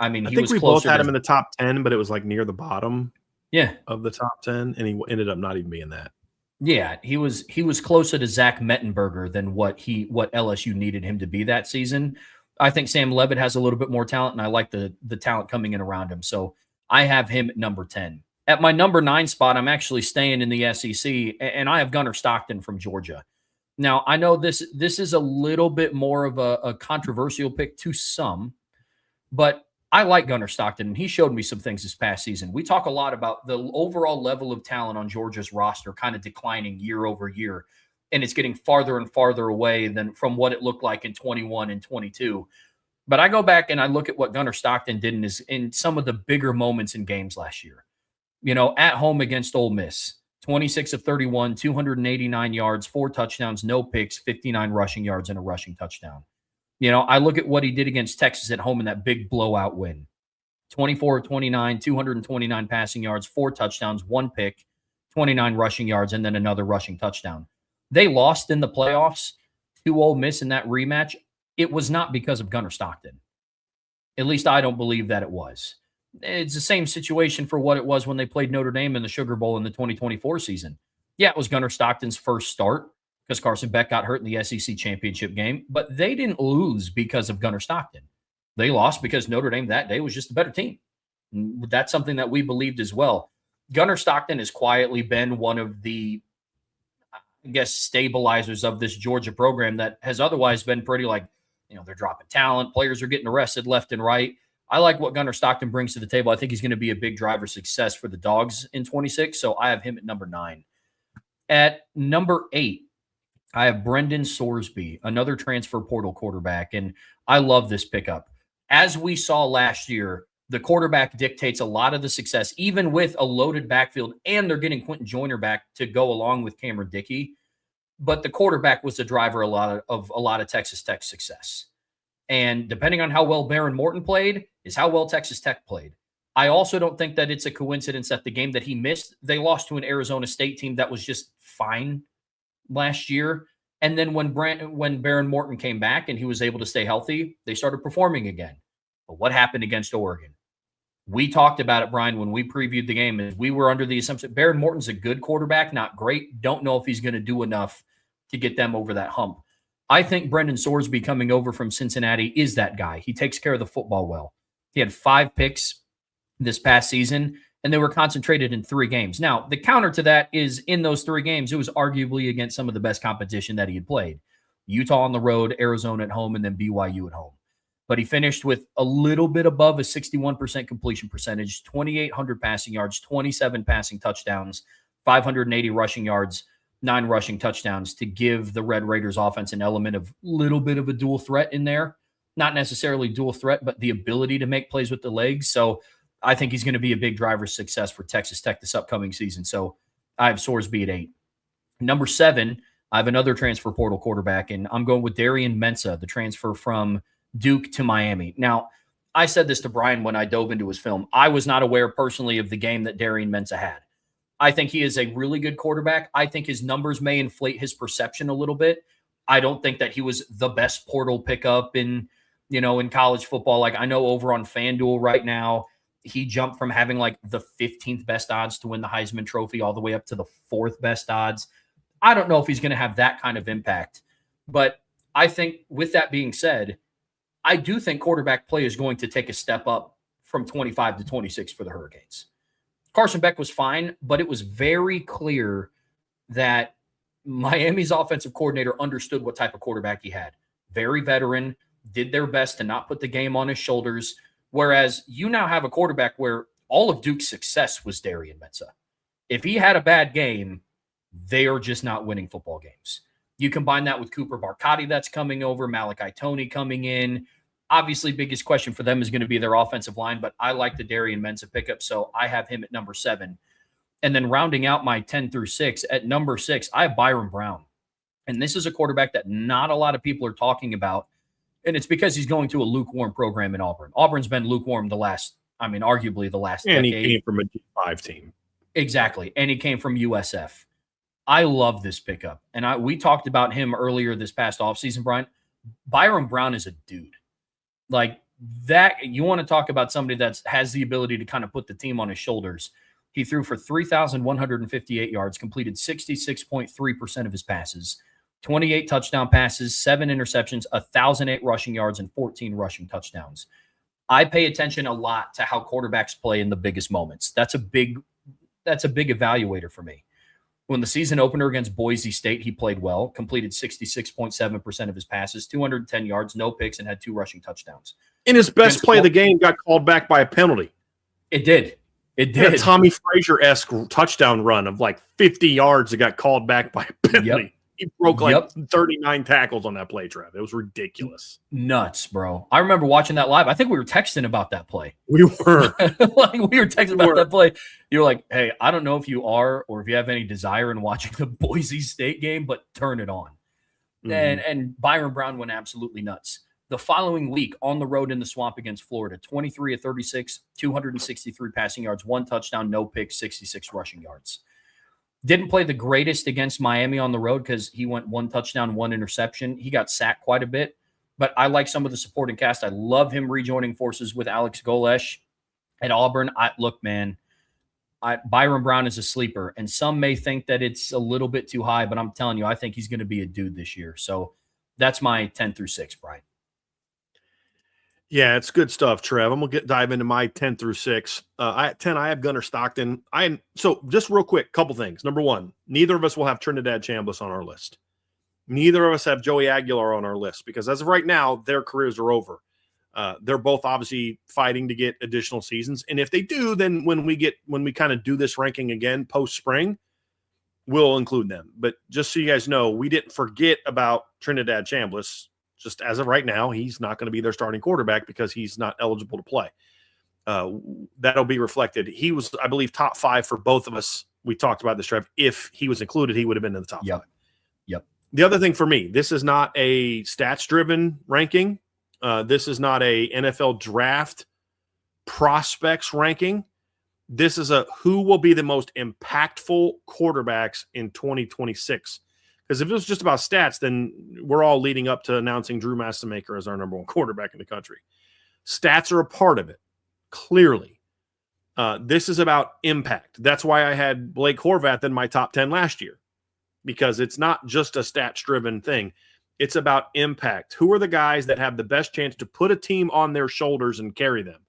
I mean, I think we both had him in the top 10, but it was near the bottom of the top 10, and he ended up not even being that. Yeah, he was closer to Zach Mettenberger than what LSU needed him to be that season. I think Sam Leavitt has a little bit more talent, and I like the talent coming in around him. So I have him at number 10. At my number 9 spot, I'm actually staying in the SEC, and I have Gunnar Stockton from Georgia. Now, I know this is a little bit more of a controversial pick to some, but I like Gunnar Stockton, and he showed me some things this past season. We talk a lot about the overall level of talent on Georgia's roster kind of declining year over year, and it's getting farther and farther away than from what it looked like in 21 and 22. But I go back and I look at what Gunnar Stockton did in some of the bigger moments in games last year. At home against Ole Miss, 26 of 31, 289 yards, 4 touchdowns, no picks, 59 rushing yards, and a rushing touchdown. I look at what he did against Texas at home in that big blowout win. 24 of 29, 229 passing yards, 4 touchdowns, 1 pick, 29 rushing yards, and then another rushing touchdown. They lost in the playoffs to Ole Miss in that rematch. It was not because of Gunnar Stockton. At least I don't believe that it was. It's the same situation for what it was when they played Notre Dame in the Sugar Bowl in the 2024 season. Yeah, it was Gunnar Stockton's first start because Carson Beck got hurt in the SEC championship game, but they didn't lose because of Gunnar Stockton. They lost because Notre Dame that day was just a better team. That's something that we believed as well. Gunnar Stockton has quietly been one of the, stabilizers of this Georgia program that has otherwise been pretty they're dropping talent. Players are getting arrested left and right. I like what Gunnar Stockton brings to the table. I think he's going to be a big driver of success for the Dogs in 26, so I have him at number 9. At number 8, I have Brendan Sorsby, another transfer portal quarterback, and I love this pickup. As we saw last year, the quarterback dictates a lot of the success, even with a loaded backfield, and they're getting Quentin Joyner back to go along with Cameron Dickey. But the quarterback was the driver of a lot of Texas Tech success. And depending on how well Baron Morton played is how well Texas Tech played. I also don't think that it's a coincidence that the game that he missed, they lost to an Arizona State team that was just fine last year. And then when Baron Morton came back and he was able to stay healthy, they started performing again. But what happened against Oregon? We talked about it, Brian, when we previewed the game, and we were under the assumption Baron Morton's a good quarterback, not great. Don't know if he's going to do enough to get them over that hump. I think Brendan Sorsby coming over from Cincinnati is that guy. He takes care of the football well. He had 5 picks this past season, and they were concentrated in 3 games. Now, the counter to that is in those 3 games, it was arguably against some of the best competition that he had played. Utah on the road, Arizona at home, and then BYU at home. but he finished with a little bit above a 61% completion percentage, 2,800 passing yards, 27 passing touchdowns, 580 rushing yards, 9 rushing touchdowns to give the Red Raiders offense an element of little bit of a dual threat in there. Not necessarily dual threat, but the ability to make plays with the legs. So I think he's going to be a big driver of success for Texas Tech this upcoming season. So I have Sorsby at 8. Number 7, I have another transfer portal quarterback, and I'm going with Darian Mensah, the transfer from Duke to Miami. Now, I said this to Brian when I dove into his film. I was not aware personally of the game that Darian Mensah had. I think he is a really good quarterback. I think his numbers may inflate his perception a little bit. I don't think that he was the best portal pickup in college football. Like, I know over on FanDuel right now, he jumped from having like the 15th best odds to win the Heisman Trophy all the way up to the 4th best odds. I don't know if he's going to have that kind of impact. But I think with that being said, I do think quarterback play is going to take a step up from 25 to 26 for the Hurricanes. Carson Beck was fine, but it was very clear that Miami's offensive coordinator understood what type of quarterback he had. Very veteran, did their best to not put the game on his shoulders, whereas you now have a quarterback where all of Duke's success was Darian Mensah. If he had a bad game, they are just not winning football games. You combine that with Cooper Barcotti that's coming over, Malachi Toney coming in. Obviously, biggest question for them is going to be their offensive line, but I like the Darian Mensah pickup, so I have him at number 7. And then rounding out my 10 through 6, at number 6, I have Byron Brown. And this is a quarterback that not a lot of people are talking about, and it's because he's going to a lukewarm program in Auburn. Auburn's been lukewarm arguably the last decade. And he came from a G5 team. Exactly, and he came from USF. I love this pickup, and we talked about him earlier this past offseason, Brian. Byron Brown is a dude. Like that, you want to talk about somebody that has the ability to kind of put the team on his shoulders. He threw for 3,158 yards, completed 66.3% of his passes, 28 touchdown passes, 7 interceptions, 1,008 rushing yards, and 14 rushing touchdowns. I pay attention a lot to how quarterbacks play in the biggest moments. That's a big evaluator for me. When the season opener against Boise State, he played well, completed 66.7% of his passes, 210 yards, no picks, and had 2 rushing touchdowns. In his best play of the game, got called back by a penalty. It did. It did. A Tommy Frazier-esque touchdown run of like 50 yards that got called back by a penalty. Yep. He broke 39 tackles on that play, Trev. It was ridiculous. Nuts, bro. I remember watching that live. I think we were texting about that play. We were. We were texting about that play. You were like, hey, I don't know if you are or if you have any desire in watching the Boise State game, but turn it on. Mm-hmm. And Byron Brown went absolutely nuts. The following week, on the road in the Swamp against Florida, 23 of 36, 263 passing yards, 1 touchdown, no picks, 66 rushing yards. Didn't play the greatest against Miami on the road because he went 1 touchdown, 1 interception. He got sacked quite a bit, but I like some of the supporting cast. I love him rejoining forces with Alex Golesh at Auburn. Byron Brown is a sleeper, and some may think that it's a little bit too high, but I'm telling you, I think he's going to be a dude this year. So that's my 10 through 6, Brian. Yeah, it's good stuff, Trev. I'm going to dive into my 10 through 6. At 10, I have Gunnar Stockton. So just real quick, couple things. Number 1, neither of us will have Trinidad Chambliss on our list. Neither of us have Joey Aguilar on our list because as of right now, their careers are over. They're both obviously fighting to get additional seasons. And if they do, then when we kind of do this ranking again post-spring, we'll include them. But just so you guys know, we didn't forget about Trinidad Chambliss. Just as of right now, he's not going to be their starting quarterback because he's not eligible to play. That'll be reflected. He was, I believe, top 5 for both of us. We talked about this, Trev. If he was included, he would have been in the top 5. Yep. The other thing for me, this is not a stats-driven ranking. This is not a NFL draft prospects ranking. This is a who will be the most impactful quarterbacks in 2026. Because if it was just about stats, then we're all leading up to announcing Drew Massamaker as our number 1 quarterback in the country. Stats are a part of it, clearly. This is about impact. That's why I had Blake Horvath in my top 10 last year, because it's not just a stats-driven thing. It's about impact. Who are the guys that have the best chance to put a team on their shoulders and carry them?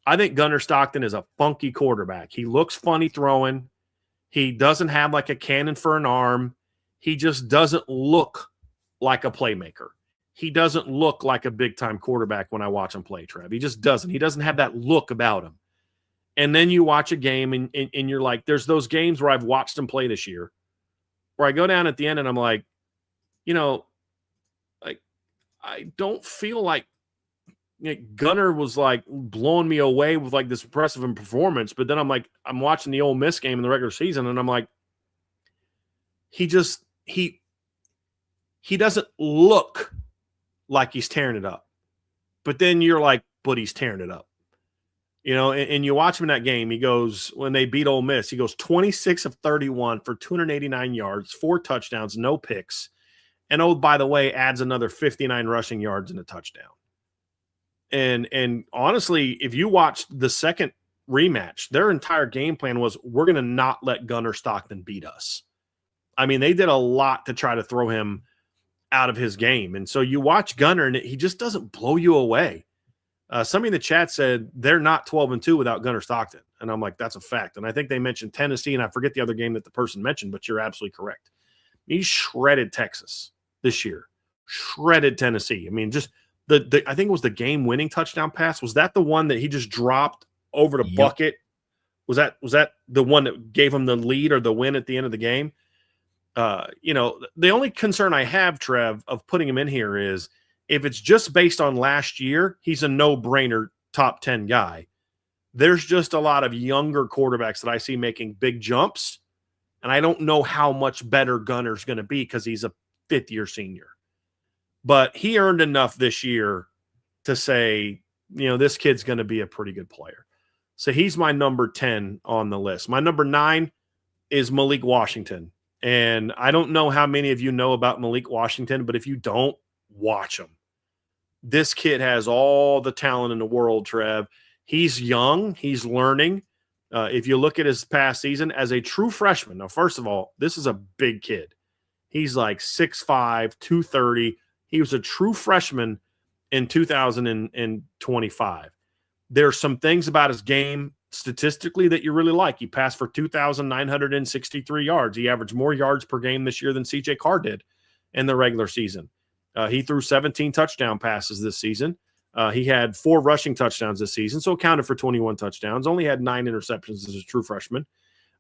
I think Gunnar Stockton is a funky quarterback. He looks funny throwing. He doesn't have like a cannon for an arm. He just doesn't look like a playmaker. he doesn't look like a big-time quarterback when I watch him play, Trev. He just doesn't. He doesn't have that look about him. And then you watch a game, and you're like, there's those games where I've watched him play this year, where I go down at the end and I'm like, like I don't feel like Gunner was like blowing me away with like this impressive performance. But then I'm like, I'm watching the Ole Miss game in the regular season, and I'm like, he doesn't look like he's tearing it up. But then you're like, but he's tearing it up. And you watch him in that game, he goes, when they beat Ole Miss, he goes 26 of 31 for 289 yards, 4 touchdowns, no picks. And by the way, adds another 59 rushing yards and a touchdown. And honestly, if you watched the second rematch, their entire game plan was, we're going to not let Gunner Stockton beat us. I mean, they did a lot to try to throw him out of his game. And so you watch Gunner, and he just doesn't blow you away. Somebody in the chat said they're not 12-2 without Gunner Stockton. And I'm like, that's a fact. And I think they mentioned Tennessee, and I forget the other game that the person mentioned, but you're absolutely correct. He shredded Texas this year, shredded Tennessee. I mean, just I think it was the game-winning touchdown pass. Was that the one that he just dropped over the bucket? Was that the one that gave him the lead or the win at the end of the game? The only concern I have, Trev, of putting him in here is, if it's just based on last year, he's a no-brainer top 10 guy. There's just a lot of younger quarterbacks that I see making big jumps, and I don't know how much better Gunner's going to be because he's a fifth-year senior. But he earned enough this year to say, this kid's going to be a pretty good player. So he's my number 10 on the list. My number 9 is Malik Washington. And I don't know how many of you know about Malik Washington, but if you don't, watch him. This kid has all the talent in the world, Trev. He's young. He's learning. If you look at his past season as a true freshman, now, first of all, this is a big kid. He's like 6'5", 230. He was a true freshman in 2025. There's some things about his game statistically that you really like. He passed for 2,963 yards. He averaged more yards per game this year than C.J. Carr did in the regular season. He threw 17 touchdown passes this season. He had 4 rushing touchdowns this season, so accounted for 21 touchdowns. Only had 9 interceptions as a true freshman.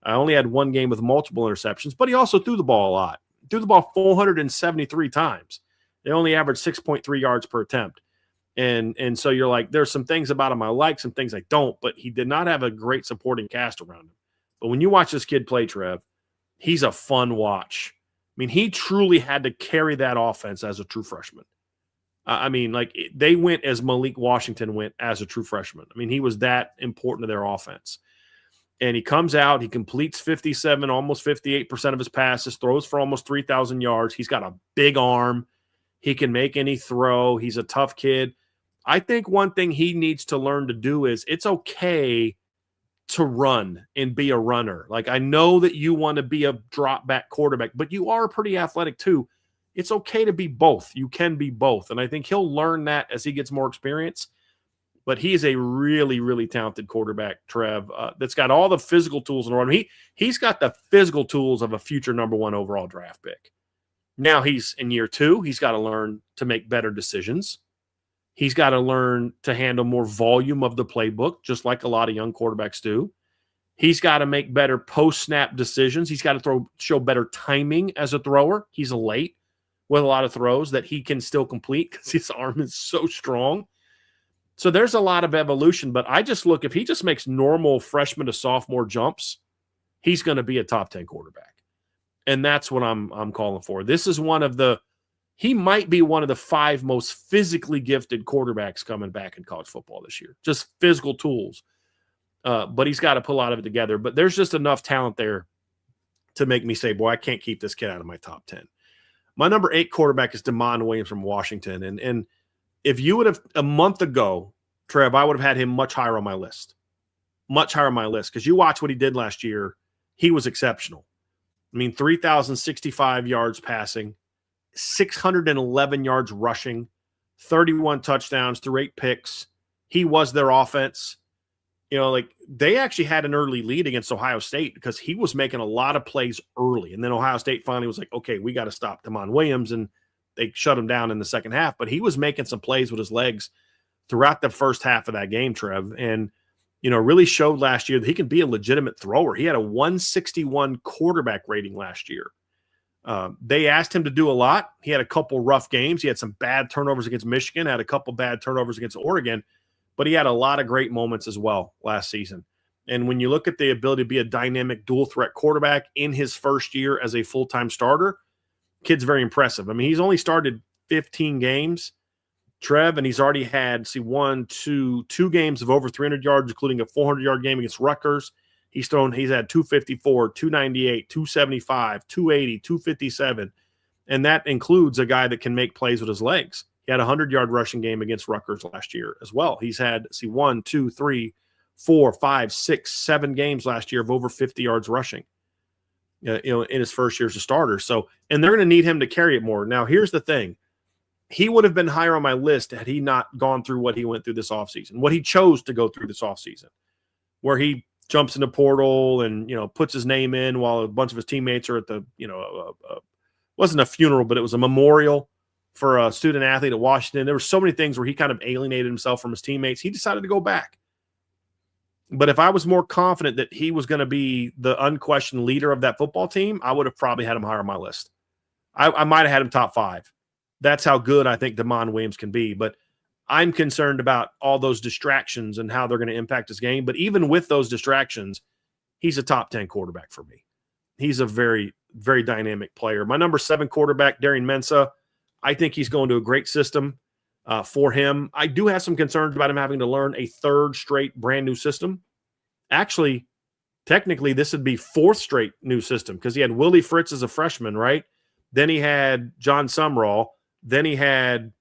Only had 1 game with multiple interceptions, but he also threw the ball a lot. Threw the ball 473 times. They only averaged 6.3 yards per attempt. And so you're like, there's some things about him I like, some things I don't, but he did not have a great supporting cast around him. But when you watch this kid play, Trev, he's a fun watch. I mean, he truly had to carry that offense as a true freshman. They went as Malik Washington went as a true freshman. I mean, he was that important to their offense. And he comes out, he completes 57, almost 58% of his passes, throws for almost 3,000 yards. He's got a big arm. He can make any throw. He's a tough kid. I think one thing he needs to learn to do is it's okay to run and be a runner. Like, I know that you want to be a drop back quarterback, but you are pretty athletic too. It's okay to be both. You can be both. And I think he'll learn that as he gets more experience. But he is a really, really talented quarterback, Trev, that's got all the physical tools in the world. He's got the physical tools of a future number 1 overall draft pick. Now he's in year 2. He's got to learn to make better decisions. He's got to learn to handle more volume of the playbook, just like a lot of young quarterbacks do. He's got to make better post-snap decisions. He's got to show better timing as a thrower. He's late with a lot of throws that he can still complete because his arm is so strong. So there's a lot of evolution, but I just look, if he just makes normal freshman to sophomore jumps, he's going to be a top 10 quarterback. And that's what I'm calling for. This is he might be one of the 5 most physically gifted quarterbacks coming back in college football this year. Just physical tools. But he's got to put a lot of it together. But there's just enough talent there to make me say, boy, I can't keep this kid out of my top 10. My number 8 quarterback is DeMond Williams from Washington. And if you would have a month ago, Trev, I would have had him much higher on my list. Much higher on my list. Because you watch what he did last year, he was exceptional. I mean, 3,065 yards passing, 611 yards rushing, 31 touchdowns through 8 picks. He was their offense. They actually had an early lead against Ohio State because he was making a lot of plays early. And then Ohio State finally was like, okay, we got to stop DeMond Williams. And they shut him down in the second half, but he was making some plays with his legs throughout the first half of that game, Trev, and really showed last year that he can be a legitimate thrower. He had a 161 quarterback rating last year. They asked him to do a lot. He had a couple rough games. He had some bad turnovers against Michigan, had a couple bad turnovers against Oregon, but he had a lot of great moments as well last season. And when you look at the ability to be a dynamic dual threat quarterback in his first year as a full-time starter, kid's very impressive. I mean, he's only started 15 games, Trev, and he's already had, two games of over 300 yards, including a 400-yard game against Rutgers. He's had 254, 298, 275, 280, 257, and that includes a guy that can make plays with his legs. He had a 100-yard rushing game against Rutgers last year as well. He's had, 1, 2, 3, 4, 5, 6, 7 games last year of over 50 yards rushing, in his first year as a starter. So, and they're going to need him to carry it more. Now, here's the thing. He would have been higher on my list had he not gone through what he went through this offseason, what he chose to go through this offseason, where he jumps in the portal and, puts his name in while a bunch of his teammates are at the, wasn't a funeral, but it was a memorial for a student athlete at Washington. There were so many things where he kind of alienated himself from his teammates. He decided to go back. But if I was more confident that he was going to be the unquestioned leader of that football team, I would have probably had him higher on my list. I might have had him top 5. That's how good I think Damon Williams can be. But I'm concerned about all those distractions and how they're going to impact his game. But even with those distractions, he's a top 10 quarterback for me. He's a very, very dynamic player. My number 7 quarterback, Darian Mensah, I think he's going to a great system for him. I do have some concerns about him having to learn a 3rd straight brand new system. Actually, technically, this would be 4th straight new system because he had Willie Fritz as a freshman, right? Then he had John Sumrall. Then he had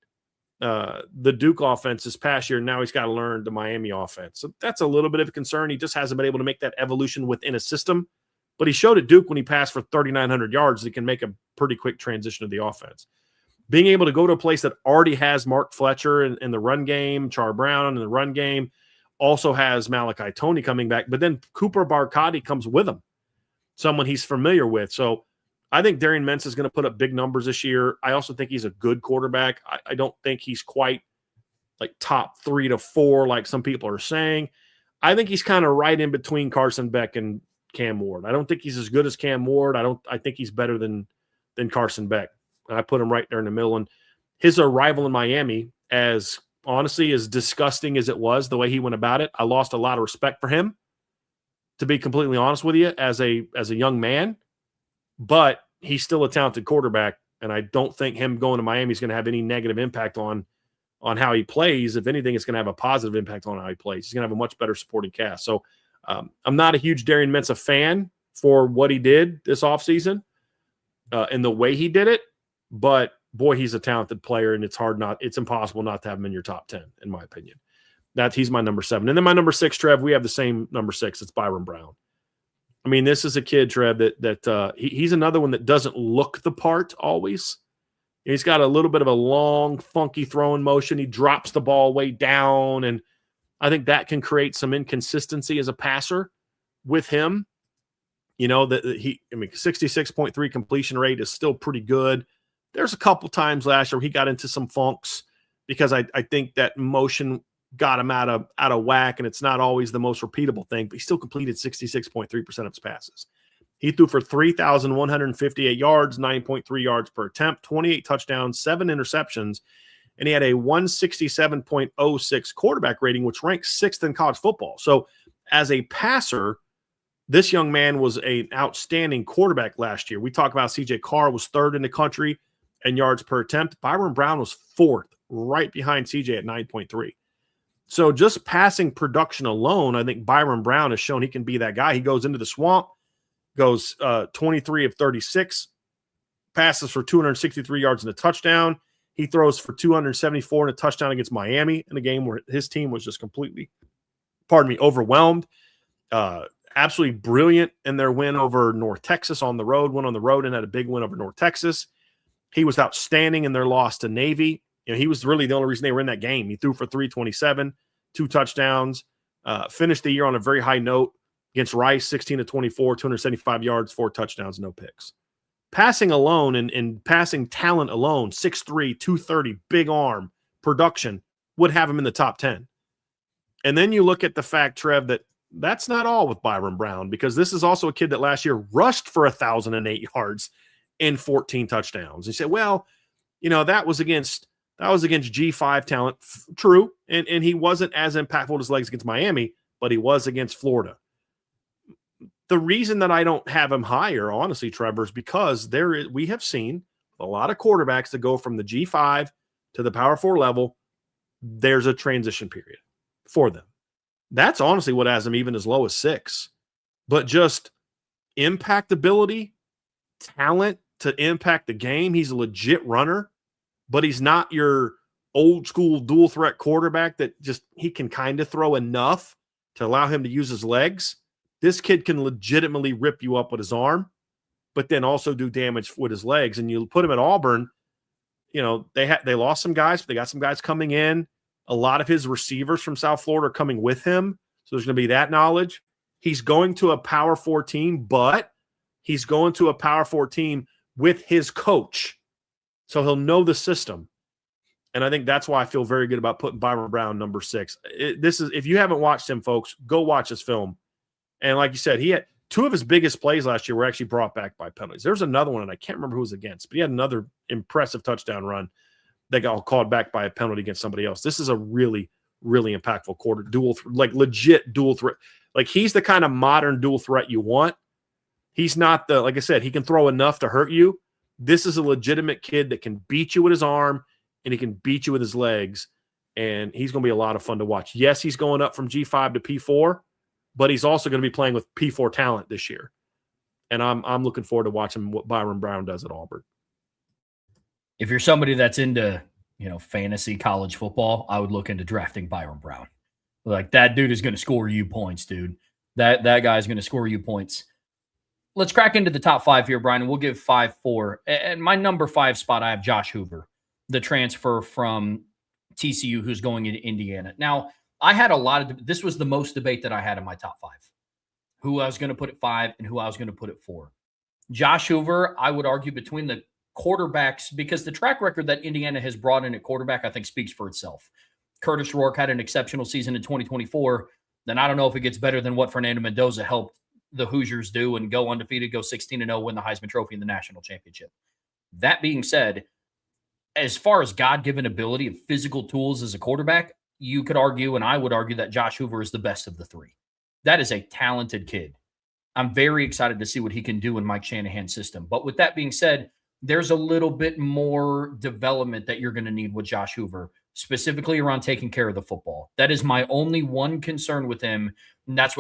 the Duke offense this past year. Now he's got to learn the Miami offense. So that's a little bit of a concern. He just hasn't been able to make that evolution within a system. But he showed at Duke when he passed for 3,900 yards that he can make a pretty quick transition to the offense. Being able to go to a place that already has Mark Fletcher in the run game, Char Brown in the run game, also has Malachi Toney coming back, but then Cooper Barcotti comes with him, someone he's familiar with. So I think Darian Mensah is going to put up big numbers this year. I also think he's a good quarterback. I don't think he's quite like top 3 to 4 like some people are saying. I think he's kind of right in between Carson Beck and Cam Ward. I don't think he's as good as Cam Ward. I think he's better than Carson Beck. I put him right there in the middle. And his arrival in Miami, as honestly as disgusting as it was, the way he went about it, I lost a lot of respect for him, to be completely honest with you, as a young man. But he's still a talented quarterback, and I don't think him going to Miami is going to have any negative impact on how he plays. If anything, it's going to have a positive impact on how he plays. He's going to have a much better supporting cast. So I'm not a huge Darian Mensah fan for what he did this offseason and the way he did it. But boy, he's a talented player, and it's impossible not to have him in your top 10, in my opinion. He's my number 7. And then my number 6, Trev, we have the same number 6. It's Byron Brown. I mean, this is a kid, Trev, that he's another one that doesn't look the part always. He's got a little bit of a long, funky throwing motion. He drops the ball way down, and I think that can create some inconsistency as a passer with him. 66.3 completion rate is still pretty good. There's a couple times last year where he got into some funks because I think that motion got him out of whack, and it's not always the most repeatable thing, but he still completed 66.3% of his passes. He threw for 3,158 yards, 9.3 yards per attempt, 28 touchdowns, 7 interceptions, and he had a 167.06 quarterback rating, which ranks 6th in college football. So as a passer, this young man was an outstanding quarterback last year. We talk about CJ Carr was 3rd in the country in yards per attempt. Byron Brown was 4th, right behind CJ at 9.3. So just passing production alone, I think Byron Brown has shown he can be that guy. He goes into the swamp, goes 23 of 36, passes for 263 yards and a touchdown. He throws for 274 and a touchdown against Miami in a game where his team was just completely, overwhelmed. Absolutely brilliant in their win over North Texas on the road, went on the road and had a big win over North Texas. He was outstanding in their loss to Navy. He was really the only reason they were in that game. He threw for 327, 2 touchdowns, finished the year on a very high note against Rice, 16 to 24, 275 yards, 4 touchdowns, no picks. passing alone and passing talent alone, 6'3", 230, big arm, production, would have him in the top 10. And then you look at the fact, Trev, that's not all with Byron Brown, because this is also a kid that last year rushed for 1,008 yards and 14 touchdowns. You say, well, that was against G5 talent. True. And he wasn't as impactful with his legs against Miami, but he was against Florida. The reason that I don't have him higher, honestly, Trevor, is because we have seen a lot of quarterbacks that go from the G5 to the Power 4 level. There's a transition period for them. That's honestly what has him even as low as 6. But just impactability, talent to impact the game. He's a legit runner, but he's not your old school dual threat quarterback that just he can kind of throw enough to allow him to use his legs. This kid can legitimately rip you up with his arm, but then also do damage with his legs. And you put him at Auburn, they lost some guys, but they got some guys coming in. A lot of his receivers from South Florida are coming with him. So there's going to be that knowledge. He's going to a Power 4 team, but he's going to a Power 4 team with his coach. So he'll know the system. And I think that's why I feel very good about putting Byron Brown number 6. If you haven't watched him, folks, go watch this film. And like you said, he had 2 of his biggest plays last year were actually brought back by penalties. There's another one, and I can't remember who it was against, but he had another impressive touchdown run that got called back by a penalty against somebody else. This is a really, really impactful legit dual threat. Like, he's the kind of modern dual threat you want. He's not like I said, he can throw enough to hurt you. This is a legitimate kid that can beat you with his arm and he can beat you with his legs, and he's going to be a lot of fun to watch. Yes, he's going up from G5 to P4, but he's also going to be playing with P4 talent this year. And I'm looking forward to watching what Byron Brown does at Auburn. If you're somebody that's into, fantasy college football, I would look into drafting Byron Brown. Like, that dude is going to score you points, dude. That guy's going to score you points. Let's crack into the top 5 here, Brian, and we'll give 5-4. And my number 5 spot, I have Josh Hoover, the transfer from TCU who's going into Indiana. Now, I had this was the most debate that I had in my top 5. Who I was going to put at 5 and who I was going to put at 4. Josh Hoover, I would argue between the quarterbacks, because the track record that Indiana has brought in at quarterback, I think, speaks for itself. Curtis Rourke had an exceptional season in 2024. Then I don't know if it gets better than what Fernando Mendoza helped the Hoosiers do and go undefeated, go 16-0, win the Heisman Trophy and the national championship. That being said, as far as God-given ability and physical tools as a quarterback, you could argue, and I would argue, that Josh Hoover is the best of the 3. That is a talented kid. I'm very excited to see what he can do in Mike Shanahan's system. But with that being said, there's a little bit more development that you're going to need with Josh Hoover, specifically around taking care of the football. That is my only one concern with him, and that's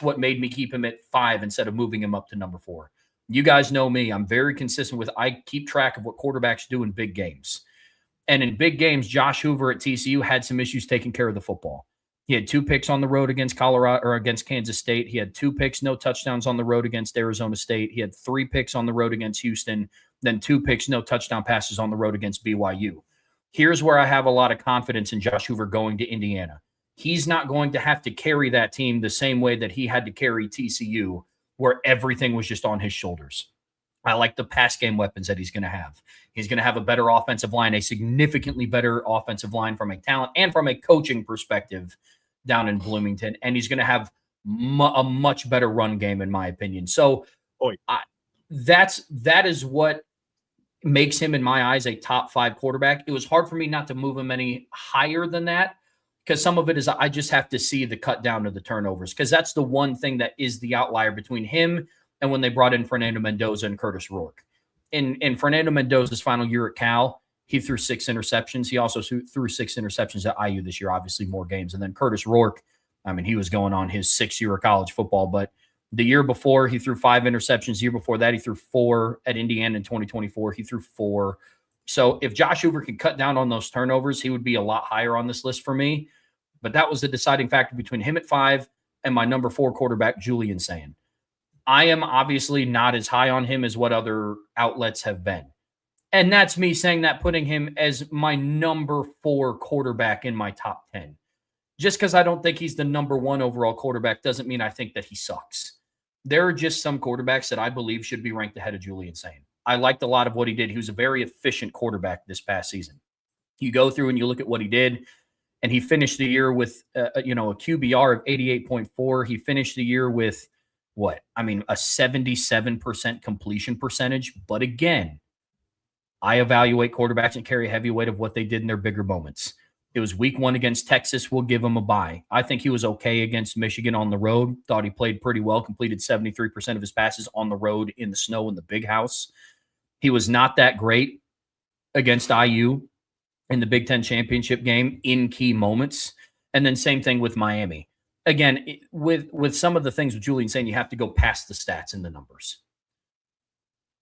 what made me keep him at 5 instead of moving him up to number 4. You guys know me. I'm very consistent I keep track of what quarterbacks do in big games. And in big games, Josh Hoover at TCU had some issues taking care of the football. He had 2 picks on the road against against Kansas State. He had 2 picks, no touchdowns on the road against Arizona State. He had 3 picks on the road against Houston, then 2 picks, no touchdown passes on the road against BYU. Here's where I have a lot of confidence in Josh Hoover going to Indiana. He's not going to have to carry that team the same way that he had to carry TCU, where everything was just on his shoulders. I like the pass game weapons that he's going to have. He's going to have a better offensive line, a significantly better offensive line from a talent and from a coaching perspective down in Bloomington. And he's going to have a much better run game, in my opinion. So that is what makes him, in my eyes, a top 5 quarterback. It was hard for me not to move him any higher than that, because some of it is I just have to see the cut down to the turnovers, because that's the one thing that is the outlier between him and when they brought in Fernando Mendoza and Curtis Rourke. In Fernando Mendoza's final year at Cal, he threw 6 interceptions. He also threw 6 interceptions at IU this year, obviously more games. And then Curtis Rourke, he was going on his 6th year of college football, but the year before he threw 5 interceptions. The year before that, he threw 4 at Indiana in 2024. He threw 4. So if Josh Hoover could cut down on those turnovers, he would be a lot higher on this list for me. But that was the deciding factor between him at 5 and my number 4 quarterback, Julian Sayin. I am obviously not as high on him as what other outlets have been. And that's me saying that, putting him as my number 4 quarterback in my top 10. Just because I don't think he's the number 1 overall quarterback doesn't mean I think that he sucks. There are just some quarterbacks that I believe should be ranked ahead of Julian Sain. I liked a lot of what he did. He was a very efficient quarterback this past season. You go through and you look at what he did, and he finished the year with a QBR of 88.4. He finished the year with what? I mean, a 77% completion percentage. But again, I evaluate quarterbacks and carry a heavy weight of what they did in their bigger moments. It was week 1 against Texas. We'll give him a bye. I think he was okay against Michigan on the road. Thought he played pretty well, completed 73% of his passes on the road in the snow in the big house. He was not that great against IU in the Big Ten championship game in key moments. And then same thing with Miami. Again, with some of the things with Julian saying, you have to go past the stats and the numbers.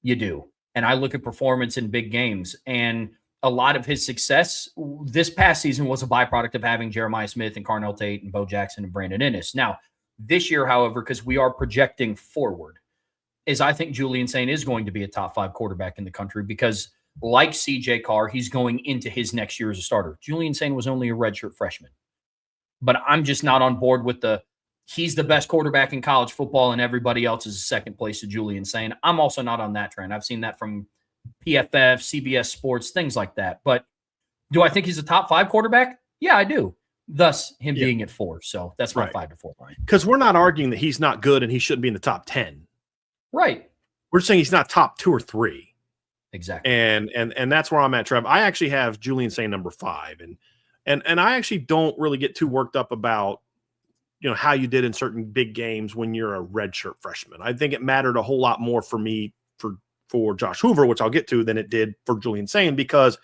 You do. And I look at performance in big games, and a lot of his success this past season was a byproduct of having Jeremiah Smith and Carnell Tate and Bo Jackson and Brandon Inniss. Now, this year, however, because we are projecting forward, is I think Julian Sain is going to be a top 5 quarterback in the country because, like CJ Carr, he's going into his next year as a starter. Julian Sain was only a redshirt freshman. But I'm just not on board with he's the best quarterback in college football and everybody else is second place to Julian Sain. I'm also not on that trend. I've seen that from PFF, CBS Sports, things like that. But do I think he's a top 5 quarterback? Yeah, I do. Thus, him being at 4. So that's my 5 to 4 line. Because we're not arguing that he's not good and he shouldn't be in the top 10. Right. We're saying he's not top 2 or 3. Exactly. And that's where I'm at, Trev. I actually have Julian Sain number 5. And I actually don't really get too worked up about, how you did in certain big games when you're a redshirt freshman. I think it mattered a whole lot more for me for Josh Hoover, which I'll get to, than it did for Julian Sain because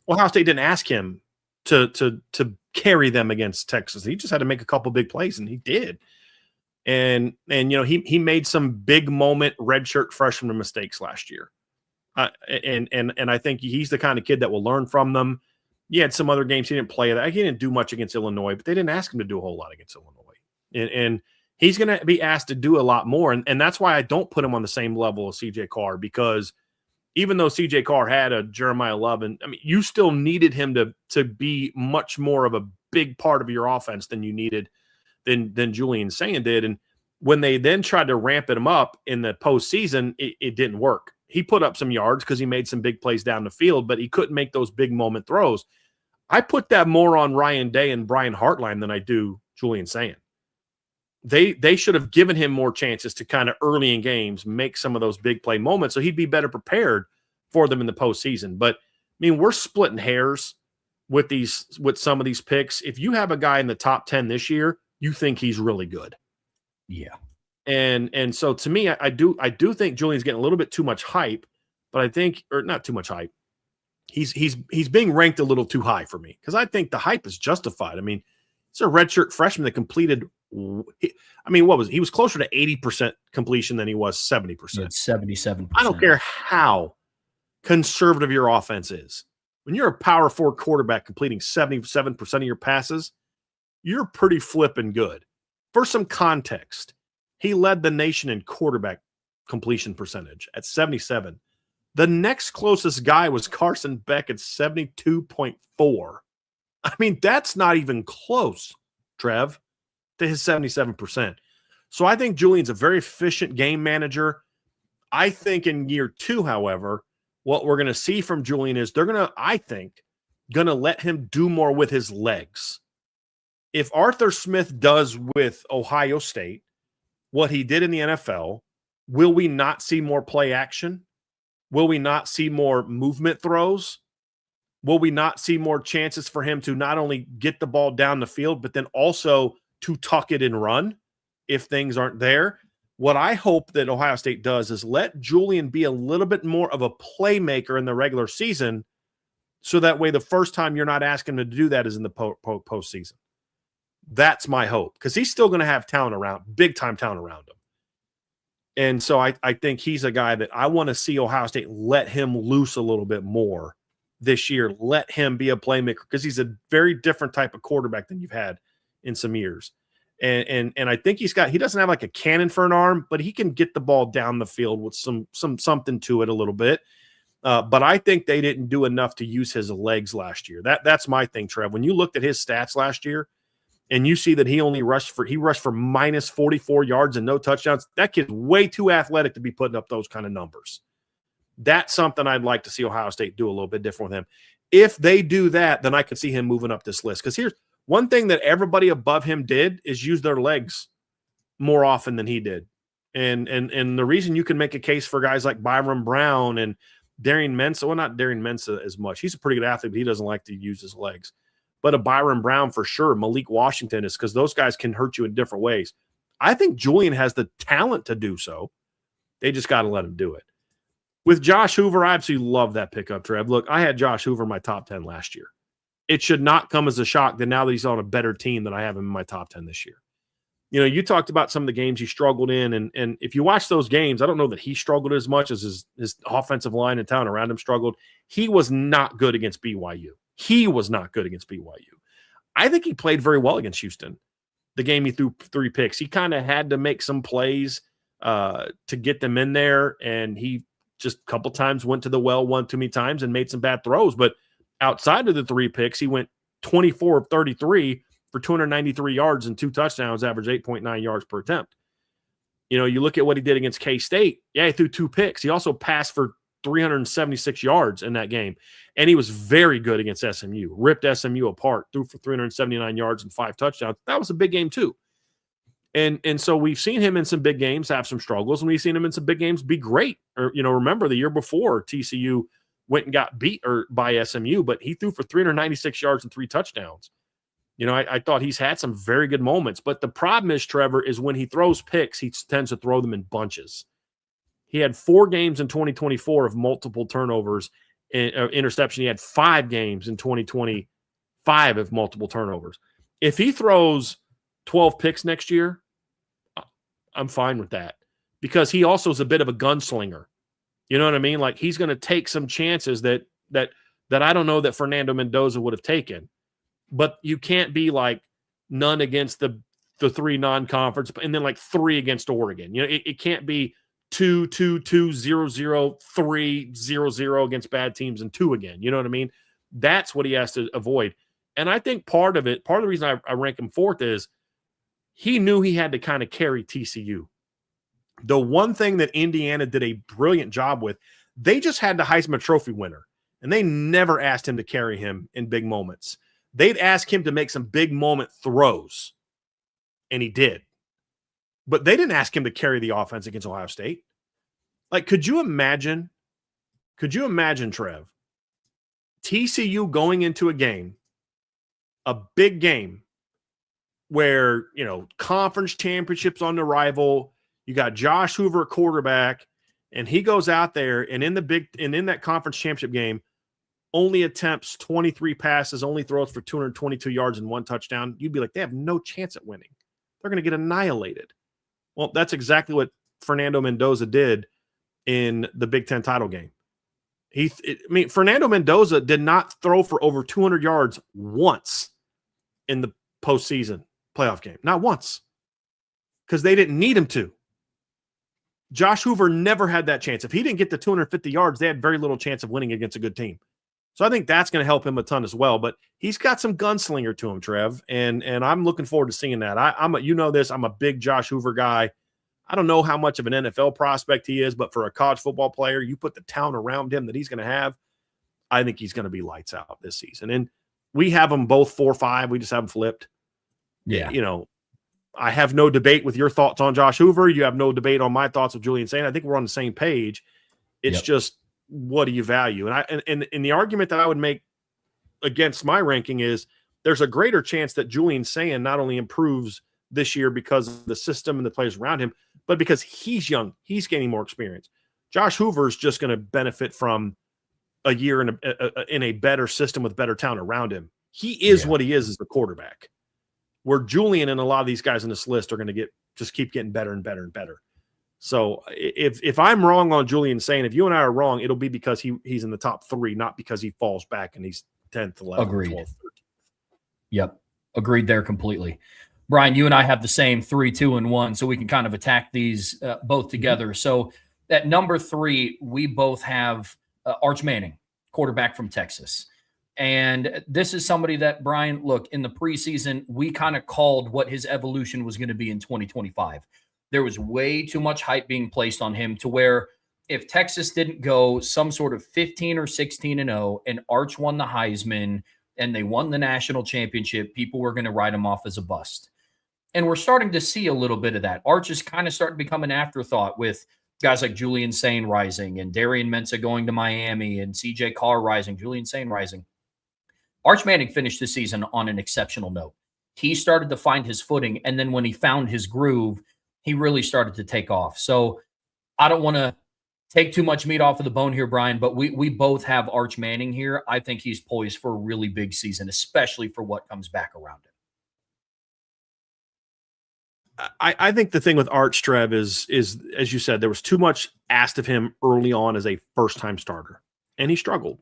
Ohio State didn't ask him to carry them against Texas. He just had to make a couple big plays, and he did. And he made some big moment redshirt freshman mistakes last year. And I think he's the kind of kid that will learn from them. He had some other games he didn't play. He didn't do much against Illinois, but they didn't ask him to do a whole lot against Illinois. And he's going to be asked to do a lot more. And that's why I don't put him on the same level as CJ Carr, because even though CJ Carr had a Jeremiah Love, and I mean, you still needed him to be much more of a big part of your offense than you needed than Julian Sain did. And when they then tried to ramp him up in the postseason, it didn't work. He put up some yards because he made some big plays down the field, but he couldn't make those big moment throws. I put that more on Ryan Day and Brian Hartline than I do Julian Sain. They should have given him more chances to kind of early in games make some of those big play moments so he'd be better prepared for them in the postseason. But, I mean, we're splitting hairs with some of these picks. If you have a guy in the top 10 this year, you think he's really good. Yeah. And so to me, I do think Julian's getting a little bit too much hype, but I think, or not too much hype. He's being ranked a little too high for me because I think the hype is justified. I mean, it's a redshirt freshman that completed. I mean, he was closer to 80% completion than he was 70%. 77%. I don't care how conservative your offense is. When you're a power 4 quarterback completing 77% of your passes, you're pretty flipping good. For some context, he led the nation in quarterback completion percentage at 77. The next closest guy was Carson Beck at 72.4. I mean, that's not even close, Trev, to his 77%. So I think Julian's a very efficient game manager. I think in year 2, however, what we're going to see from Julian is they're going to let him do more with his legs. If Arthur Smith does with Ohio State what he did in the NFL, will we not see more play action? Will we not see more movement throws? Will we not see more chances for him to not only get the ball down the field, but then also to tuck it and run if things aren't there? What I hope that Ohio State does is let Julian be a little bit more of a playmaker in the regular season, so that way the first time you're not asking him to do that is in the postseason. That's my hope, because he's still going to have talent around, big-time talent around him. And so I think he's a guy that I want to see Ohio State let him loose a little bit more this year. Let him be a playmaker, because he's a very different type of quarterback than you've had in some years. And I think he doesn't have like a cannon for an arm, but he can get the ball down the field with something to it a little bit. But I think they didn't do enough to use his legs last year. That's my thing, Trev. When you looked at his stats last year, and you see that he rushed for minus 44 yards and no touchdowns, that kid's way too athletic to be putting up those kind of numbers. That's something I'd like to see Ohio State do a little bit different with him. If they do that, then I could see him moving up this list. Because here's one thing that everybody above him did is use their legs more often than he did. And the reason you can make a case for guys like Byron Brown and Darian Mensah, well, not Darian Mensah as much. He's a pretty good athlete, but he doesn't like to use his legs. But a Byron Brown for sure, Malik Washington, is because those guys can hurt you in different ways. I think Julian has the talent to do so. They just got to let him do it. With Josh Hoover, I absolutely love that pickup, Trev. Look, I had Josh Hoover in my top 10 last year. It should not come as a shock that now that he's on a better team than I have him in my top 10 this year. You know, you talked about some of the games he struggled in, and if you watch those games, I don't know that he struggled as much as his offensive line and talent around him struggled. He was not good against BYU. I think he played very well against Houston. The game he threw 3 picks. He kind of had to make some plays to get them in there, and he just a couple times went to the well one too many times and made some bad throws. But outside of the 3 picks, he went 24 of 33 for 293 yards and 2 touchdowns, average 8.9 yards per attempt. You know, you look at what he did against K-State. Yeah, he threw 2 picks. He also passed for 376 yards in that game. And he was very good against SMU. Ripped SMU apart, threw for 379 yards and 5 touchdowns. That was a big game too. And so we've seen him in some big games have some struggles, and we've seen him in some big games be great. Or, you know, remember the year before TCU went and got beat by SMU, but he threw for 396 yards and 3 touchdowns. You know, I thought he's had some very good moments, but the problem is, Trevor, is when he throws picks, he tends to throw them in bunches. He had 4 games in 2024 of multiple turnovers and interception. He had 5 games in 2025 of multiple turnovers. If he throws 12 picks next year, I'm fine with that, because he also is a bit of a gunslinger. You know what I mean? Like, he's going to take some chances that I don't know that Fernando Mendoza would have taken. But you can't be like none against the 3 non-conference and then like 3 against Oregon. You know, it can't be 2, 2, 2, 0, 0, 3, 0, 0 against bad teams and 2 again. You know what I mean? That's what he has to avoid. And I think part of the reason I rank him 4th is he knew he had to kind of carry TCU. The one thing that Indiana did a brilliant job with, they just had the Heisman Trophy winner, and they never asked him to carry him in big moments. They'd ask him to make some big moment throws, and he did. But they didn't ask him to carry the offense against Ohio State. Like, could you imagine, Trev, TCU going into a game, a big game, where, you know, conference championships on the rival, you got Josh Hoover at quarterback, and he goes out there and in that conference championship game, only attempts 23 passes, only throws for 222 yards and 1 touchdown. You'd be like, they have no chance at winning. They're going to get annihilated. Well, that's exactly what Fernando Mendoza did in the Big Ten title game. Fernando Mendoza did not throw for over 200 yards once in the postseason playoff game. Not once. Because they didn't need him to. Josh Hoover never had that chance. If he didn't get the 250 yards, they had very little chance of winning against a good team. So I think that's going to help him a ton as well. But he's got some gunslinger to him, Trev, and I'm looking forward to seeing that. I'm a big Josh Hoover guy. I don't know how much of an NFL prospect he is, but for a college football player, you put the talent around him that he's going to have, I think he's going to be lights out this season. And we have them both 4-5. We just have them flipped. Yeah. You know, I have no debate with your thoughts on Josh Hoover. You have no debate on my thoughts of Julian Sain. I think we're on the same page. It's just, what do you value? And the argument that I would make against my ranking is there's a greater chance that Julian Sain not only improves this year because of the system and the players around him, but because he's young, he's gaining more experience. Josh Hoover is just going to benefit from a year in a better system with better talent around him. He is what he is as the quarterback. Where Julian and a lot of these guys in this list are going to keep getting better and better and better. So if I'm wrong on Julian Sain, if you and I are wrong, it'll be because he's in the top 3, not because he falls back and he's 10th, 11th, Agreed. 12th, 13th. Yep. Agreed there completely. Brian, you and I have the same 3, 2, and 1, so we can kind of attack these both together. So at number 3, we both have Arch Manning, quarterback from Texas. And this is somebody that, Bryan, look, in the preseason, we kind of called what his evolution was going to be in 2025. There was way too much hype being placed on him to where if Texas didn't go some sort of 15 or 16-0 and Arch won the Heisman and they won the national championship, people were going to write him off as a bust. And we're starting to see a little bit of that. Arch is kind of starting to become an afterthought with guys like Julian Sain rising and Darian Mensah going to Miami and CJ Carr rising, Julian Sain rising. Arch Manning finished the season on an exceptional note. He started to find his footing, and then when he found his groove, he really started to take off. So I don't want to take too much meat off of the bone here, Bryan, but we both have Arch Manning here. I think he's poised for a really big season, especially for what comes back around him. I think the thing with Arch, Trev, is as you said, there was too much asked of him early on as a first-time starter, and he struggled.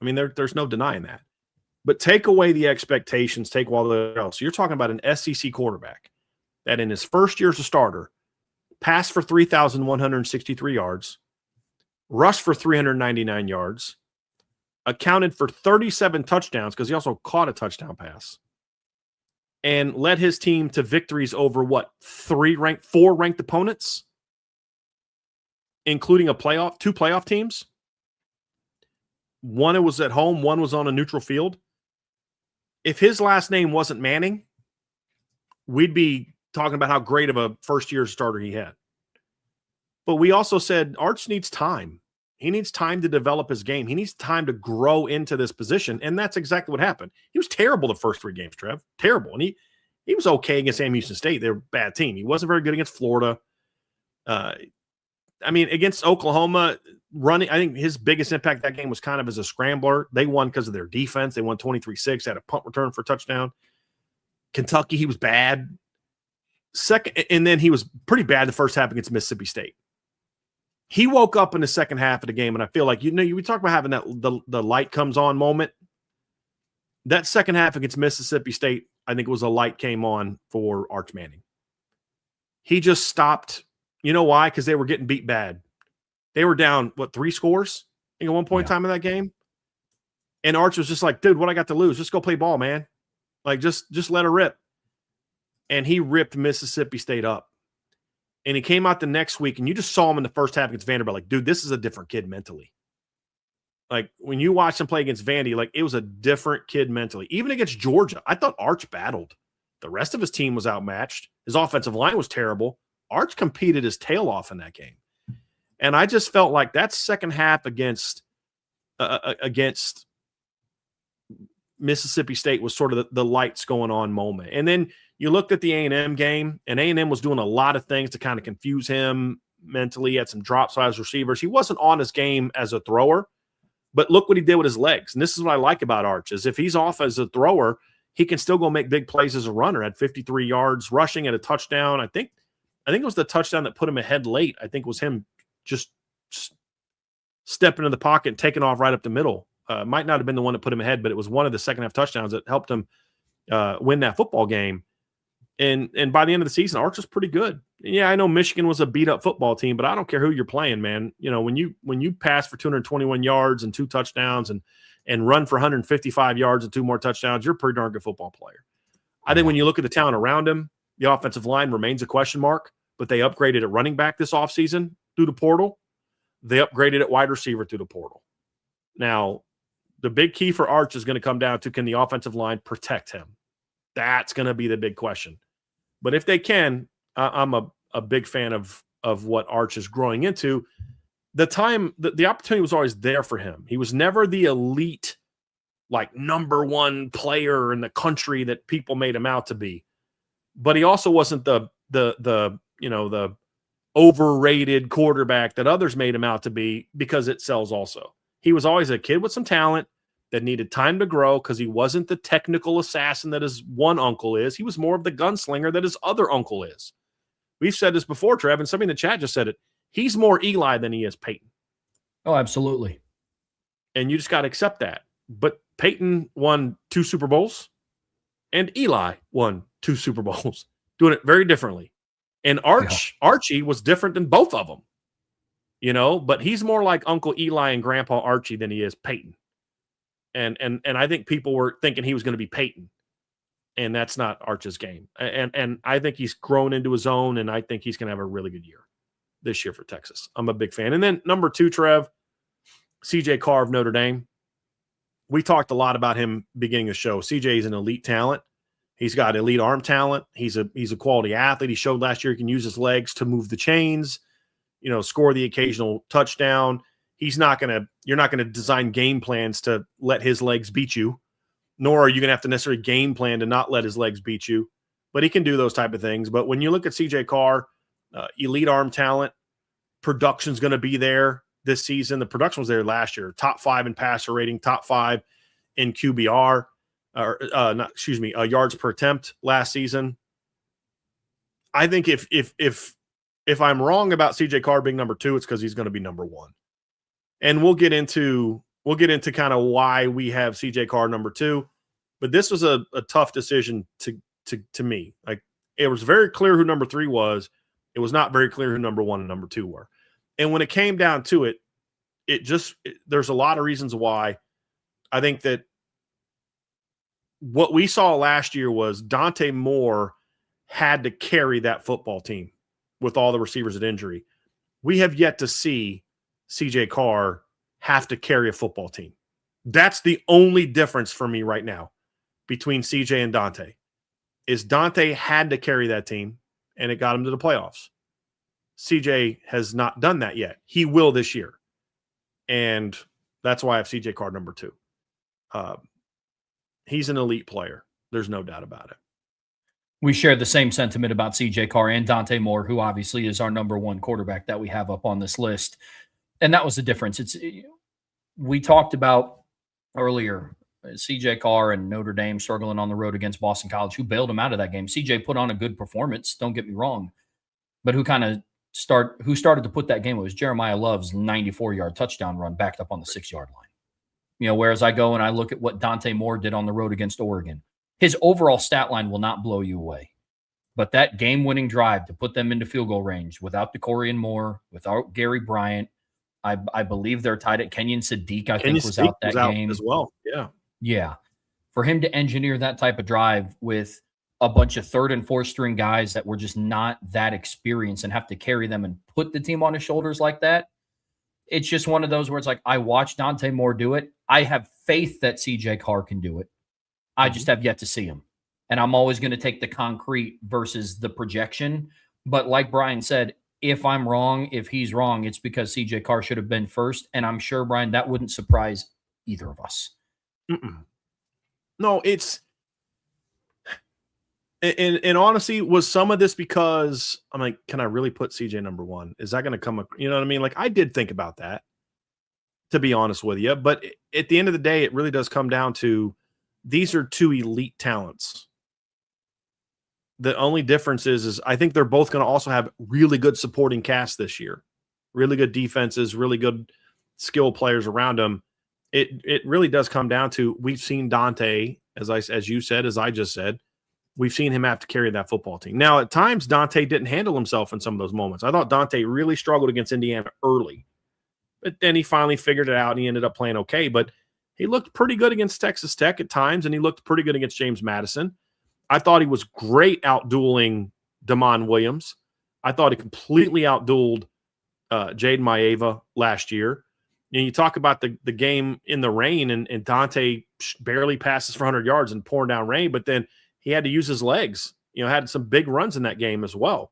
I mean, there's no denying that. But take away the expectations, take all the else. You're talking about an SEC quarterback that in his first year as a starter passed for 3,163 yards, rushed for 399 yards, accounted for 37 touchdowns because he also caught a touchdown pass, and led his team to victories over four ranked opponents, including two playoff teams. One was at home, one was on a neutral field. If his last name wasn't Manning, we'd be talking about how great of a first-year starter he had. But we also said Arch needs time. He needs time to develop his game. He needs time to grow into this position, and that's exactly what happened. He was terrible the first 3 games, Trev. Terrible. And he was okay against Sam Houston State. They're a bad team. He wasn't very good against Florida. Against Oklahoma, running, I think his biggest impact that game was kind of as a scrambler. They won because of their defense. They won 23-6, had a punt return for a touchdown. Kentucky, he was bad. Second, and then he was pretty bad the first half against Mississippi State. He woke up in the second half of the game, and I feel like, we talk about having that the light comes on moment. That second half against Mississippi State, I think it was a light came on for Arch Manning. He just stopped. You know why? Because they were getting beat bad. They were down, 3 scores? I think at one point in time in that game. And Arch was just like, dude, what I got to lose? Just go play ball, man. Like, just let her rip. And he ripped Mississippi State up. And he came out the next week, and you just saw him in the first half against Vanderbilt. Like, dude, this is a different kid mentally. Like, when you watch him play against Vandy, like, it was a different kid mentally. Even against Georgia, I thought Arch battled. The rest of his team was outmatched. His offensive line was terrible. Arch competed his tail off in that game. And I just felt like that second half against Mississippi State was sort of the lights going on moment. And then you looked at the A&M game, and A&M was doing a lot of things to kind of confuse him mentally. He had some drops by his receivers. He wasn't on his game as a thrower, but look what he did with his legs. And this is what I like about Arch, is if he's off as a thrower, he can still go make big plays as a runner. Had 53 yards rushing at a touchdown. I think it was the touchdown that put him ahead late. I think it was him just stepping in the pocket and taking off right up the middle. Might not have been the one that put him ahead, but it was one of the second half touchdowns that helped him win that football game. And by the end of the season, Arch was pretty good. Yeah, I know Michigan was a beat up football team, but I don't care who you're playing, man. You know, when you pass for 221 yards and 2 touchdowns and run for 155 yards and 2 more touchdowns, you're a pretty darn good football player. I think when you look at the talent around him, the offensive line remains a question mark, but they upgraded at running back this offseason through the portal. They upgraded at wide receiver through the portal. Now, the big key for Arch is going to come down to, can the offensive line protect him? That's going to be the big question. But if they can, I'm a big fan of what Arch is growing into. The opportunity was always there for him. He was never the elite, like, number 1 player in the country that people made him out to be. But he also wasn't the overrated quarterback that others made him out to be, because it sells also. He was always a kid with some talent that needed time to grow, because he wasn't the technical assassin that his one uncle is. He was more of the gunslinger that his other uncle is. We've said this before, Trev, and somebody in the chat just said it. He's more Eli than he is Peyton. Oh, absolutely. And you just got to accept that. But Peyton won 2 Super Bowls, and Eli won 2 Super Bowls, doing it very differently. And Archie was different than both of them, but he's more like Uncle Eli and Grandpa Archie than he is Peyton. And I think people were thinking he was going to be Peyton, and that's not Arch's game. And I think he's grown into his own, and I think he's going to have a really good year this year for Texas. I'm a big fan. And then number 2, Trev, CJ Carr of Notre Dame. We talked a lot about him beginning the show. CJ is an elite talent. He's got elite arm talent. He's a quality athlete. He showed last year he can use his legs to move the chains, score the occasional touchdown. You're not going to design game plans to let his legs beat you, nor are you going to have to necessarily game plan to not let his legs beat you. But he can do those type of things. But when you look at CJ Carr, elite arm talent, production's going to be there this season. The production was there last year. Top 5 in passer rating, top 5 in QBR, yards per attempt last season. I think if I'm wrong about CJ Carr being number 2, it's because he's going to be number 1. And we'll get into kind of why we have CJ Carr number 2. But this was a tough decision to me. Like, it was very clear who number 3 was. It was not very clear who number 1 and number 2 were. And when it came down to it, there's a lot of reasons why. I think that what we saw last year was Dante Moore had to carry that football team with all the receivers at injury. We have yet to see CJ Carr have to carry a football team. That's the only difference for me right now between CJ and Dante, is Dante had to carry that team, and it got him to the playoffs. CJ has not done that yet. He will this year. And that's why I have CJ Carr number 2. He's an elite player. There's no doubt about it. We share the same sentiment about CJ Carr and Dante Moore, who obviously is our number 1 quarterback that we have up on this list. And that was the difference. We talked about earlier CJ Carr and Notre Dame struggling on the road against Boston College. Who bailed him out of that game? CJ put on a good performance, don't get me wrong. But who started to put that game? It was Jeremiah Love's 94-yard touchdown run backed up on the 6-yard line. Whereas I go and I look at what Dante Moore did on the road against Oregon. His overall stat line will not blow you away. But that game-winning drive to put them into field goal range without DeCorian Moore, without Gary Bryant, I believe they're tied at Kenyon Sadiq, I think, was out that game as well. Yeah. Yeah. For him to engineer that type of drive with a bunch of 3rd and 4th string guys that were just not that experienced and have to carry them and put the team on his shoulders like that, it's just one of those where it's like, I watched Dante Moore do it. I have faith that CJ Carr can do it. I just have yet to see him. And I'm always going to take the concrete versus the projection. But like Bryan said, if I'm wrong, if he's wrong, it's because CJ Carr should have been first. And I'm sure, Bryan, that wouldn't surprise either of us. No, it's and honestly, was some of this because I'm like, can I really put CJ number 1? Is that going to come? You know what I mean? Like, I did think about that, to be honest with you. But at the end of the day, it really does come down to these are 2 elite talents. The only difference is I think they're both going to also have really good supporting casts this year, really good defenses, really good skill players around them. It really does come down to, we've seen Dante, as you said, as I just said, we've seen him have to carry that football team. Now, at times, Dante didn't handle himself in some of those moments. I thought Dante really struggled against Indiana early, but then he finally figured it out and he ended up playing okay. But he looked pretty good against Texas Tech at times, and he looked pretty good against James Madison. I thought he was great out-dueling Damon Williams. I thought he completely out-dueled Jaden Maeva last year. You talk about the game in the rain, and Dante barely passes for 100 yards and pouring down rain, but then he had to use his legs. Had some big runs in that game as well.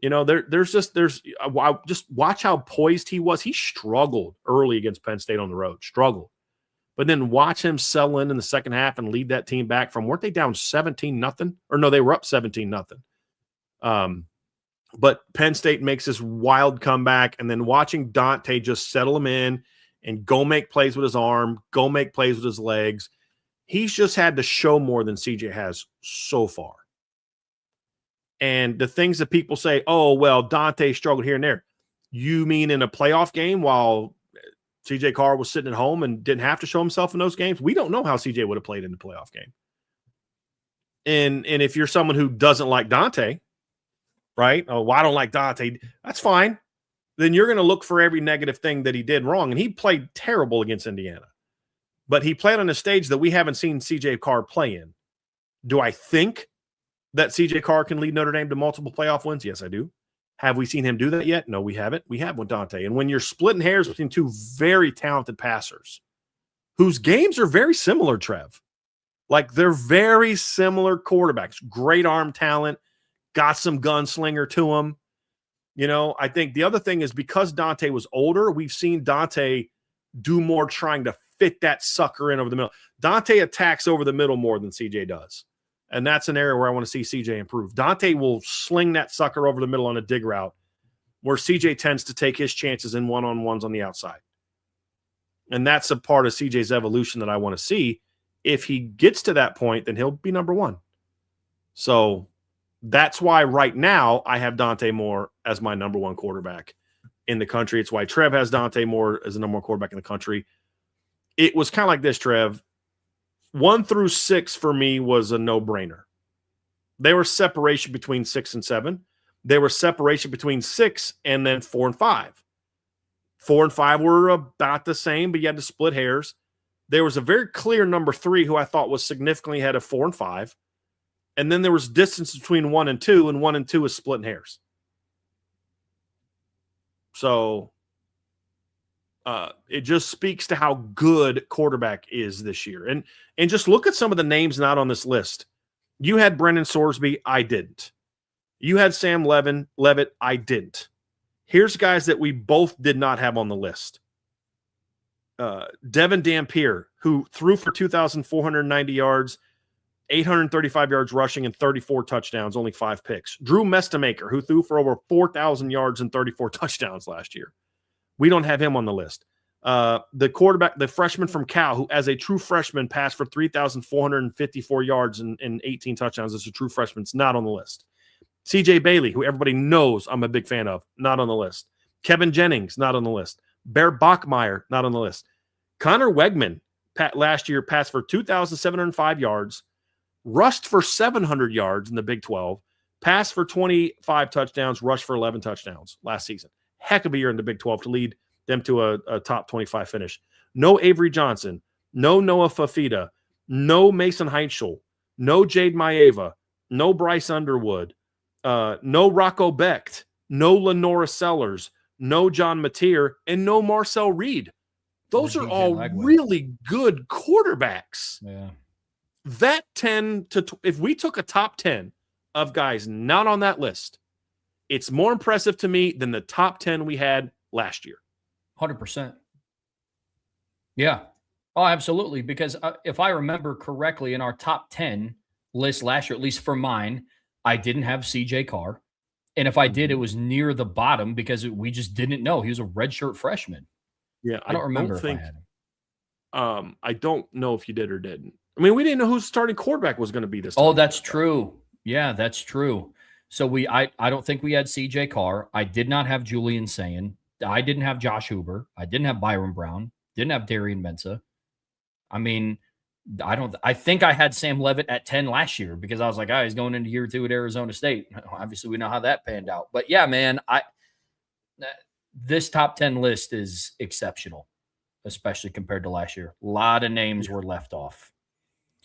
Just watch how poised he was. He struggled early against Penn State on the road, struggled. But then watch him settle in the second half and lead that team back from, weren't they down 17-0? Or no, they were up 17-0. But Penn State makes this wild comeback, and then watching Dante just settle him in and go make plays with his arm, go make plays with his legs. He's just had to show more than CJ has so far. And the things that people say, oh, well, Dante struggled here and there. You mean in a playoff game while CJ Carr was sitting at home and didn't have to show himself in those games? We don't know how CJ would have played in the playoff game. And if you're someone who doesn't like Dante, right? Oh, well, I don't like Dante. That's fine. Then you're going to look for every negative thing that he did wrong. And he played terrible against Indiana. but he played on a stage that we haven't seen CJ Carr play in. Do I think that CJ Carr can lead Notre Dame to multiple playoff wins? Yes, I do. Have we seen him do that yet? No, we haven't. We have with Dante. And when you're splitting hairs between two very talented passers whose games are very similar, Trev, like they're very similar quarterbacks, great arm talent, got some gunslinger to him. You know, I think the other thing is because Dante was older, we've seen Dante do more trying to fit that sucker in over the middle. Dante attacks over the middle more than CJ does. And that's an area where I want to see CJ improve. Dante will sling that sucker over the middle on a dig route where CJ tends to take his chances in one-on-ones on the outside. And that's a part of CJ's evolution that I want to see. If he gets to that point, then he'll be number one. So that's why right now I have Dante Moore as my number one quarterback in the country. It's why Trev has Dante Moore as the number one quarterback in the country. It was kind of like this, Trev. 1 through 6 for me was a no-brainer. There was separation between 6 and 7. There was separation between 6 and then 4 and 5. 4 and 5 were about the same, but you had to split hairs. There was a very clear number 3 who I thought was significantly ahead of 4 and 5. And then there was distance between 1 and 2, and 1 and 2 is splitting hairs. So it just speaks to how good quarterback is this year. And just look at some of the names not on this list. You had Brendan Sorsby. I didn't. You had Sam Levitt. I didn't. Here's guys that we both did not have on the list. Devin Dampier, who threw for 2,490 yards, 835 yards rushing, and 34 touchdowns, only 5 picks. Drew Mestamaker, who threw for over 4,000 yards and 34 touchdowns last year. We don't have him on the list. The quarterback, the freshman from Cal, who as a true freshman passed for 3,454 yards and 18 touchdowns as a true freshman, is not on the list. CJ Bailey, who everybody knows I'm a big fan of, not on the list. Kevin Jennings, not on the list. Bear Bachmeier, not on the list. Connor Wegman, last year, passed for 2,705 yards, rushed for 700 yards in the Big 12, passed for 25 touchdowns, rushed for 11 touchdowns last season. Heck of a year in the Big 12 to lead them to a top 25 finish. No Avery Johnson, no Noah Fafita, no Mason Heinschel, no Jade Maeva, no Bryce Underwood, no Rocco Becht, no Lenora Sellers, no John Mateer, and no Marcel Reed. Those are all really good quarterbacks. Yeah. That 10 to if we took a top 10 of guys not on that list, it's more impressive to me than the top 10 we had last year. 100%. Yeah. Oh, absolutely. Because if I remember correctly, in our top 10 list last year, at least for mine, I didn't have CJ Carr. And if I did, it was near the bottom because we just didn't know. He was a redshirt freshman. Yeah. I don't remember if I had him. I don't know if you did or didn't. I mean, we didn't know who starting quarterback was going to be this time. Oh, that's true. Yeah, that's true. So I don't think we had CJ Carr. I did not have Julian Sayin. I didn't have Josh Huber. I didn't have Byron Brown. Didn't have Darian Mensah. I mean, I think I had Sam Levitt at 10 last year because I was like, he's going into year 2 at Arizona State. Obviously, we know how that panned out. But yeah, man, this top 10 list is exceptional, especially compared to last year. A lot of names were left off.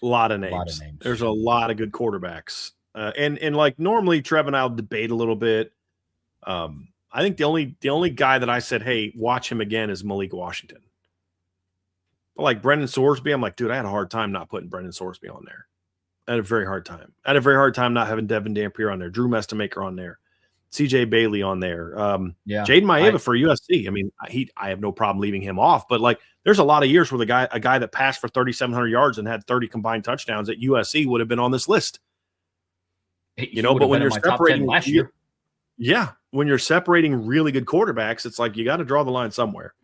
A lot of names. There's a lot of good quarterbacks. And like normally Trev and I'll debate a little bit. I think the only guy that I said, hey, watch him again is Malik Washington. But like Brendan Sorsby, I'm like, dude, I had a hard time not putting Brendan Sorsby on there. I had a very hard time. I had a very hard time not having Devin Dampier on there, Drew Mestamaker on there, CJ Bailey on there. Jaden Maeva for USC. I mean, I have no problem leaving him off, but like there's a lot of years where a guy that passed for 3,700 yards and had 30 combined touchdowns at USC would have been on this list. But when you're separating last year, when you're separating really good quarterbacks, it's like you got to draw the line somewhere.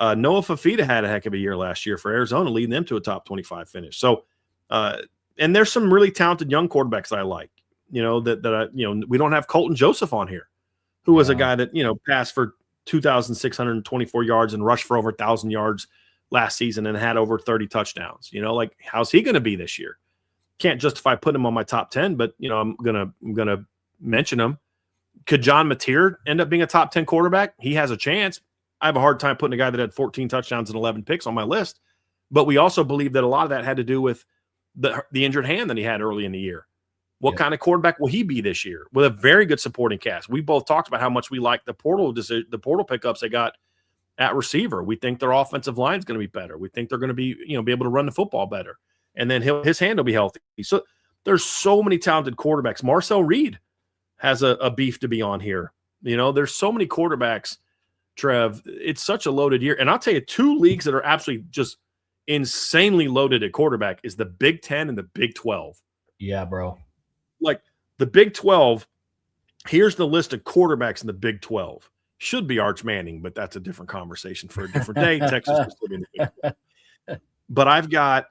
Noah Fafita had a heck of a year last year for Arizona, leading them to a top 25 finish. So, and there's some really talented young quarterbacks that I like. We don't have Colton Joseph on here, who was a guy that passed for 2,624 yards and rushed for over 1,000 yards last season and had over 30 touchdowns. Like how's he going to be this year? Can't justify putting him on my top 10, but I'm gonna mention him. Could John Mateer end up being a top 10 quarterback? He has a chance. I have a hard time putting a guy that had 14 touchdowns and 11 picks on my list. But we also believe that a lot of that had to do with the injured hand that he had early in the year. What kind of quarterback will he be this year? With a very good supporting cast. We both talked about how much we like the portal pickups they got at receiver. We think their offensive line is going to be better. We think they're going to be able to run the football better. And then his hand will be healthy. So there's so many talented quarterbacks. Marcel Reed has a beef to be on here. There's so many quarterbacks, Trev. It's such a loaded year. And I'll tell you, two leagues that are absolutely just insanely loaded at quarterback is the Big 10 and the Big 12. Yeah, bro. Like the Big 12, here's the list of quarterbacks in the Big 12. Should be Arch Manning, but that's a different conversation for a different day. Texas is still in the Big 12. But I've got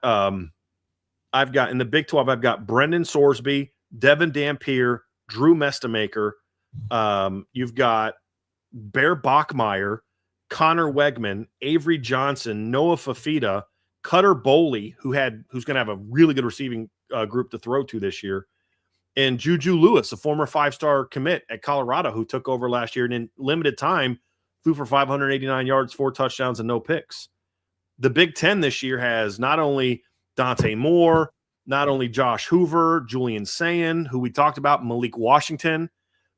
in the Big 12, I've got Brendan Sorsby, Devin Dampier, Drew Mestamaker. You've got Bear Bachmeier, Connor Wegman, Avery Johnson, Noah Fafita, Cutter Boley, who's going to have a really good receiving group to throw to this year, and Juju Lewis, a former 5-star commit at Colorado who took over last year and in limited time threw for 589 yards, 4 touchdowns, and no picks. The Big 10 this year has not only Dante Moore, not only Josh Hoover, Julian Sayin, who we talked about, Malik Washington,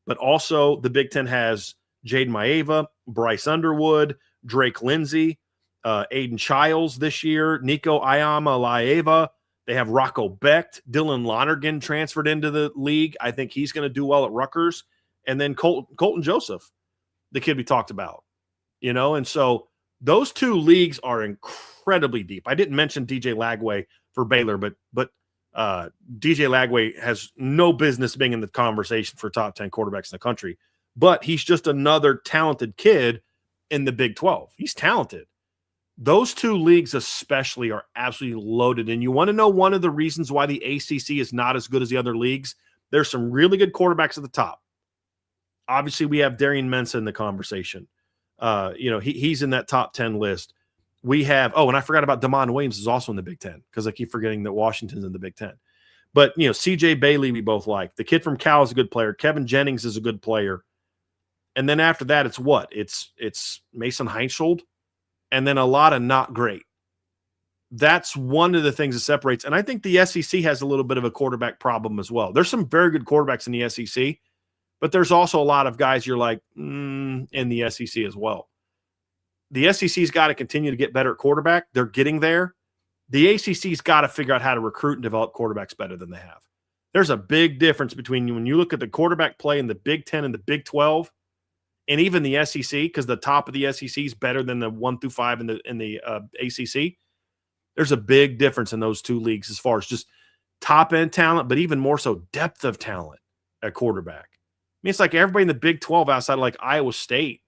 but also the Big 10 has Jade Maeva, Bryce Underwood, Drake Lindsay, Aiden Childs this year, Nico Iama-Laeva. They have Rocco Becht, Dylan Lonergan transferred into the league. I think he's going to do well at Rutgers. And then Colton Joseph, the kid we talked about. And so those two leagues are incredibly deep. I didn't mention DJ Lagway for Baylor, but DJ Lagway has no business being in the conversation for top 10 quarterbacks in the country. But he's just another talented kid in the Big 12. He's talented. Those two leagues especially are absolutely loaded. And you want to know one of the reasons why the ACC is not as good as the other leagues? There's some really good quarterbacks at the top. Obviously, we have Darian Mensah in the conversation. He's in that top 10 list. We have, and I forgot about Damon Williams is also in the Big 10 because I keep forgetting that Washington's in the Big 10. But, CJ Bailey we both like. The kid from Cal is a good player. Kevin Jennings is a good player. And then after that, it's what? It's Mason Heinsold. And then a lot of not great. That's one of the things that separates. And I think the SEC has a little bit of a quarterback problem as well. There's some very good quarterbacks in the SEC, but there's also a lot of guys you're like, in the SEC as well. The SEC's got to continue to get better at quarterback. They're getting there. The ACC's got to figure out how to recruit and develop quarterbacks better than they have. There's a big difference between when you look at the quarterback play in the Big 10 and the Big 12, and even the SEC, because the top of the SEC is better than the 1 through 5 in the ACC. There's a big difference in those two leagues as far as just top end talent, but even more so depth of talent at quarterback. I mean, it's like everybody in the Big 12 outside of like Iowa State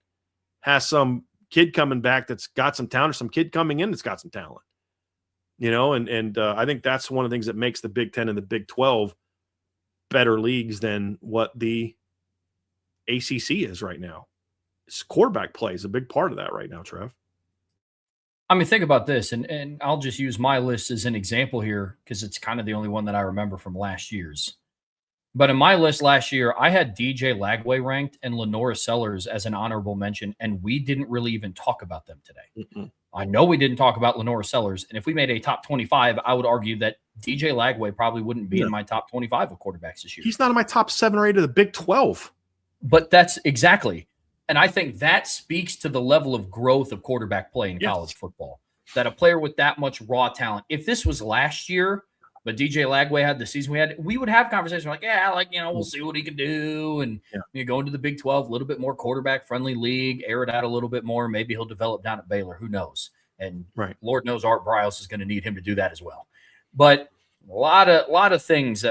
has some kid coming back that's got some talent, or some kid coming in that's got some talent. And I think that's one of the things that makes the Big 10 and the Big 12 better leagues than what the ACC is right now. It's quarterback play is a big part of that right now, Trev. I mean, think about this, and I'll just use my list as an example here because it's kind of the only one that I remember from last year's. But in my list last year, I had DJ Lagway ranked and Lenora Sellers as an honorable mention, and we didn't really even talk about them today. Mm-mm. I know we didn't talk about Lenora Sellers, and if we made a top 25, I would argue that DJ Lagway probably wouldn't be in my top 25 of quarterbacks this year. He's not in my top 7 or 8 of the Big 12. But that's exactly. And I think that speaks to the level of growth of quarterback play in college football, that a player with that much raw talent, if this was last year, but DJ Lagway had the season we had, we would have conversations like, we'll see what he can do. And go into the Big 12, a little bit more quarterback friendly league, air it out a little bit more. Maybe he'll develop down at Baylor. Who knows? And Lord knows Art Briles is going to need him to do that as well. But a lot of things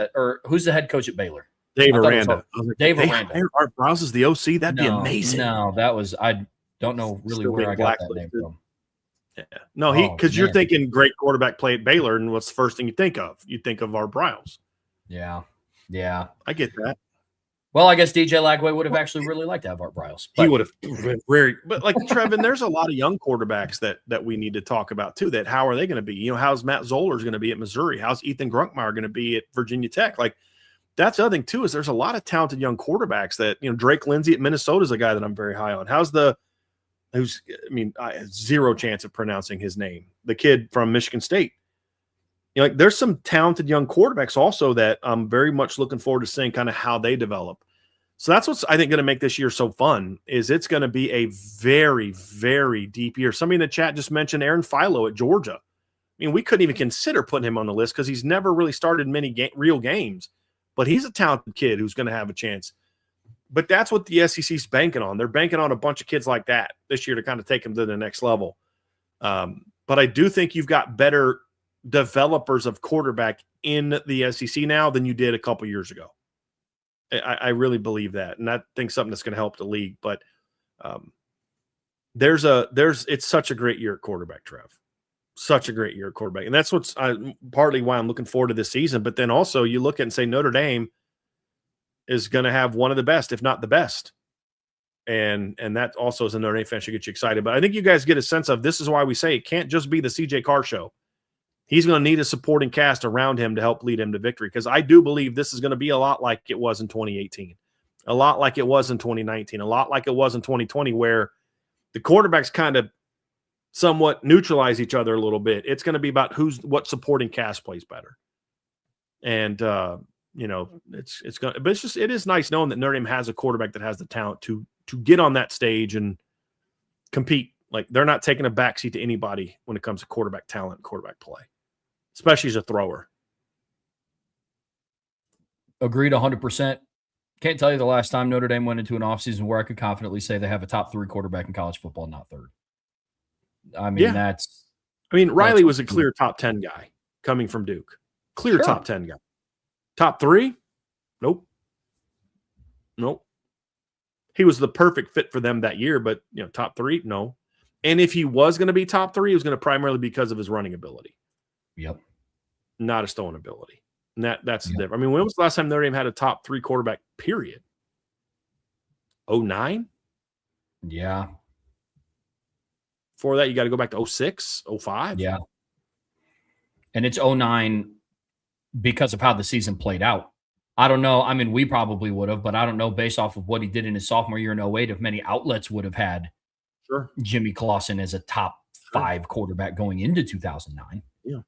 who's the head coach at Baylor? Dave Aranda. Dave Aranda. Art Briles is the OC. That'd be amazing. No, I don't know really where I got that name from. Yeah. No, because you're thinking great quarterback play at Baylor, and what's the first thing you think of? You think of Art Briles. Yeah. I get that. Well, I guess DJ Lagway would have actually really liked to have Art Briles. He would have been very, but like Trevin, there's a lot of young quarterbacks that we need to talk about too. That how are they going to be? How's Matt Zoller going to be at Missouri? How's Ethan Grunkmeyer going to be at Virginia Tech? Like that's the other thing too, is there's a lot of talented young quarterbacks that, Drake Lindsay at Minnesota is a guy that I'm very high on. How's who's, I have zero chance of pronouncing his name. The kid from Michigan State. Like there's some talented young quarterbacks also that I'm very much looking forward to seeing kind of how they develop. So that's what's, I think, going to make this year so fun is it's going to be a very, very deep year. Somebody in the chat just mentioned Aaron Philo at Georgia. We couldn't even consider putting him on the list because he's never really started many real games. But he's a talented kid who's going to have a chance. But that's what the SEC's banking on. They're banking on a bunch of kids like that this year to kind of take them to the next level. But I do think you've got better developers of quarterback in the SEC now than you did a couple years ago. I really believe that, and I think something that's going to help the league. But it's such a great year at quarterback, Trev. Such a great year at quarterback, and that's what's partly why I'm looking forward to this season. But then also you look at and say Notre Dame is going to have one of the best, if not the best, and that also as a Notre Dame fan should get you excited. But I think you guys get a sense of this is why we say it can't just be the CJ Carr show. He's going to need a supporting cast around him to help lead him to victory, because I do believe this is going to be a lot like it was in 2018, a lot like it was in 2019, a lot like it was in 2020, where the quarterbacks kind of somewhat neutralize each other a little bit. It's going to be about what supporting cast plays better. And, it's going to, but it is nice knowing that Notre Dame has a quarterback that has the talent to get on that stage and compete. Like they're not taking a backseat to anybody when it comes to quarterback talent and quarterback play, especially as a thrower. Agreed 100%. Can't tell you the last time Notre Dame went into an offseason where I could confidently say they have a top 3 quarterback in college football, not third. Riley was a clear top 10 guy coming from Duke. Clear top 10 guy. Top 3? Nope. He was the perfect fit for them that year, but top 3? No. And if he was going to be top 3, it was going to primarily be because of his running ability. Yep. Not his throwing ability. And that's the difference. When was the last time Notre Dame had a top 3 quarterback, period? 09? Yeah. Before that, you got to go back to 06, 05. Yeah. And it's 09 because of how the season played out. I don't know. We probably would have, but I don't know based off of what he did in his sophomore year in 08 if many outlets would have had Jimmy Clausen as a top 5 quarterback going into 2009. Yeah.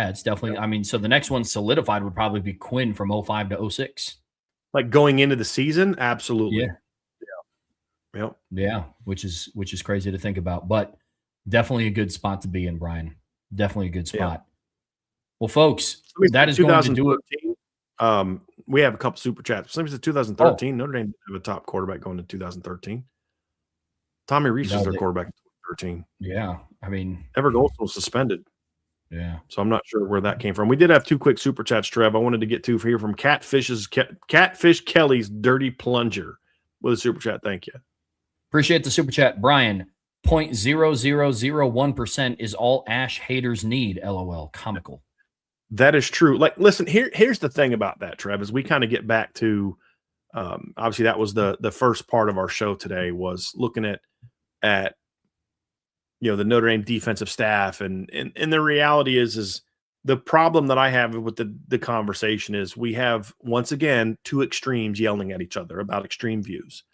It's definitely, so the next one solidified would probably be Quinn from 05 to 06. Like going into the season? Absolutely. Yeah. Which is crazy to think about, but definitely a good spot to be in, Brian. Definitely a good spot. Yeah. Well, folks, that is going to do it. We have a couple super chats. Somebody said 2013. Notre Dame didn't have a top quarterback going to 2013. Tommy Reese was their quarterback in 2013. Yeah. Ever Golson was suspended. Yeah. So I'm not sure where that came from. We did have 2 quick super chats, Trev. I wanted to get to here from Catfish Kelly's Dirty Plunger with a super chat. Thank you. Appreciate the super chat. Brian, 0.0001% is all Ash haters need. LOL. Comical. That is true. Like, listen, here's the thing about that, Trev, as we kind of get back to, obviously that was the first part of our show today was looking at the Notre Dame defensive staff. And the reality is the problem that I have with the conversation is we have, once again, 2 extremes yelling at each other about extreme views.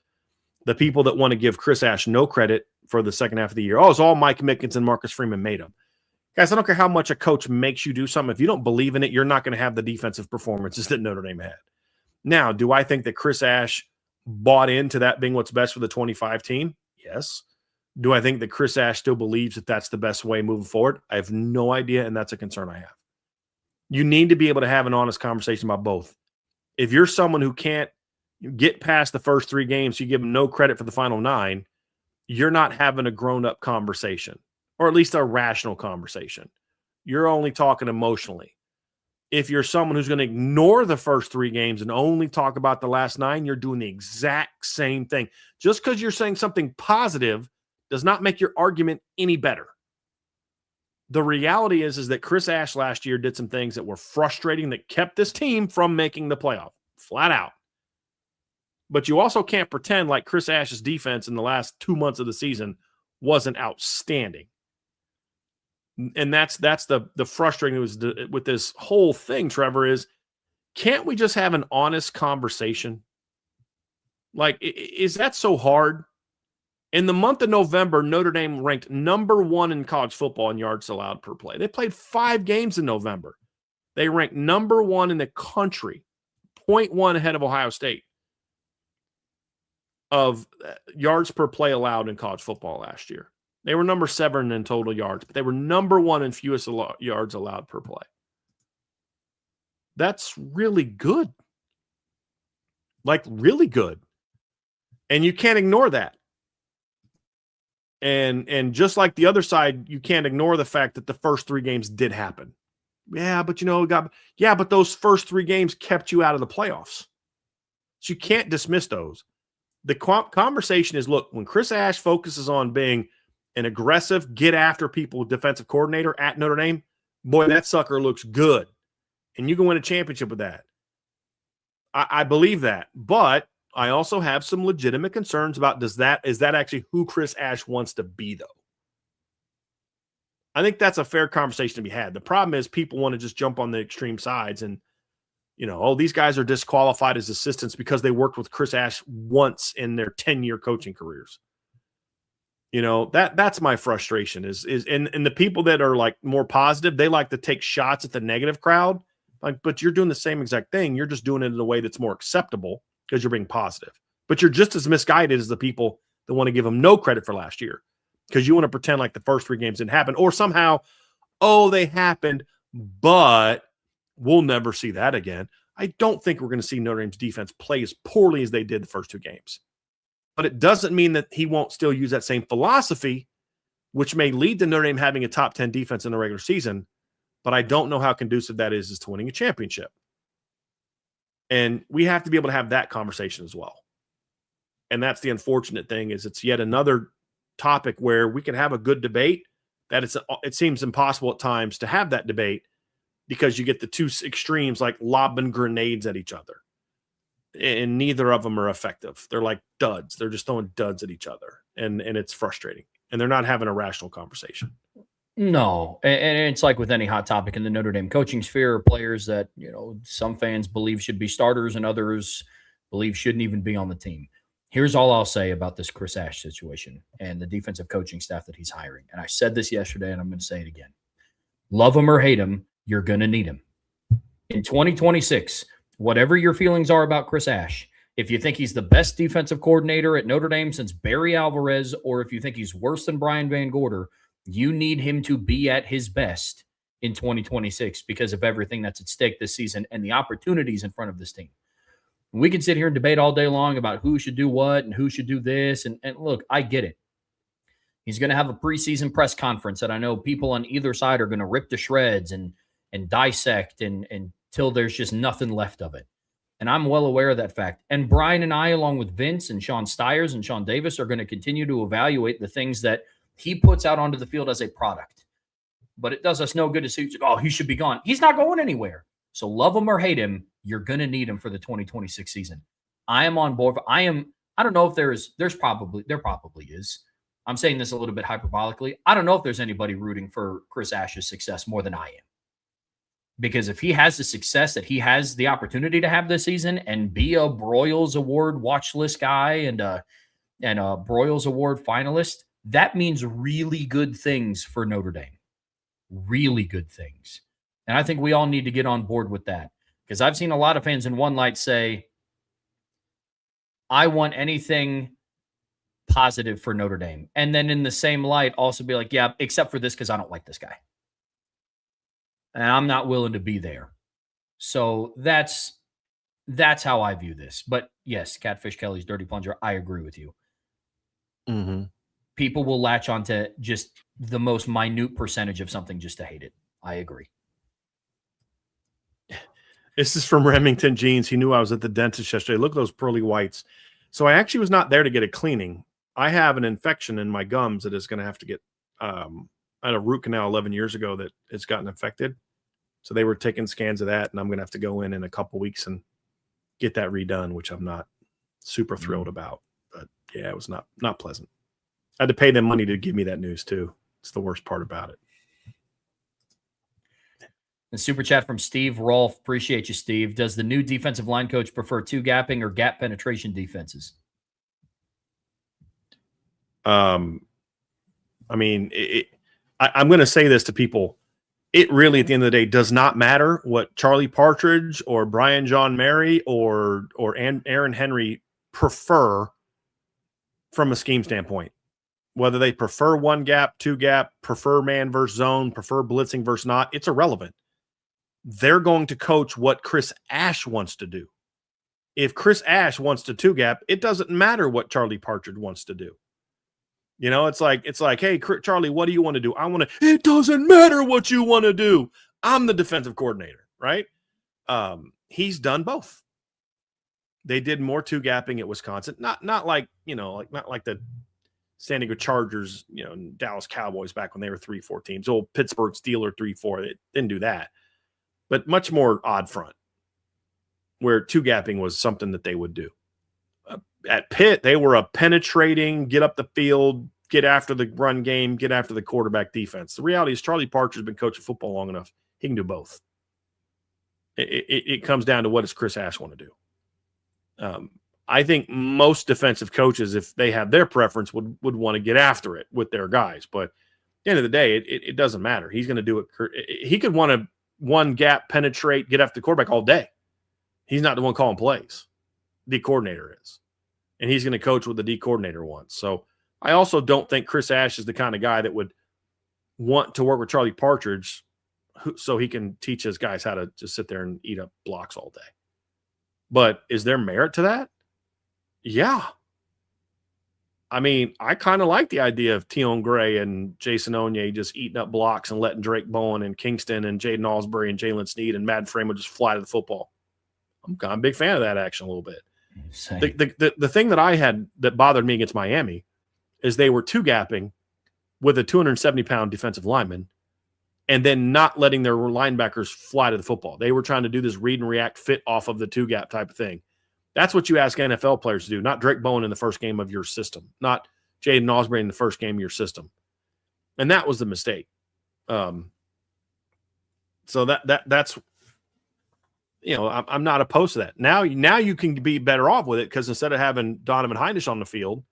The people that want to give Chris Ash no credit for the second half of the year. Oh, it's all Mike Mickens and Marcus Freeman made him. Guys, I don't care how much a coach makes you do something. If you don't believe in it, you're not going to have the defensive performances that Notre Dame had. Now, do I think that Chris Ash bought into that being what's best for the 25 team? Yes. Do I think that Chris Ash still believes that that's the best way moving forward? I have no idea, and that's a concern I have. You need to be able to have an honest conversation about both. If you're someone who can't get past the first 3 games, you give them no credit for the final 9, you're not having a grown-up conversation. Or at least a rational conversation. You're only talking emotionally. If you're someone who's going to ignore the first 3 games and only talk about the last 9, you're doing the exact same thing. Just because you're saying something positive does not make your argument any better. The reality is that Chris Ash last year did some things that were frustrating that kept this team from making the playoff, flat out. But you also can't pretend like Chris Ash's defense in the last 2 months of the season wasn't outstanding. And that's the frustrating with this whole thing, Trevor, is can't we just have an honest conversation? Like, is that so hard? In the month of November, Notre Dame ranked number 1 in college football in yards allowed per play. They played 5 games in November. They ranked number 1 in the country, 0.1 ahead of Ohio State of yards per play allowed in college football last year. They were number 7 in total yards, but they were number 1 in fewest yards allowed per play. That's really good. Like, really good. And you can't ignore that. And just like the other side, you can't ignore the fact that the first 3 games did happen. Yeah, but but those first 3 games kept you out of the playoffs. So you can't dismiss those. The conversation is, look, when Chris Ash focuses on being an aggressive, get after people defensive coordinator at Notre Dame, boy, that sucker looks good. And you can win a championship with that. I believe that. But I also have some legitimate concerns about is that actually who Chris Ash wants to be, though? I think that's a fair conversation to be had. The problem is people want to just jump on the extreme sides and, these guys are disqualified as assistants because they worked with Chris Ash once in their 10-year coaching careers. That's my frustration is and the people that are like more positive, they like to take shots at the negative crowd. But you're doing the same exact thing. You're just doing it in a way that's more acceptable because you're being positive. But you're just as misguided as the people that want to give them no credit for last year because you want to pretend like the first 3 games didn't happen or somehow, they happened, but we'll never see that again. I don't think we're going to see Notre Dame's defense play as poorly as they did the first 2 games. But it doesn't mean that he won't still use that same philosophy, which may lead to Notre Dame having a top 10 defense in the regular season. But I don't know how conducive that is to winning a championship. And we have to be able to have that conversation as well. And that's the unfortunate thing is it's yet another topic where we can have a good debate that it seems impossible at times to have that debate because you get the 2 extremes like lobbing grenades at each other. And neither of them are effective. They're like duds. They're just throwing duds at each other. And it's frustrating. And they're not having a rational conversation. No, and it's like with any hot topic in the Notre Dame coaching sphere, players that, some fans believe should be starters and others believe shouldn't even be on the team. Here's all I'll say about this Chris Ash situation and the defensive coaching staff that he's hiring. And I said this yesterday, and I'm going to say it again. Love him or hate him, you're going to need him. In 2026, whatever your feelings are about Chris Ash, if you think he's the best defensive coordinator at Notre Dame since Barry Alvarez, or if you think he's worse than Brian Van Gorder, you need him to be at his best in 2026 because of everything that's at stake this season and the opportunities in front of this team. We can sit here and debate all day long about who should do what and who should do this. And look, I get it. He's going to have a preseason press conference that I know people on either side are going to rip to shreds and dissect until there's just nothing left of it. And I'm well aware of that fact. And Brian and I, along with Vince and Sean Stiers and Sean Davis, are going to continue to evaluate the things that he puts out onto the field as a product. But it does us no good to see, he should be gone. He's not going anywhere. So love him or hate him, you're going to need him for the 2026 season. I am on board. I don't know if there probably is. I'm saying this a little bit hyperbolically. I don't know if there's anybody rooting for Chris Ash's success more than I am. Because if he has the success that he has the opportunity to have this season and be a Broyles Award watch list guy and a Broyles Award finalist, that means really good things for Notre Dame. Really good things. And I think we all need to get on board with that. Because I've seen a lot of fans in one light say, I want anything positive for Notre Dame. And then in the same light, also be like, yeah, except for this because I don't like this guy. And I'm not willing to be there. So that's how I view this. But yes, Catfish Kelly's Dirty Plunger, I agree with you. Mm-hmm. People will latch onto just the most minute percentage of something just to hate it. I agree. This is from Remington Jeans. He knew I was at the dentist yesterday. Look at those pearly whites. So I actually was not there to get a cleaning. I have an infection in my gums that is going to have to get I had a root canal 11 years ago that it's gotten infected. So they were taking scans of that, and I'm going to have to go in a couple weeks and get that redone, which I'm not super thrilled about. But yeah, it was not pleasant. I had to pay them money to give me that news too. It's the worst part about it. The super chat from Steve Rolfe. Appreciate you, Steve. Does the new defensive line coach prefer 2-gapping or gap penetration defenses? I mean, I'm going to say this to people. It really, at the end of the day, does not matter what Charlie Partridge or Brian John Mary or Aaron Henry prefer from a scheme standpoint. Whether they prefer one gap, two gap, prefer man versus zone, prefer blitzing versus not, it's irrelevant. They're going to coach what Chris Ash wants to do. If Chris Ash wants to two gap, it doesn't matter what Charlie Partridge wants to do. You know, it's like, hey, Charlie, what do you want to do? It doesn't matter what you want to do. I'm the defensive coordinator, right? He's done both. They did more two gapping at Wisconsin. Not like the San Diego Chargers, and Dallas Cowboys back when they were 3-4 teams. Old Pittsburgh Steelers 3-4. They didn't do that. But much more odd front, where two gapping was something that they would do. At Pitt, they were a penetrating, get up the field, get after the run game, get after the quarterback defense. The reality is Charlie Partridge has been coaching football long enough. He can do both. It comes down to what does Chris Ash want to do. I think most defensive coaches, if they have their preference, would want to get after it with their guys. But at the end of the day, it doesn't matter. He's going to do it. He could want to one gap, penetrate, get after the quarterback all day. He's not the one calling plays. The coordinator is. And he's going to coach what the D coordinator wants. So I also don't think Chris Ash is the kind of guy that would want to work with Charlie Partridge so he can teach his guys how to just sit there and eat up blocks all day. But is there merit to that? Yeah. I mean, I kind of like the idea of Tion Gray and Jason Onye just eating up blocks and letting Drake Bowen and Kingston and Jaden Alsbury and Jalen Sneed and Matt Framo just fly to the football. I'm kind of a big fan of that action a little bit. The thing that I had that bothered me against Miami is they were two gapping with a 270-pound defensive lineman and then not letting their linebackers fly to the football. They were trying to do this read and react fit off of the two gap type of thing. That's what you ask NFL players to do, not Drake Bowen in the first game of your system, not Jaden Alsbury in the first game of your system. And that was the mistake. So that's I'm not opposed to that. Now you can be better off with it because instead of having Donovan Hinish on the field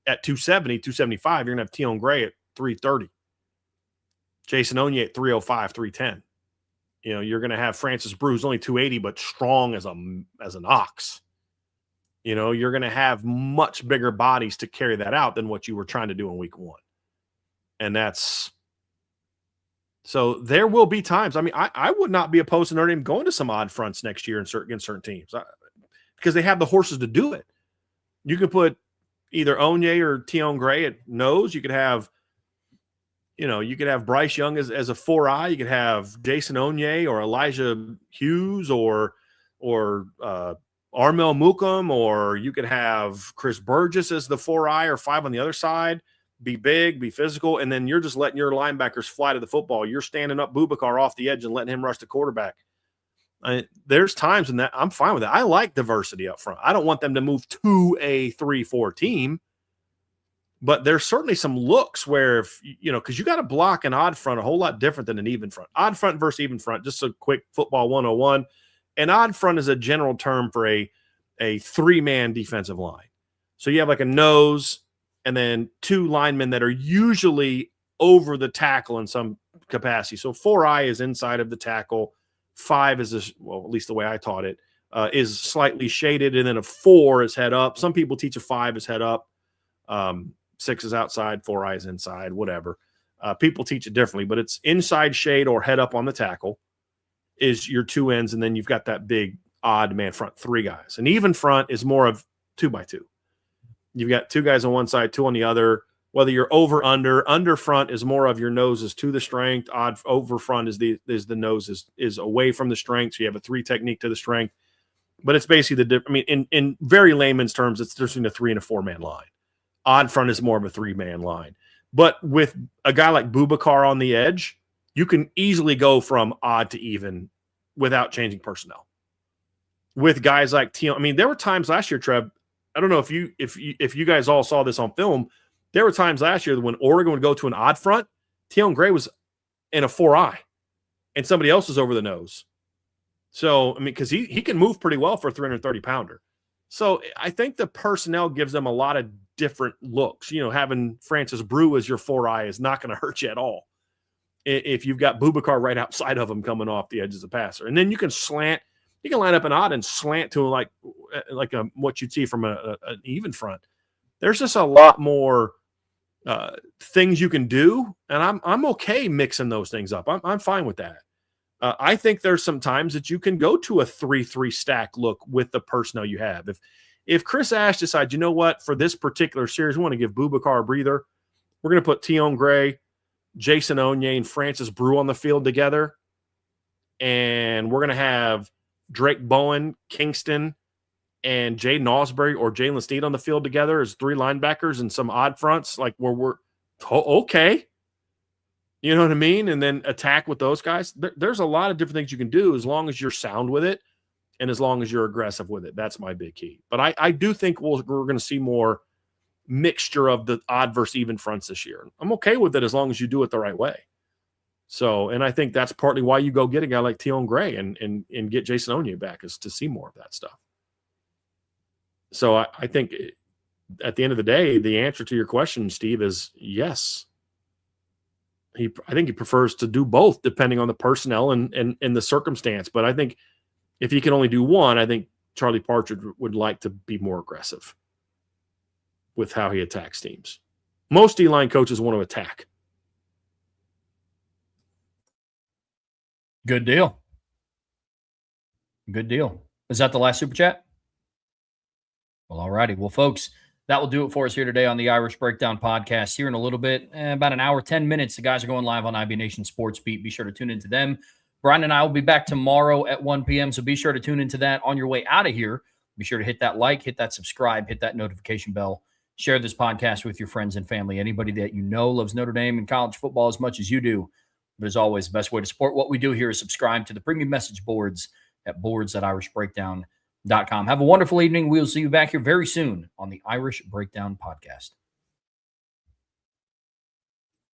at 270, 275, you're going to have Tion Gray at 330. Jason Onye at 305, 310. You're going to have Francis Bruce, only 280, but strong as an ox. You're going to have much bigger bodies to carry that out than what you were trying to do in week one. And so there will be times. I mean, I would not be opposed to Notre Dame going to some odd fronts next year against certain teams because they have the horses to do it. You could put either Onye or Tion Gray at nose. You could have, Bryce Young as a 4-eye. You could have Jason Onye or Elijah Hughes or Armel Mukam, or you could have Chris Burgess as the 4-eye or 5 on the other side. Be big, be physical, and then you're just letting your linebackers fly to the football. You're standing up Boubacar off the edge and letting him rush the quarterback. There's times in that I'm fine with that. I like diversity up front. I don't want them to move to a 3-4 team, but there's certainly some looks where, because you got to block an odd front a whole lot different than an even front. Odd front versus even front, just a quick football 101. An odd front is a general term for a 3-man defensive line. So you have like a nose and then 2 linemen that are usually over the tackle in some capacity. So 4-eye is inside of the tackle. 5 is, at least the way I taught it, is slightly shaded. And then a 4 is head up. Some people teach a 5 is head up. 6 is outside, 4-eye is inside, whatever. People teach it differently, but it's inside shade or head up on the tackle is your 2 ends. And then you've got that big odd man front, 3 guys. An even front is more of 2x2. You've got 2 guys on one side, 2 on the other. Whether you're under front is more of your nose is to the strength. Odd over front is the nose is away from the strength. So you have a 3 technique to the strength. But it's basically in very layman's terms, it's between a 3 and a 4-man line. Odd front is more of a 3-man line. But with a guy like Boubacar on the edge, you can easily go from odd to even without changing personnel. With guys like Tion, there were times last year, Trev. I don't know if you guys all saw this on film. There were times last year when Oregon would go to an odd front, Tion Gray was in a 4-eye, and somebody else was over the nose. So, because he can move pretty well for a 330-pounder. So I think the personnel gives them a lot of different looks. Having Francis Brew as your 4-eye is not going to hurt you at all if you've got Boubacar right outside of him coming off the edge as a passer. And then you can slant. You can line up an odd and slant to like what you'd see from an even front. There's just a lot more things you can do, and I'm okay mixing those things up. I'm fine with that. I think there's some times that you can go to a 3-3 stack look with the personnel you have. If Chris Ash decides, you know what, for this particular series, we want to give Boubacar a breather, we're going to put Tion Gray, Jason Onye, and Francis Brew on the field together, and we're going to have Drake Bowen, Kingston, and Jaden Osbury or Jalen Steed on the field together as 3 linebackers and some odd fronts, like where we're okay. You know what I mean? And then attack with those guys. There's a lot of different things you can do as long as you're sound with it and as long as you're aggressive with it. That's my big key. But I do think we're going to see more mixture of the odd versus even fronts this year. I'm okay with it as long as you do it the right way. So, and I think that's partly why you go get a guy like Tion Gray and get Jason Onye back, is to see more of that stuff. So I think at the end of the day, the answer to your question, Steve, is yes. I think he prefers to do both depending on the personnel and the circumstance. But I think if he can only do one, I think Charlie Partridge would like to be more aggressive with how he attacks teams. Most D-line coaches want to attack. Good deal. Good deal. Is that the last super chat? Well, all righty. Well, folks, that will do it for us here today on the Irish Breakdown podcast. Here in a little bit, about an hour, 10 minutes, the guys are going live on IB Nation Sports Beat. Be sure to tune into them. Bryan and I will be back tomorrow at 1 p.m., so be sure to tune into that on your way out of here. Be sure to hit that like, hit that subscribe, hit that notification bell. Share this podcast with your friends and family. Anybody that you know loves Notre Dame and college football as much as you do. But as always, the best way to support what we do here is subscribe to the premium message boards at boards.irishbreakdown.com. Have a wonderful evening. We'll see you back here very soon on the Irish Breakdown podcast.